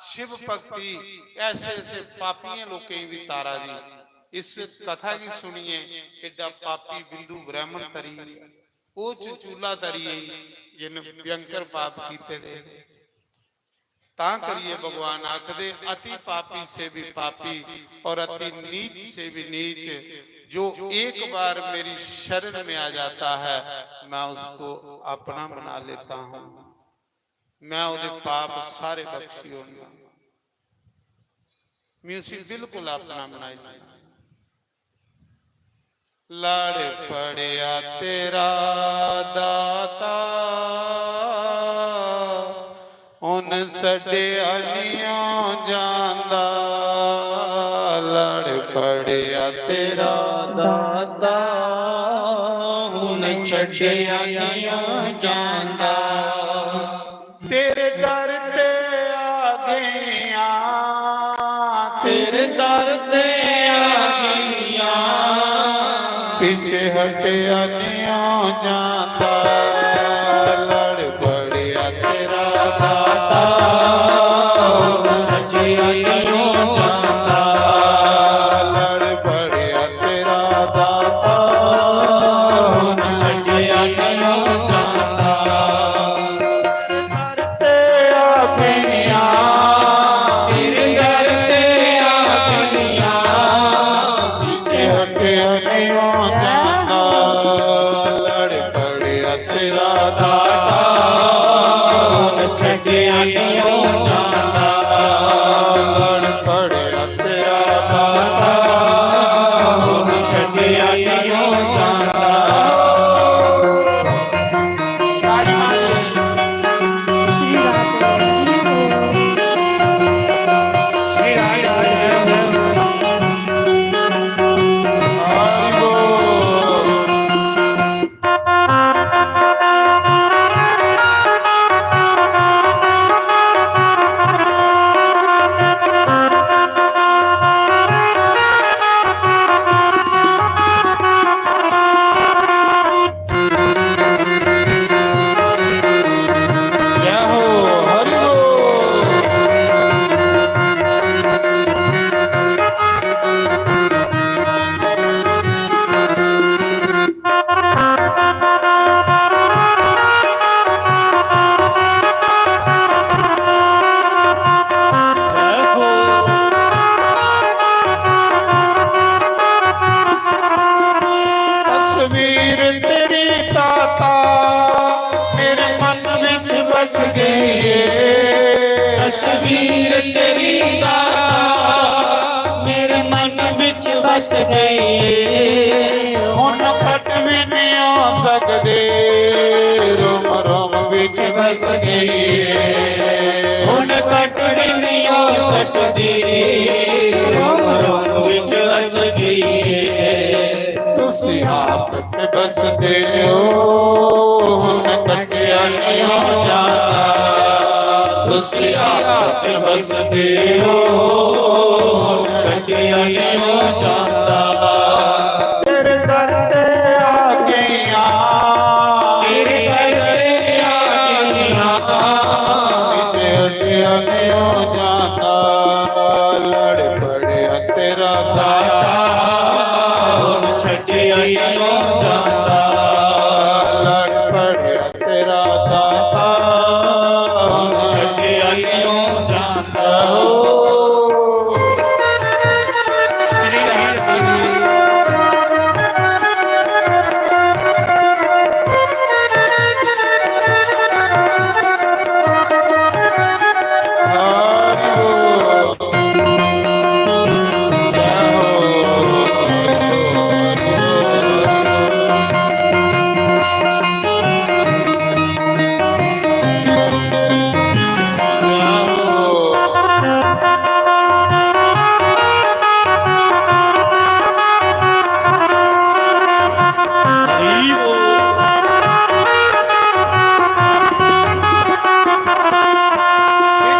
शिव भक्ति ऐसे ऐसे पापियों लोकें भी तारा दी। इस कथा की सुनिए, एडा पापी बिंदु ब्राह्मण तरी, वो चंचूला तरी जिन भयंकर पाप कीते दे। ता करिए भगवान आखदे अति पापी से भी पापी और अति नीच से भी नीच, जो एक बार मेरी शरण में आ जाता है मैं उसको अपना बना लेता हूं, मैं उहदे पाप सारे बख्शी होंगे। म्यूजिक बिल्कुल अपना बनाई। लड़ पड़िया तेरा दाता उन सड़िया नहीं जांदा। लड़ पड़िया तेरा दाता उन छड़िया नहीं जांदा। ਪਿਛੇ ਹਟਿਆ ਨਿਉ ਜਾਂਦਾ ਲੜ ਪੜਿਆ ਤੇਰਾ ਦਾਤਾ ਛੱਡਿਆ ਨਿਉ ਜਾਂਦਾ ਲੜ ਪੜਿਆ ਤੇਰਾ ਦਾਤਾ ਛੱਡਿਆ ਨਿਉ ਜਾਂਦਾ ਤੇ ਆਪਣੀਆਂ ਤੇਰੇ ਦਰ ਤੇ ਆਪਣੀਆਂ ਪਿਛੇ ਹਟਿਆ ਨਿਉ ਜਾਂਦਾ ਲੜ ਪੜਿਆ ਤੇਰਾ ਦਾਤਾ ਛੱਡਿਆ ਨਿਉ ਜਾਂਦਾ ਲੜ ਪੜਿਆ ਤੇਰਾ ਦਾਤਾ ਛੱਡਿਆ ਨਿਉ ਜਾਂਦਾ श्री राय जय ਹਰਿ ਬੋਲ। ਜੈ ਹੋ ਹਰਿ ਬੋਲ। ਤਸਵੀਰ ਤੇਰੀ ਤਾਤਾ ਮੇਰੇ ਮਨ ਵਿੱਚ ਬਸ ਗਈ ਏ ਤਸਵੀਰ ਤੇਰੀ ਦਾਤਾ ਮੇਰੇ ਮਨ ਵਿੱਚ ਵਸ ਗਈ ਹੁਣ ਕੱਟ ਵੀ ਨਹੀਂ ਆ ਸਕਦੇ ਰੋਮ ਰੋਮ ਵਿੱਚ ਬਸ ਗਈ ਏ ਹੁਣ ਕੱਟੜੀ ਨਹੀਂ ਹੋ ਸਕਦੀ ਰੋਮ ਰੋਮ ਵਿੱਚ ਵਸ ਗਈ ਤੁਸੀਂ ਆਪ ਤੇ ਬਸਦੇ ਹੋ ਹੁਣ ਕੱਟਿਆ ਨਹੀਂ ਹੋ ਜਾਂਦਾ ਤੁਸੀਂ ਆਪ ਤੇ ਬਸਦੇ ਹੋ ਕੱਟਿਆ ਨਹੀਂ ਹੋ ਜਾਂਦਾ ਤੇਰੇ ਦਰ ਤੇ ਆ ਗਈਆਂ ਤੇਰੇ ਦਰ ਤੇ ਆ ਗਈਆਂ ਪਿਛੇ ਹਟਿਆ ਨਹੀਂ ਹੋ ਜਾਂਦਾ ਲੜ ਪੜਿਆ ਤੇਰਾ ਦਾਤਾ ਛੱਡਿਆ ਨਹੀਂ ਹੋ ਜਾਂਦਾ ਲੜ ਪੜਿਆ ਤੇਰਾ ਦਾਤਾ ਛੱਡਿਆ ਨਹੀਂ ਹੋ ਜਾਂਦਾ श्री राय ਹਰਿ ਬੋਲ। ਜੈ ਹਰੀ ਬੋਲ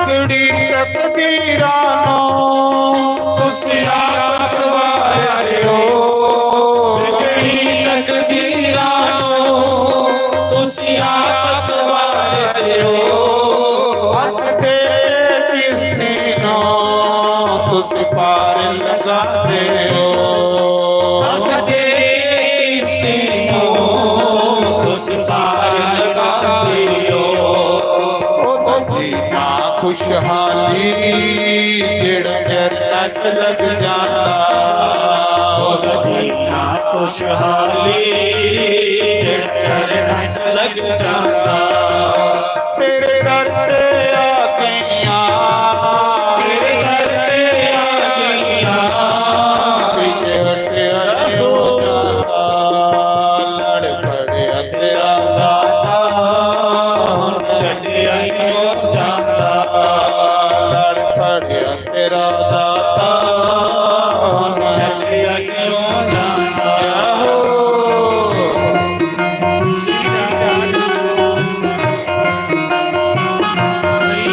ਵਿਗੜੀ ਤਕਦੀਰਾਂ ਨੂੰ ਤੁਸੀਂ ਆਪ ਸਵਾਰਿਓ ਵਿਗੜੀ ਤਕਦੀਰਾਂ ਨੂੰ ਤੁਸੀਂ ਆਪ ਸਵਾਰਿਓ ਹੱਥ ਦੇ ਕਿਸਤੀ ਨੂੰ ਤੁਸੀਂ ਪਾਰ ਲਗਾਉਂਦੇ ਹੋ ਹੱਥ ਦੇ ਕਿਸ਼ਤੀ ਨੂੰ ਤੁਸੀਂ ਪਾਰ ਲਗਾਉਂਦੇ ਹੋ ਉਹ ਜੀਣਾ ਖੁਸ਼ਹਾਲੀ ਜਿਹੜਾ ਚਰਨਾਂ ਚ ਲੱਗ ਜਾਂਦਾ ਉਹਦਾ ਜੀਣਾ ਖੁਸ਼ਹਾਲੀ ਜਿਹੜਾ ਚਰਨਾਂ ਚ ਲੱਗ ਜਾਂਦਾ ਤੇਰੇ ਦਰ ਤੇ ਆ ਗਈਆਂ ਤੇਰੇ ਦਰ ਤੇ ਆ ਗਈਆਂ ਪਿਛੇ ਹਟਿਆ ਨਹੀਂ ਹੋ ਜਾਂਦਾ ਲੜ ਪੜਿਆ ਤੇਰਾ ਦਾਤਾ ਛੱਡਿਆ ਨਹੀਂ ਹੋ ਜਾਂਦਾ ਲੜ ਪੜਿਆ ਤੇਰਾ ਦਾਤਾ ਛੱਡਿਆ ਨਹੀਂ ਹੋ ਜਾਂਦਾ ਆਹੋ श्री राय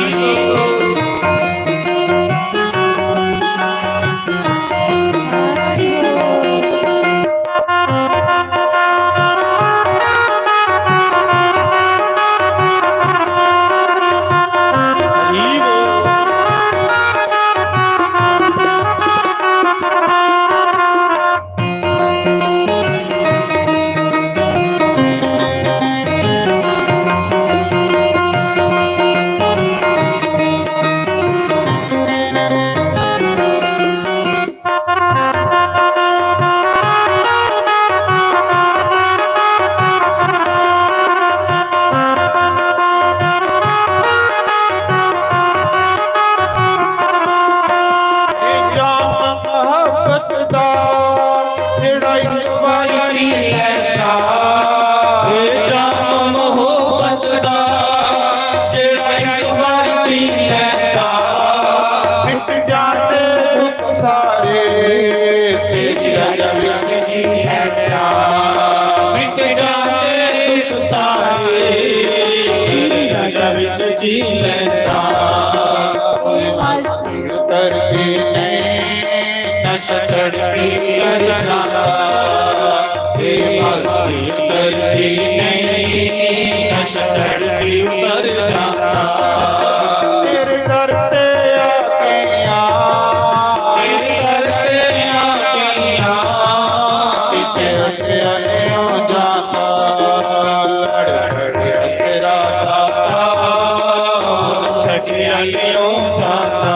ਵਾਰੀ ਪੀ ਲੈਂਦਾ ਇਹ ਜਾਮ ਮੁਹੱਬਤ ਦਾ ਜਿਹੜਾ ਇੱਕ ਵਾਰ ਪੀ ਲੈਂਦਾ ਮਿਟ ਜਾਂਦੇ ਦੁੱਖ ਸਾਰੇ ਤੇਰੀ ਰਜ਼ਾ ਵਿੱਚ ਜੀ ਲੈਂਦਾ ਮਿਟ ਜਾਂਦੇ ਦੁੱਖ ਸਾਰੇ ਤੇਰੀ ਰਜ਼ਾ ਵਿੱਚ ਜੀ ਲੈਂਦਾ ਕੋਈ ਮਸਤੀ ਕਰਦੀ ਨਹੀਂ ਨਸ਼ਾ ਚੜ੍ਹਦੀ ਕਰ ਜਾਂਦਾ ਇਹ ਮਸਤੀ ਕਰਦੀ ਨਹੀਂ ਨਸ਼ਾ ਚੜ੍ਹਦੀ ਕਰ ਜਾਂਦਾ ਤੇਰੇ ਦਰ ਤੇ ਆ ਗਈਆਂ ਤੇਰੇ ਦਰ ਤੇ ਆ ਗਈਆਂ ਪਿੱਛੇ ਹਟਿਆ ਨਹੀਂ ਜਾਂਦਾ ਲੜ ਖੜਿਆ ਤੇਰਾ ਦਾਤਾ ਛੱਡਿਆ ਨਹੀਂ ਜਾਂਦਾ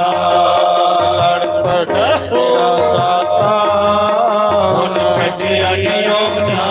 ਲੜ ਪੜਿਆ ਛੱਡਿਆ ਨਹੀਂ ਜਾਂਦਾ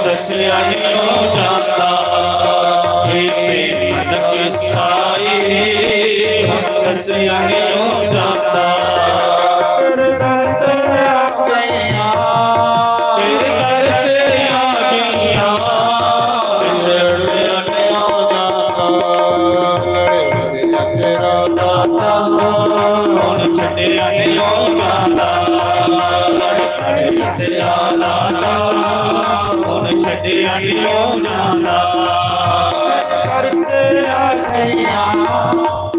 ਦੱਸਿਆ ਨਹੀਂ ਜਾਂਦਾ ਇਹ ਪ੍ਰੇਮ ਦਾ ਕਿੱਸਾ ਏ ਦੱਸਿਆ ਨਹੀਂ ਜਾਂਦਾ ਤੇਰੇ ਦਰ ਤੇ ਆ ਗਈਆਂ ਤੇਰੇ ਦਰ ਤੇ ਆ ਗਈਆਂ ਵਿਛੜਿਆ ਨਹੀਂ ਜਾਂਦਾ ਲੜੇ ਲੜੇ ਤੇਰਾ ਦਾਤਾ ਹੁਣ ਛੱਡਿਆ ਨਹੀਂ ਜਾਂਦਾ ਲੜੇ ਲੜੇ ਤੇਰਾ ਦਾਤਾ ਹੁਣ ਛੱਡਿਆ ਨਹੀਂ ਜਾਂਦਾ ਦਰ ਤੇ ਆ ਗਈਆਂ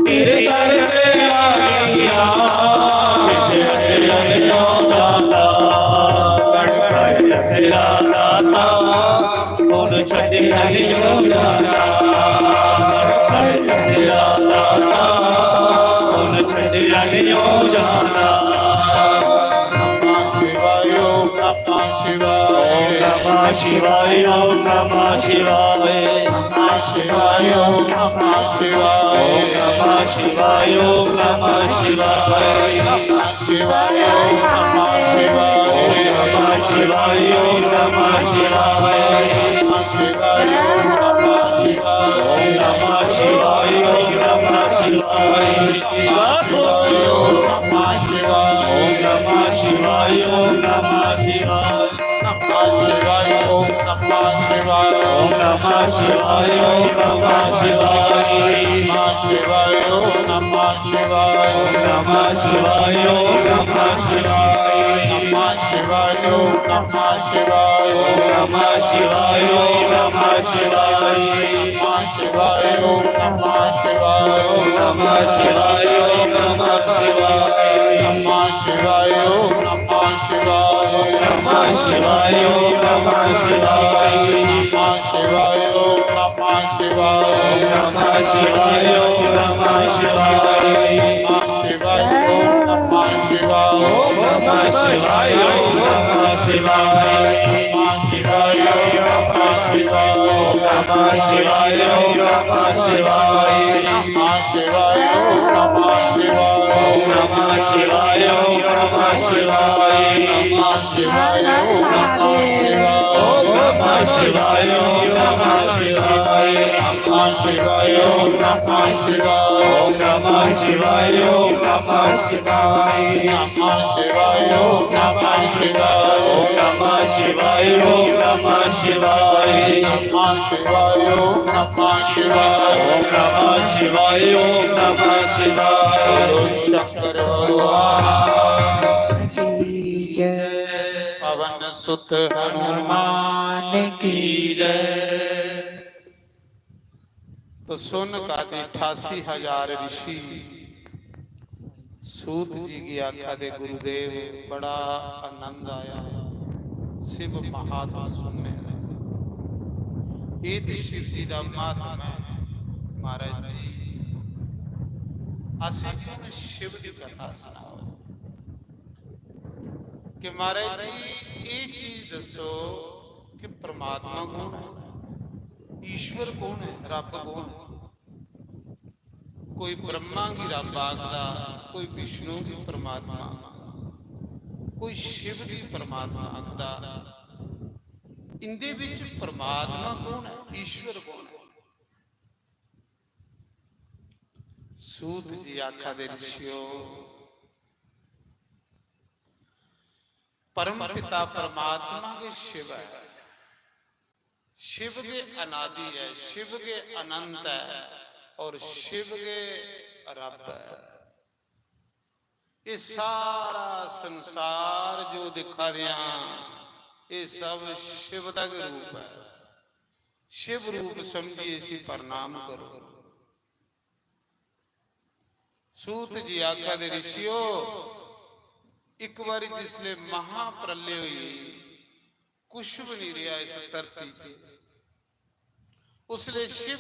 ਤੇਰੇ ਦਰ ਤੇ ਆ ਗਈਆਂ ਵਿਛੜਿਆ ਨਹੀਂ ਜਾਂਦਾ ਲੜ ਫੜਿਆ ਤੇਰਾ ਦਾਤਾ ਹੁਣ ਛੱਡਿਆ ਨਹੀਂ ਜਾਂਦਾ ਲੜ ਫੜਿਆ ਤੇਰਾ ਦਾਤਾ ਹੁਣ ਛੱਡਿਆ ਨਹੀਂ ਜਾਂਦਾ Namah Shivaya, Om Namah Shivaya, Namah Shivaya, Om Namah Shivaya, Namah Shivaya, Om Namah Shivaya, Namah Shivaya, Om Namah Shivaya, Namah Shivaya, Om Namah Shivaya, Namah Shivaya, Om Namah Shivaya, Om Namah Shivaya, Om Namah Shivaya, Namah Shivaya, Om Namah Shivaya, Om Namah Shivaya. Shivaya, Om Namah Shivaya, Om Namah Shivaya, Om Namah Shivaya, Namah Shivaya, Om Namah Shivaya, Om Namah Shivaya, Om Namah Shivaya, Namah Shivaya, Om Namah Shivaya, Om Namah Shivaya, Om Namah Shivaya, Namah Shivaya, Om Namah Shivaya, Om Namah Shivaya, Om Namah Shivaya, Namah Shivaya, Om Namah Shivaya, Namah Shivaya, Om Namah Shivaya, Namah Shivaya, Om Namah Shivaya, Namah Shivaya, Om Namah Shivaya, Namah Shivaya, Om Namah शिवाय ओम नमः शिवाय ओम नमः शिवाय ओम नमः शिवाय ओम नमः शिवाय ओम नमः शिवाय ओम नमः शिवाय ओम नमः शिवाय ओम नमः शिवाय ओम नमः शिवाय ओम नमः शिवाय ओम नमः शिवाय ओम नमः शिवाय ओम नमः शिवाय ओम नमः शिवाय ओम नमः शिवाय ओम नमः शिवाय ओम नमः शिवाय ओम नमः शिवाय शंकर भगवान की जय। पवन सुत हनुमान हनुमान की जय। तो सुन का 88,000 ऋषि सूत जी की आख्या दे गुरुदेव बड़ा आनंद आया शिव महात्मा सुनने का। ये तो शिव जी का महात्मा है महाराज जी। असीं जी शिव की कथा सुनाओ कि महाराज जी ये चीज दसो कि परमात्मा कौन है, ईश्वर कौन है, रब कौन है। कोई ब्रह्मा की रब आखदा, कोई विष्णु की परमात्मा, कोई शिव की परमात्मा आखदा। इंदे विच परमात्मा कौन है, ईश्वर कौन है। सूत जी आखा दे ऋषियों परम पिता परमात्मा के शिव है, शिव के अनादि है, शिव के अनंत है और शिव के रब है। ये सारा संसार जो दिखा दिया ये सब शिव का रूप है। शिव रूप समझिए इसी प्रणाम करो। सूत जी आख्या दे ऋषियों एक बार जिसले महाप्रलय हुई कुछ भी नहीं रहा इस धरती च, उसले शिव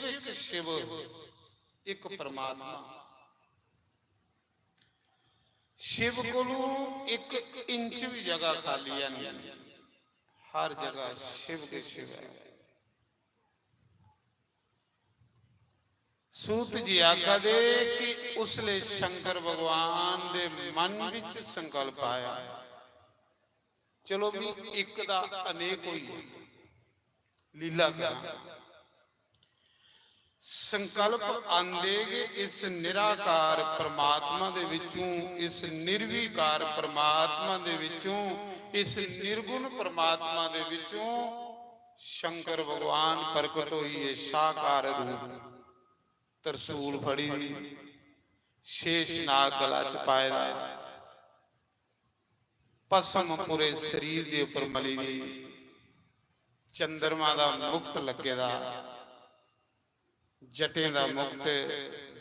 एक परमात्मा शिव को 1 इंच भी जगह खाली नहीं, हर जगह शिव के शिव है। सूत जी आखा दे कि उसले शंकर भगवान दे मन विच संकल्प आया, चलो भी एक दा अनेक होई लीला करा। संकल्प आंदे इस निराकार परमात्मा दे विचों, इस निर्विकार परमात्मा दे विचों, इस निर्गुण परमात्मा दे विचों शंकर भगवान प्रकट होई है। साकार रूप तरसूल फड़ी, शेष नाग गला च पाया, पसम पूरे शरीर के उपर मली दी, चंद्रमा का मुकुट लगे दा, जटें का मुकुट,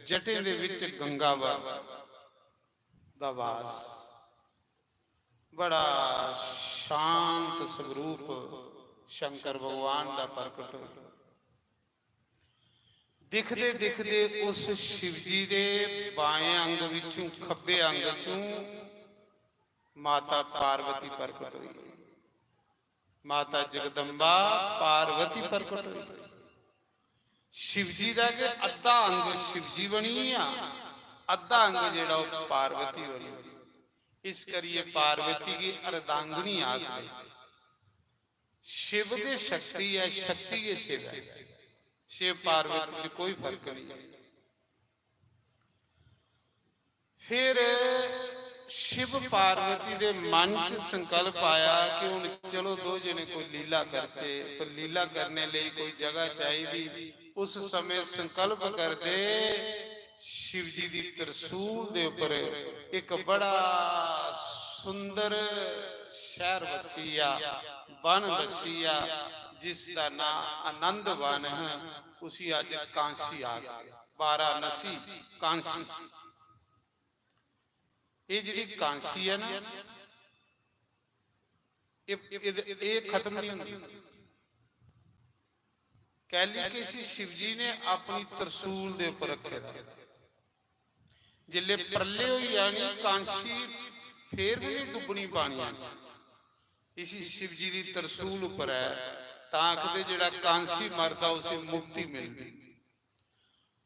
जटें दे विच गंगावर दा वास, बड़ा शांत स्वरूप शंकर भगवान का प्रकट हो। दिखदे दिखदे उस शिव जी दे बाएं अंग विचों खब्बे अंग चों माता पार्वती प्रकट हुई। माता जगदम्बा पार्वती प्रकट हुई। शिव जी का के अद्धा अंग शिव जी बनी आ, अद्धा अंग जेड़ा पार्वती बनी। इस करिए पार्वती की अर्धांगिनी आ गई। शिव के शक्ति है, शक्ति के शिव है। शिव पार्वती च कोई फर्क नहीं। फिर शिव पार्वती दे मन च संकल्प आया कि हुण चलो दो जने कोई लीला करते, पर लीला करने लिए कोई जगह चाहिए। उस समय संकल्प कर दे शिव जी दी तरसूल दे ऊपर एक बड़ा सुंदर शहर वसिया, वन वसिया, जिसका नाम आनंद वन है। उसी अज कांसी आ गया, वाराणसी कांसी। ये जी कांसी है ना, ये खत्म नहीं होती। कह ली कि इसी शिव जी ने अपनी तरसूल दे ऊपर रखे दा। जिले प्रलय हुई यानी कांसी ਫੇਰ ਵੀ ਨਹੀਂ ਡੁੱਬਣੀ ਪਾਣੀਆਂ 'ਚ। ਇਸੀ शिव जी ਦੀ ਤਰਸੂਲ ਉੱਪਰ ਹੈ। ਤਾਂ ਆਖਦੇ ਜਿਹੜਾ ਕਾਂਸੀ ਮਰਦਾ ਉਸੇ ਮੁਕਤੀ ਮਿਲਦੀ।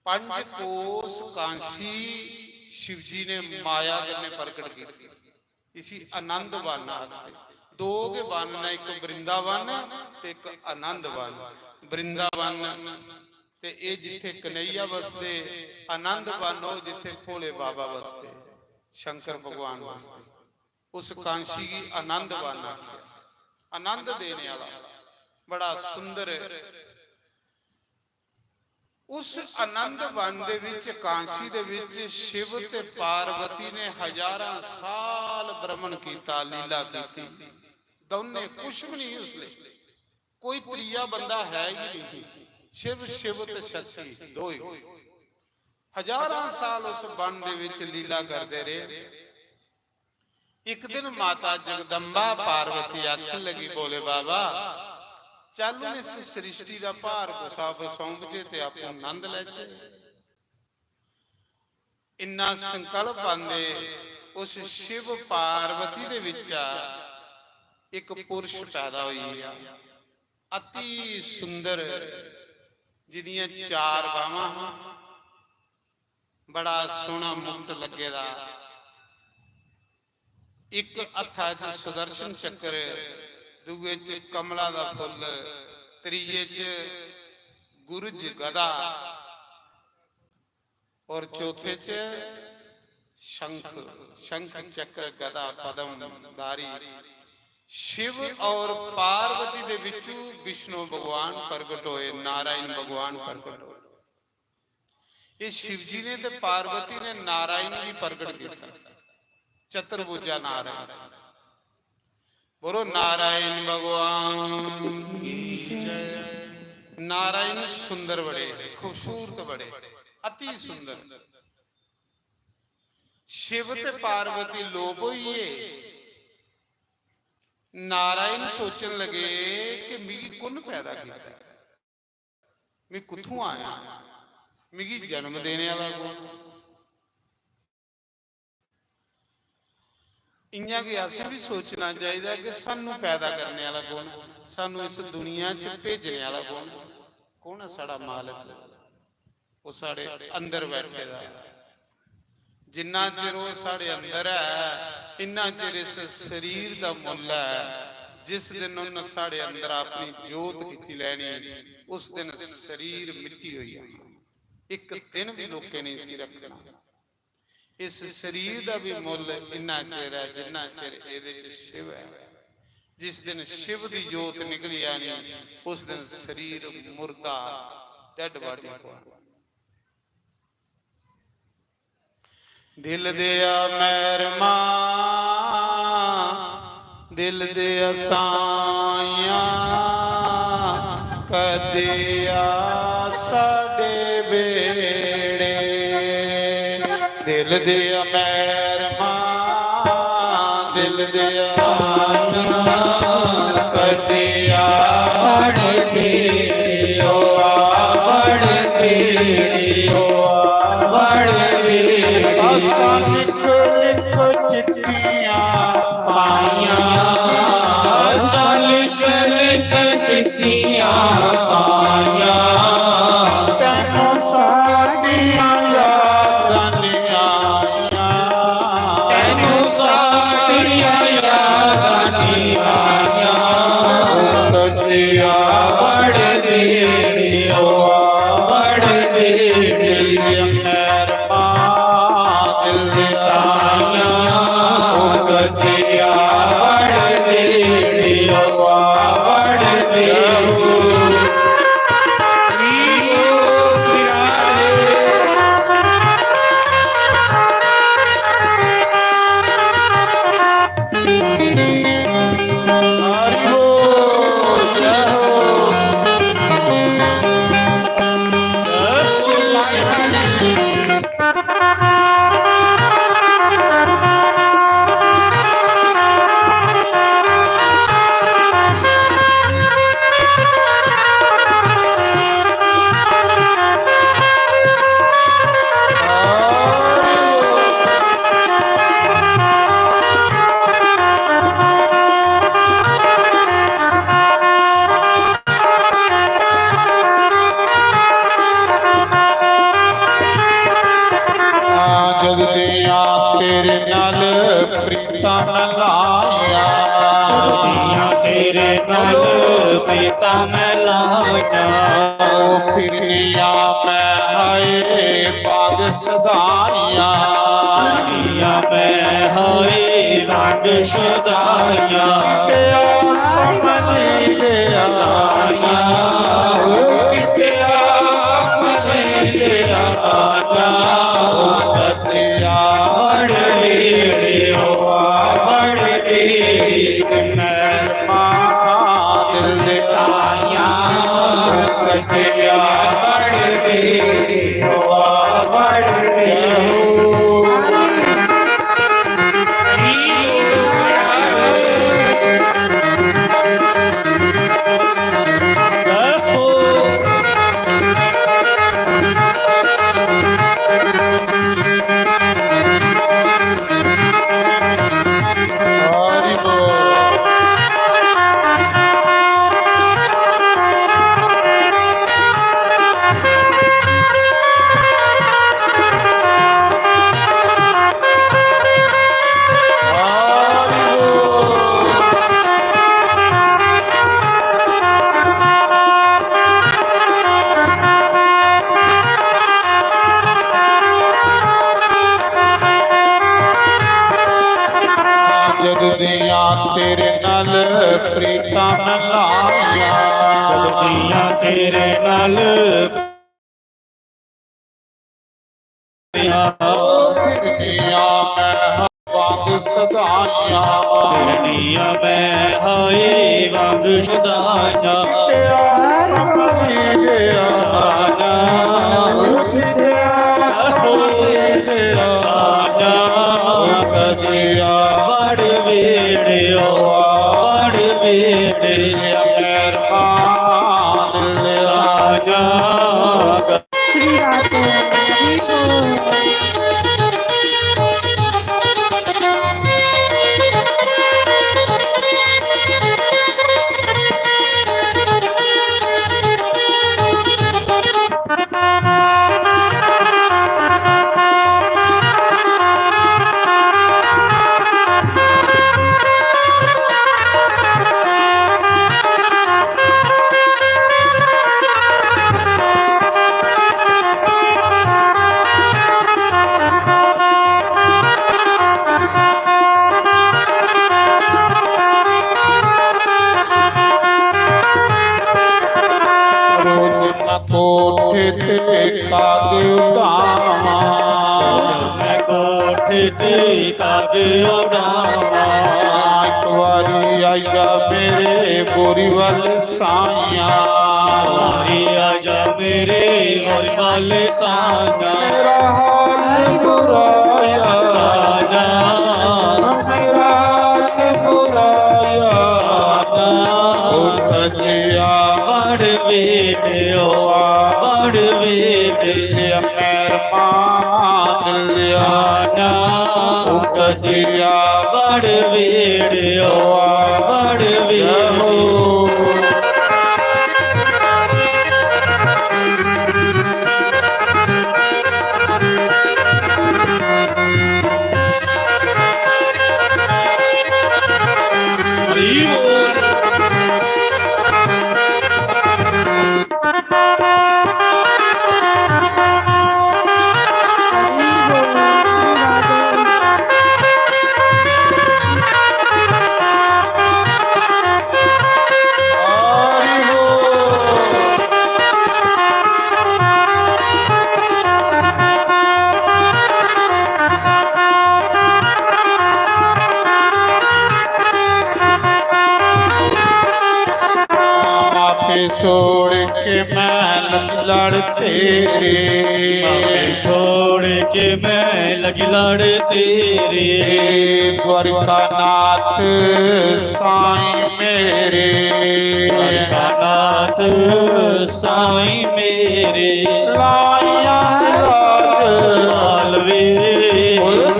5 ਕੋਸ ਕਾਂਸੀ शिव जी ने माया ने प्रकट की। इसी आनंद वन आखते। 2 के वन ने, एक वृंदावन ते एक आनंद वन। वृंदावन ते ये जिथे कन्हैया वसते, आनंद वन हो जिथे भोले बाबा वसते, शंकर भगवान वसते। उस कांशी की आनंद वन आख्या। आनंद देने वाला बड़ा सुंदर। उस आनंद वन दे विच कांशी दे विच शिव ते पार्वती ने हजारां साल भ्रमण कीता, लीला कीती। दोने कुछ भी नहीं, उसले कोई त्रिया बंदा है ही नहीं। शिव शिव ते शक्ति दो ही। हजारां साल उस वन दे विच लीला करते रहे। एक दिन माता जगदम्बा पार्वती आखन लगी, बोले बाबा चल इस सृष्टि का भार को साफ सौंप जे ते आप आनंद लै चे। इन्ना संकल्प आंदे उस शिव पार्वती दे विच एक पुरुष पैदा होई, अति सुंदर, जिदियां 4 बावां, बड़ा सोहना मुकुट लगेदा, एक हत्था च सुदर्शन चक्र, दूए च कमला दा फुल, त्रीए च गुरज गदा और चौथे च शंख, शंख चक्र गदा पद्म धारी। शिव और पार्वती दे विचू विष्णु भगवान प्रगट होए, नारायण भगवान प्रगट होए। ये शिव जी ने ते पार्वती ने नारायण भी प्रगट किया, चतुर्भुजा नारायण। बोलो नारायण भगवान की जय। नारायण सुंदर बड़े, खूबसूरत बड़े, अति सुंदर। शिव ते पार्वती लोप होई। नारायण सोचन लगे कि मिगी कुन पैदा किया, मैं कुत्थों आया, मिगी जन्म देने वाला कौन। इयां कि असें भी सोचना चाहिए कि सानू पैदा करने वाला कौन, सानू इस दुनिया च भेजने वाला कौन, कौन है साड़ा मालिक। वो साढ़े अंदर बैठे दा। जिन्ना चिर वो साढ़े अंदर है, इन्ना चिर इस शरीर का मुल है। जिस दिन उन्हें साढ़े अंदर अपनी जोत खिंची लैनी, उस दिन शरीर मिट्टी हुई। एक दिन भी लोके नहीं सी रखना। इस शरीर का भी मुल इन्ना चिर है जिन्ना चिर इहदे च शिव है। जिस दिन शिव की जोत निकली आनी, उस दिन शरीर मुर्दा, डेड बॉडी को। दिल दिया मैरमा, दिल दिया साया, कदिया साडे बेड़े। दिल दिया मैरमा, दिल दिया साया, कदिया साडे बेड़े। ओ बड़ बेड़े, ओ बड़ बेड़े। आसा लिख लिख चिट्ठियां पाइयां, आसा लिख लिख चिट्ठियां पाइयां। तैनू साडियां यादां नहीं आईयां, तैनू साडियां यादां नहीं आईयां। कदिया बड़ बेड़े, ओ बड़ बेड़े। मैरमा दिल दे साया, कदिया बड़ बेड़े, ओ बड़ बेड़े। ਤੇਰੇ ਨਾਲ ਪ੍ਰੀਤਾਂ ਮੈਂ ਲਾਈਆਂ ਫਿਰਨੀਆਂ ਮੈਂ ਹਾਏ ਬਾਗ ਸਦਾਈਆਂ ਦੁਨੀਆ ਮੈਂ ਹਾਏ ਰੰਗ ਸਦਾਈਆਂ ਕਿਆ ਕਮਲੀ ਦੇ ਆਸਾਂ ਕਿਆ ਕਮਲੀ ਦੇ ਆਸਾਂ ਕਤਿਆ ਵੇੜਿਓ ਬੜ ਵੇੜੀ ਮਹਿਰਬਾਨ ਦਿਲ ਦੇ ਸਾਈਆਂ ਕਤਿਆ ਬੜ ਵੇੜਿਓ ਬੜ ਵੇੜੀ ਹਰੀ ਬੋਲ ਹਰੀ ਬੋਲ ਜਦ ਦੀਆਂ ਤੇਰੇ ਨਾਲ ਪ੍ਰੀਤਾਂ ਮੈਂ ਲਾਈਆਂ ਜਗਦੀਆਂ ਤੇਰੇ ਨਾਲ ਫਿਰਨੀਆਂ ਮੈਂ ਵਾਂਗ ਸਦਾਈਆਂ ਫਿਰਨੀਆਂ ਮੈਂ ਹਾਏ ਵਾਂਗ ਸਦਾਈਆਂ ਕਿਆ ਕਮਲੀ ਦੇ ਸਾਨਾ ਸਾਨਾ ਕਤਿਆ ਬੜ ਵੇੜਿਓ ਬੜ ਵੇੜੇ ਮਹਿਰਬਾਨ ਦਿਲ ਸਾਨਾ श्री राधे हरि बोल ਰੋਜ਼ ਮੈਂ ਕੋਠੇ ਤੇ ਕਾਗੇ ਉਡਾਵਾਂ ਮੈਂ ਕੋਠੇ ਤੇ ਕਾਗੇ ਉਡਾਵਾਂ ਇੱਕ ਵਾਰੀ ਆਇਆ ਮੇਰੇ ਬੋਰੀ ਵੱਲ ਸਾਈਆਂ ਮਾਰੀ ਆਜਾ ਮੇਰੇ ਹੋਰ ਵੱਲ ਸਾਨਾ ਮੇਰਾ ਹਾਲ ਬੁਰਾਇਆ ਸਾਨਾ ਮੇਰਾ ਹਾਲ ਬੁਰਾਇਆ ਉਹ ਕਤਿਆ ਬੜ ਵੇੜਿਓ ਬੜ ਵੇੜੇ ਮਹਿਰਬਾਨ ਦਿਲ ਸਾਨਾ ਕਤਿਆ ਬੜ ਵੇੜਿਓ ਬੜ ਵੇੜੇ ਹਰੀ ਬੋਲ हरि बोल श्री राधे हरि बोल आपे छोड़ के मैं लड़ तेरे छोड़ के मैं लगी लड़ तेरे द्वारका नाथ साईं मेरे नाथ साईं मेरे लाया लाज लालवे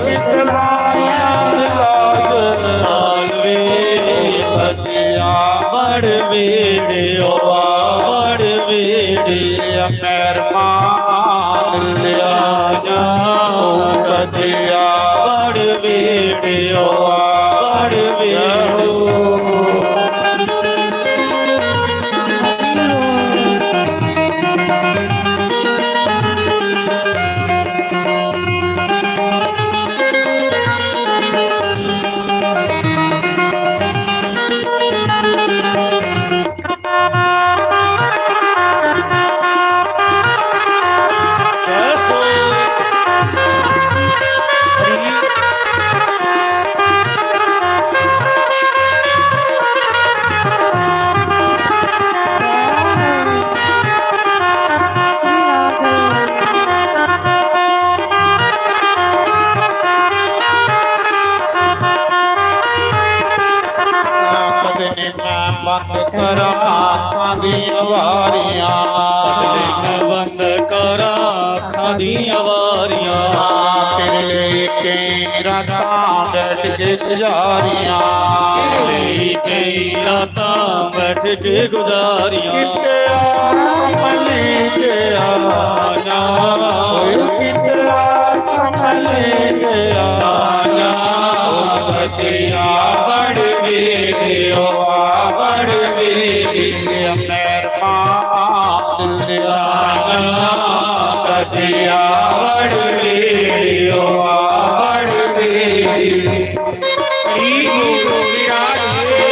किस लाया लाज लालवे सतिया बड़ वेड़ियो बड़ वेड़े मेहरबान लिया कदिया बड़ वेड़ियो बड़ वेड़े ਬੰਦ ਕਰਾਂ ਅੱਖਾਂ ਦੀਆਂ ਵਾਰੀਆਂ ਪਟਲਿੰਗ ਬੰਦ ਕਰਾਂ ਅੱਖਾਂ ਦੀਆਂ ਵਾਰੀਆਂ ਤੇਰੇ ਲਈ ਕਈ ਰਾਤਾਂ ਬੈਠ ਕੇ ਗੁਜ਼ਾਰੀਆਂ ਲਈ ਕਈ ਰਾਤਾਂ ਬੈਠ ਕੇ ਗੁਜ਼ਾਰੀਆਂ ਕਿਤੇ ਕਮਲੀ ਗਿਆ ਕਿਤੇ ਕਮਲੀ ਗਿਆ ਸਾਨਾ ਬਤਿਆ ਵੜ ਵੇਲਿਓ ਵੜ ਵੇਲਿਓ ਮੇਰਮਾ ਦਿਲ ਦੇ ਸਾਨਾ ਬਤਿਆ ਵੜ ਵੇਲਿਓ ਵੜ ਵੇਲਿਓ ਹਰੀ ਗੁਰੂ ਵਿਰਾਜੇ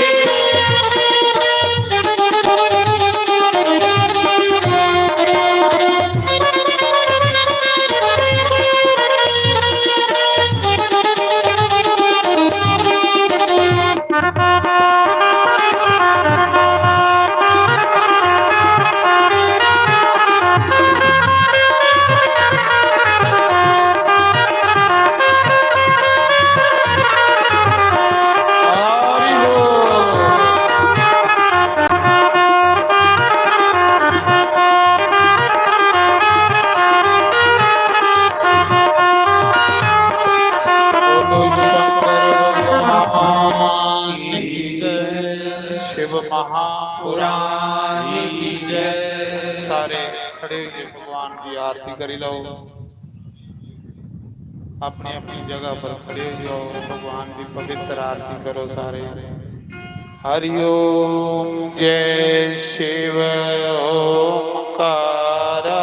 शिव महापुराण की जय। सारे खड़े होके भगवान की आरती करी लो अपनी अपनी जगह पर खड़े हो जाओ भगवान की पवित्र आरती करो सारे हरि ओम जय शिव ओंकारा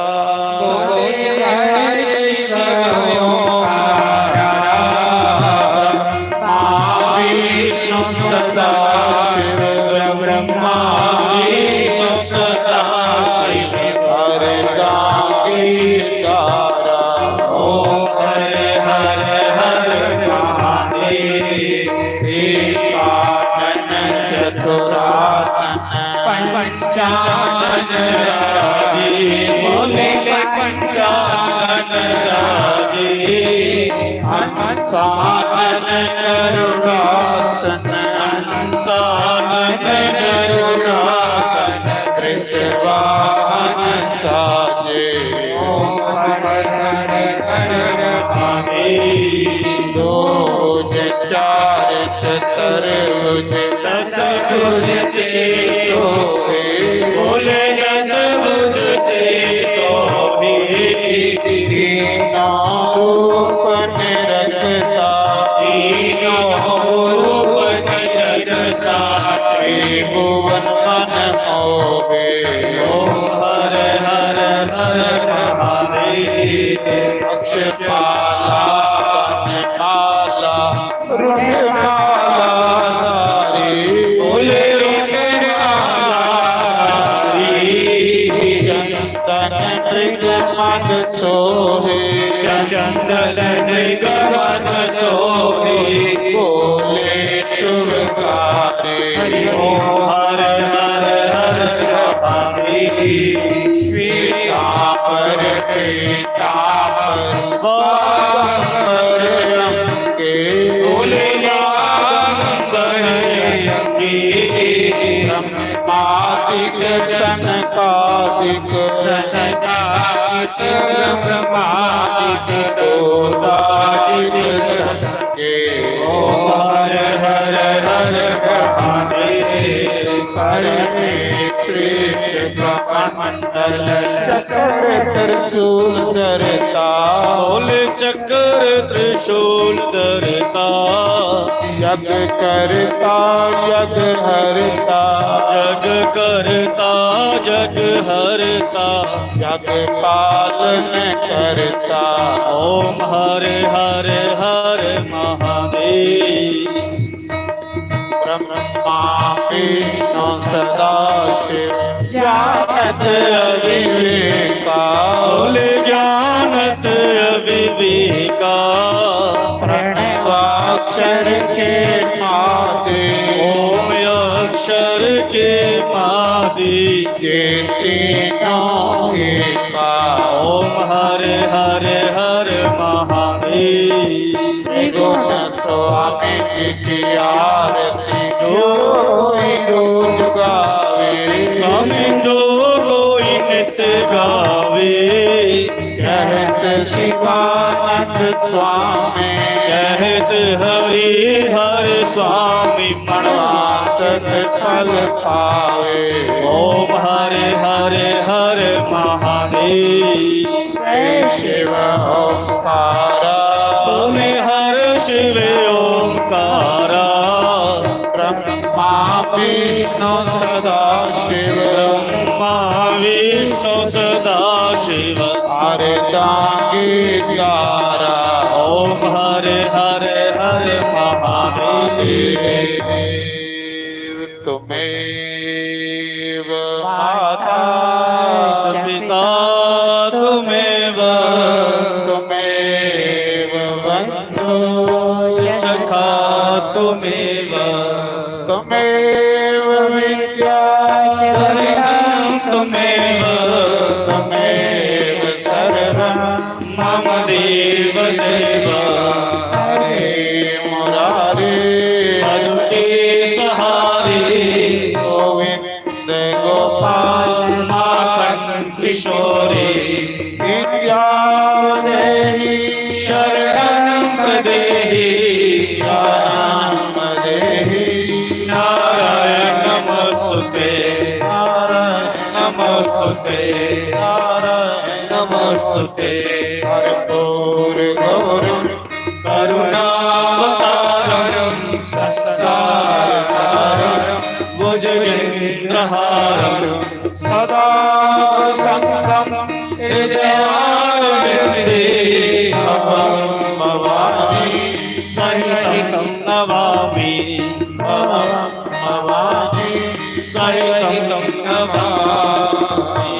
पंचानन राजे बोले पंचानन राजे हंसानन गरुड़ासन हंसानन गरुड़ासन कृष्णवाहन साजे दो भुज चार चतुर्भुज दस भुज सोहे बोले दस भुज सोहे तीनों रूप निरखता तीनों रूप निरखता त्रिभुवन मन मोहे हर हर हर महादेव अक्षपाला माला रुणमाला धारी बोले चंदन मृग मद सोहे चंदन गगन सोहे बोले शुभ गाने हर हर हर महादेव श्री श्यामर पीताम्बर बागंबर रंगे बोले ब्रह्मादिक सनकादिक सनकादिक ब्रह्मादिक गोदादिक सनके हर हर हर महादेव करने श्रेष्ठ मंडल चक्र त्रिशूल धरता बोले चक्र त्रिशूल धरता यज्ञ करता यज्ञ हरता जग करता जग हरता यज्ञ पालन करता ओम हर हर हर महादेव ब्रह्मा विष्णु सदा शिव जानत अविवेका बोले ज्ञानत अविवेका प्रणवाक्षर के मादे ओम अक्षर के मादी के तीनों एका ओम हर हर हर महादेव त्रिगुण स्वामी की आरती जो रोज शिवानंद स्वामी कहत हरि हर स्वामी मनवासत फल पावे ओम हरे हरे हरे महादेव जय शिव ओंकारा स्वामी हर शिव ओंकारा ब्रह्मा विष्णु सदा शिव ब्रह्मा विष्णु सदा शिव हरे डांगी तारा ओम हरे हरे हरे महादेव तुमेव माता पिता तुमेव तुमेव बंधु सखा तुमेव तुमेव विद्या हरिणं तुमेव तुमेव सर्वं मम देव देव हरे मुरारे मधुके सहारे गोविंद गोपाल माखन किशोरे विद्या देहि शरणं प्रदेहि ज्ञानं देहि नारायण नमस्तुते नमस्तुते नमस्तुते कर्पूर गौरम करुणावतारं संसार सारं भुजगेन्द्रहारं सदा संगम हृदयारविन्दे भवानी सहितं नमामि भवानी सहितं नमामि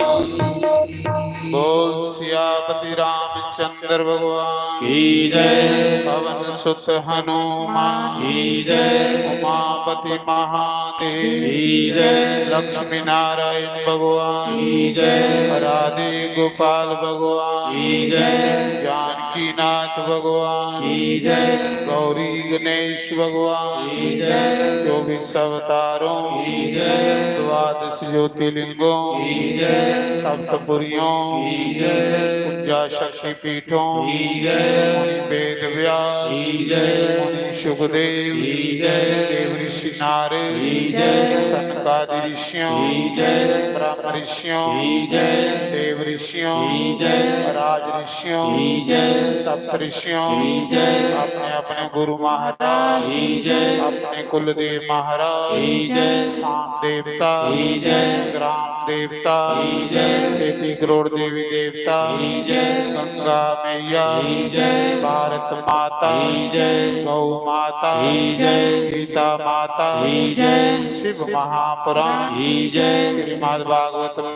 बोल सियापति रामचंद्र भगवान की जय पवन सुत हनुमान की जय उमापति महादेव की जय लक्ष्मी नारायण भगवान की जय राधे गोपाल भगवान की जय जानकी नाथ भगवान की जय गौरी गणेश भगवान की जय 24 अवतारों की जय द्वादश ज्योतिर्लिंगों की जय सप्तपुरियों की जय पूजा शक्ति पीठों की जय मुनि वेद व्यास की जय मुनि सुखदेव की जय देव ऋषि नारद की जय सनकादि ऋषियों की जय ब्रह्म ऋषियों की जय देव ऋषियों की जय राज ऋषियों की जय सप्त ऋषियों की जय अपने अपने गुरु महाराज की जय अपने कुलदेव महाराज की जय स्थान देवता की जय ग्राम देवता की जय 33 करोड़ देवी देवता की जय गंगा मैया की जय भारत माता की जय गौ माता की जय गीता माता की जय शिव महापुराण की जय श्रीमद् भागवत